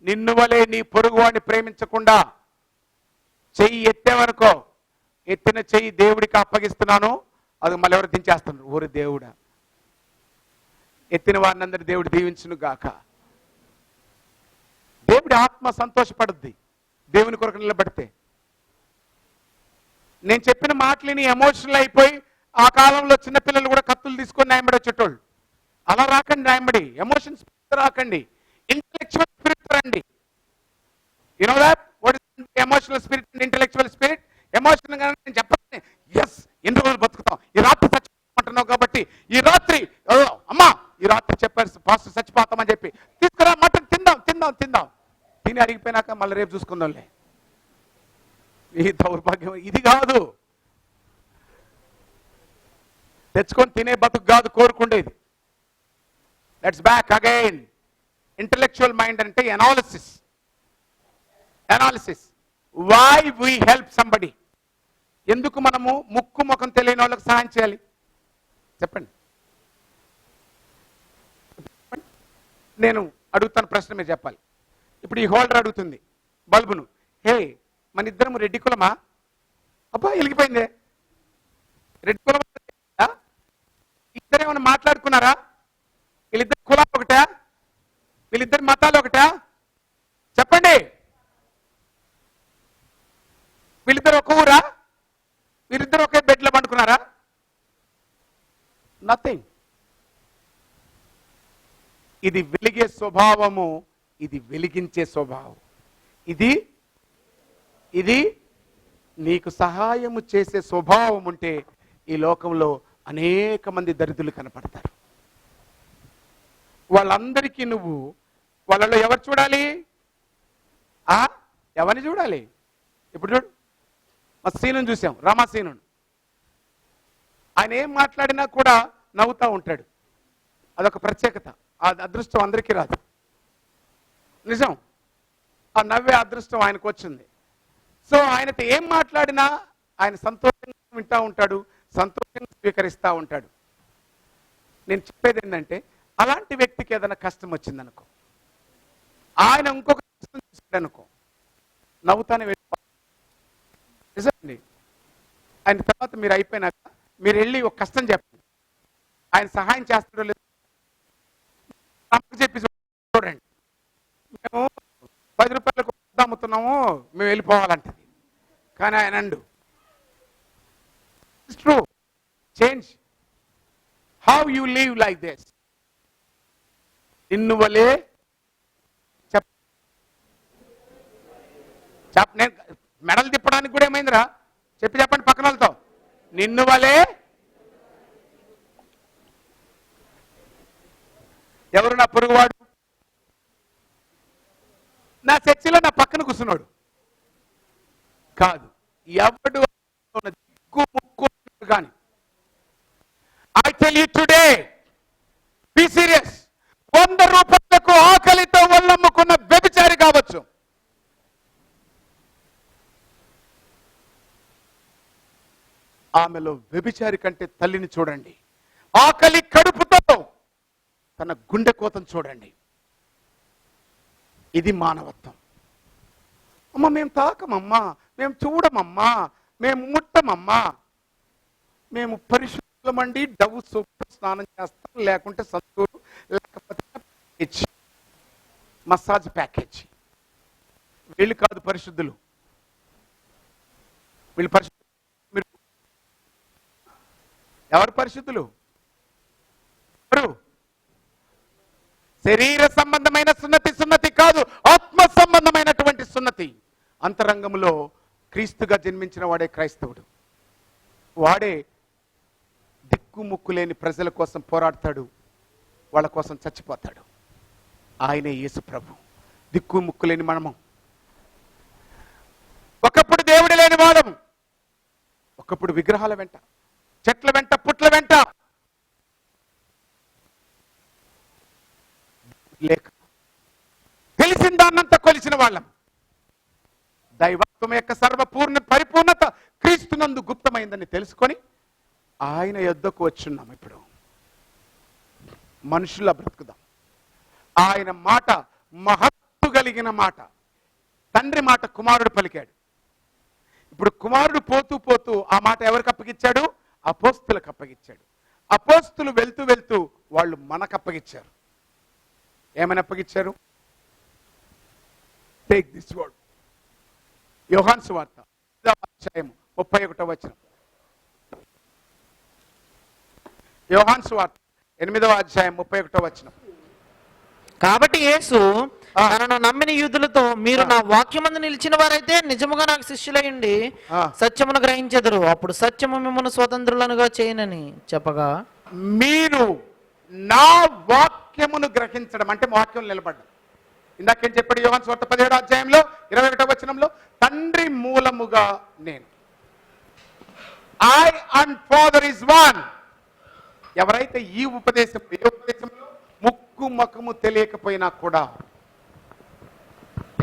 నిన్ను వలే నీ పొరుగువాడిని ప్రేమించకుండా చెయ్యి ఎత్తేవనుకో, ఎత్తిన చెయ్యి దేవుడికి అప్పగిస్తున్నాను, అది మళ్ళీ ఎవరు దించేస్తున్నారు. ఊరి దేవుడా, ఎత్తిన వారిని అందరి దేవుడు దీవించును గాక. దేవుడి ఆత్మ సంతోషపడుద్ది దేవుని కొరకు నిలబడితే. నేను చెప్పిన మాటలని ఎమోషనల్ అయిపోయి, ఆ కాలంలో చిన్నపిల్లలు కూడా కత్తులు తీసుకొని నాయబడి వచ్చేటోళ్ళు. అలా రాకండి రాయబడి, ఎమోషన్ స్పిరిట్ రాకండి, ఇంటలెక్చువల్ స్పిరిట్ రండి. You know that what is emotional spirit and intellectual spirit? Emotion గా నేను చెప్పాను, ఎస్ ఎన్ని రోజులు బతుకుతాం, ఈ రాత్రి చచ్చిపోతున్నావు కాబట్టి ఈ రాత్రి అమ్మా ఈ రాత్రి చెప్పారు పాస్టర్ చచ్చిపోతామని చెప్పి తీసుకురా మటన్ తిందాం తిందాం తిందాం, తిని అడిగిపోయినాక మళ్ళీ రేపు చూసుకుందాంలే. ఈ దౌర్భాగ్యం ఇది కాదు, తెచ్చుకొని తినే బతుకు కాదు కోరుకుండేది. Let's back again. Intellectual mind అంటే analysis. Why we help somebody. ఎందుకు మనము ముక్కు ముఖం తెలియని వాళ్ళకి సహాయం చేయాలి చెప్పండి. నేను అడుగుతాను ప్రశ్న, మీరు చెప్పాలి. ఇప్పుడు ఈ హోల్డర్ అడుగుతుంది బల్బును, హే మన ఇద్దరం రెడ్డి కులమా? అబ్బా వెలిగిపోయిందే, రెడ్డి కులం. ఇద్దరేమన్నా మాట్లాడుకున్నారా? వీళ్ళిద్దరు కులాలు ఒకటా? వీళ్ళిద్దరి మతాలు ఒకటా? చెప్పండి. వీళ్ళిద్దరు ఒక ఊరా? వీళ్ళిద్దరు ఒకే బెడ్లో పండుకున్నారా? నథింగ్. ఇది వెలిగే స్వభావము, ఇది వెలిగించే స్వభావం. ఇది ఇది నీకు సహాయము చేసే స్వభావం ఉంటే ఈ లోకంలో అనేక మంది దరిద్రులు కనపడతారు. వాళ్ళందరికీ నువ్వు వాళ్ళలో ఎవరు చూడాలి? ఎవరిని చూడాలి? ఇప్పుడు చూడు, మా సీనుని చూసాం, రామాసీను. ఆయన ఏం మాట్లాడినా కూడా నవ్వుతూ ఉంటాడు. అదొక ప్రత్యేకత. ఆ అదృష్టం అందరికీ రాదు, నిజం. ఆ నవ్వే అదృష్టం ఆయనకు వచ్చింది. సో ఆయనతో ఏం మాట్లాడినా ఆయన సంతోషంగా వింటూ ఉంటాడు, సంతోషంగా స్వీకరిస్తూ ఉంటాడు. నేను చెప్పేది ఏంటంటే, అలాంటి వ్యక్తికి ఏదైనా కష్టం వచ్చిందనుకో, ఆయన ఇంకొక కష్టం చూసాడనుకో, నవ్వుతానే వెళ్ళిపోతాడు. నిజండి. ఆయన తర్వాత మీరు అయిపోయినాక మీరు వెళ్ళి ఒక కష్టం చెప్పండి, ఆయన సహాయం చేస్తాడో లేదు చెప్పి చూడండి. మేము 10 రూపాయలకు అమ్ముతున్నాము, మేము వెళ్ళిపోవాలంటది. కానీ ఆయన and it's true. Change how you live like this. నిన్ను వలే నేను మెడలు తిప్పడానికి కూడా ఏమైందిరా చెప్పండి పక్కన వాళ్ళతో. నిన్ను వలే ఎవరు? నా పొరుగువాడు, నా చర్చిలో నా పక్కన కూర్చున్నాడు కాదు, ఎవడు దిక్కు ముక్కు కానీ. I tell you today, be serious. 100 రూపాయలకు ఆకలితో ఒళ్ళమ్ముకున్న వ్యభిచారి కావచ్చు, ఆమెలో వ్యభిచారి కంటే తల్లిని చూడండి. ఆకలి కడుపుతో తన గుండె కోతను చూడండి. ఇది మానవత్వం. అమ్మ మేము తాకమమ్మా, మేము చూడమమ్మా, మేము ముట్టమమ్మా, మేము పరిశుద్ధమండి, డవ్వు సూపు స్నానం చేస్తాం, లేకుంటే సంతూరు, లేకపోతే ప్యాకేజ్, మసాజ్ ప్యాకేజ్. వీళ్ళు కాదు పరిశుద్ధులు. వీళ్ళు పరిశుద్ధులు. ఎవరు పరిశుద్ధులు? ఎవరు? శరీర సంబంధమైన సున్నతి కాదు, ఆత్మ సంబంధమైనటువంటి సున్నతి. అంతరంగంలో క్రీస్తుగా జన్మించిన వాడే క్రైస్తవుడు. వాడే దిక్కుముక్కు లేని ప్రజల కోసం పోరాడతాడు, వాళ్ళ కోసం చచ్చిపోతాడు. ఆయనే యేసు ప్రభు. దిక్కుముక్కు లేని మనము. ఒకప్పుడు దేవుడు లేని వాడము, ఒకప్పుడు విగ్రహాల వెంట, చెట్ల వెంట, పుట్ల వెంట లేక తెలిసిన దాన్నంతా కొలిసిన వాళ్ళం. దైవత్వం యొక్క పరిపూర్ణత క్రీస్తునందు గుప్తమైందని తెలుసుకొని ఆయన యొద్దకు వచ్చున్నాం. ఇప్పుడు మనుషుల బ్రతుకుదాం. ఆయన మాట మహత్తు కలిగిన మాట. తండ్రి మాట కుమారుడు పలికాడు. ఇప్పుడు కుమారుడు పోతూ పోతూ ఆ మాట ఎవరికి అప్పగిచ్చాడు? అపోస్తులకు అప్పగిచ్చాడు. అపోస్తులు వెళ్తూ వెళ్తూ వాళ్ళు మనకు అప్పగిచ్చారు. ఏమని అప్పగిచ్చారు? Take this word. యోహాను సువార్త 31వ వచనం. యోహాను సువార్త 8వ అధ్యాయం 31వ వచనం. కాబట్టి యేసు ఆ. తనను నమ్మిన యూదులతో, మీరు నా వాక్యమందు నిలిచిన వారైతే నిజముగా నాకు శిష్యులయ్యండి ఆ. సత్యమును గ్రహించెదరు, అప్పుడు సత్యము మిమ్మల్ని స్వతంత్రులనుగా చేయనని చెప్పగా, మీరు నా వాక్యమును గ్రహించడం అంటే వాక్యం నిలబడ్డం. ఇందాకేం చెప్పాడు యోహాను సువార్త 17వ అధ్యాయంలో 21వ వచనంలో, తండ్రి మూలముగా నేను, I and father is one. ఎవరైతే ఈ ఉపదేశంలో ముక్కు ముఖము తెలియకపోయినా కూడా,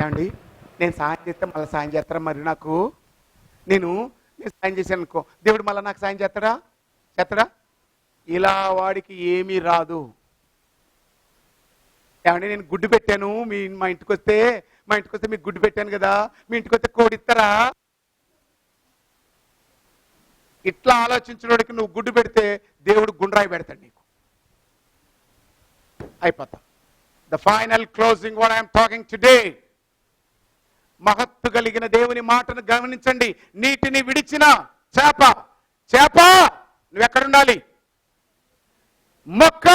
ఏమండి నేను సాయం చేస్తే మళ్ళీ సాయం చేస్తారా? మరి నాకు నేను సాయం చేశాను అనుకో, దేవుడు మళ్ళీ నాకు సాయం చేస్తాడా? ఇలా వాడికి ఏమీ రాదు. ఏమండి నేను గుడ్డు పెట్టాను, మా ఇంటికి వస్తే మీకు గుడ్డు పెట్టాను కదా, మీ ఇంటికి వస్తే కోడి ఇస్తారా? ఇట్లా ఆలోచించినోడికి నువ్వు గుడ్డు పెడితే దేవుడు గుండ్రాయి పెడతాడు నీకు. అయిపోతా. The final closing what I'm talking today. మహత్తు కలిగిన దేవుని మాటను గమనించండి. నీటిని విడిచిన చేప నువ్వెక్కడుండాలి? మొక్క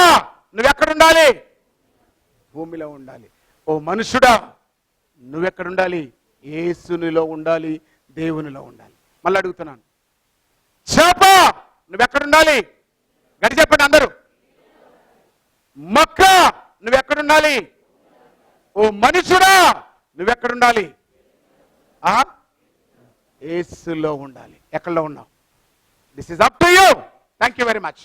నువ్వెక్కడుండాలి? భూమిలో ఉండాలి. ఓ మనుషుడా నువ్వెక్కడుండాలి? యేసునిలో ఉండాలి, దేవునిలో ఉండాలి. మళ్ళీ అడుగుతున్నాను, చేప నువ్వెక్కడుండాలి? గడి చెప్పండి అందరూ. మొక్క నువ్వెక్కడుండాలి? ఓ మనుషుడా నువ్వెక్కడుండాలి? యేసులో ఉండాలి. ఎక్కడలో ఉన్నావు? This is up to you. Thank you very much.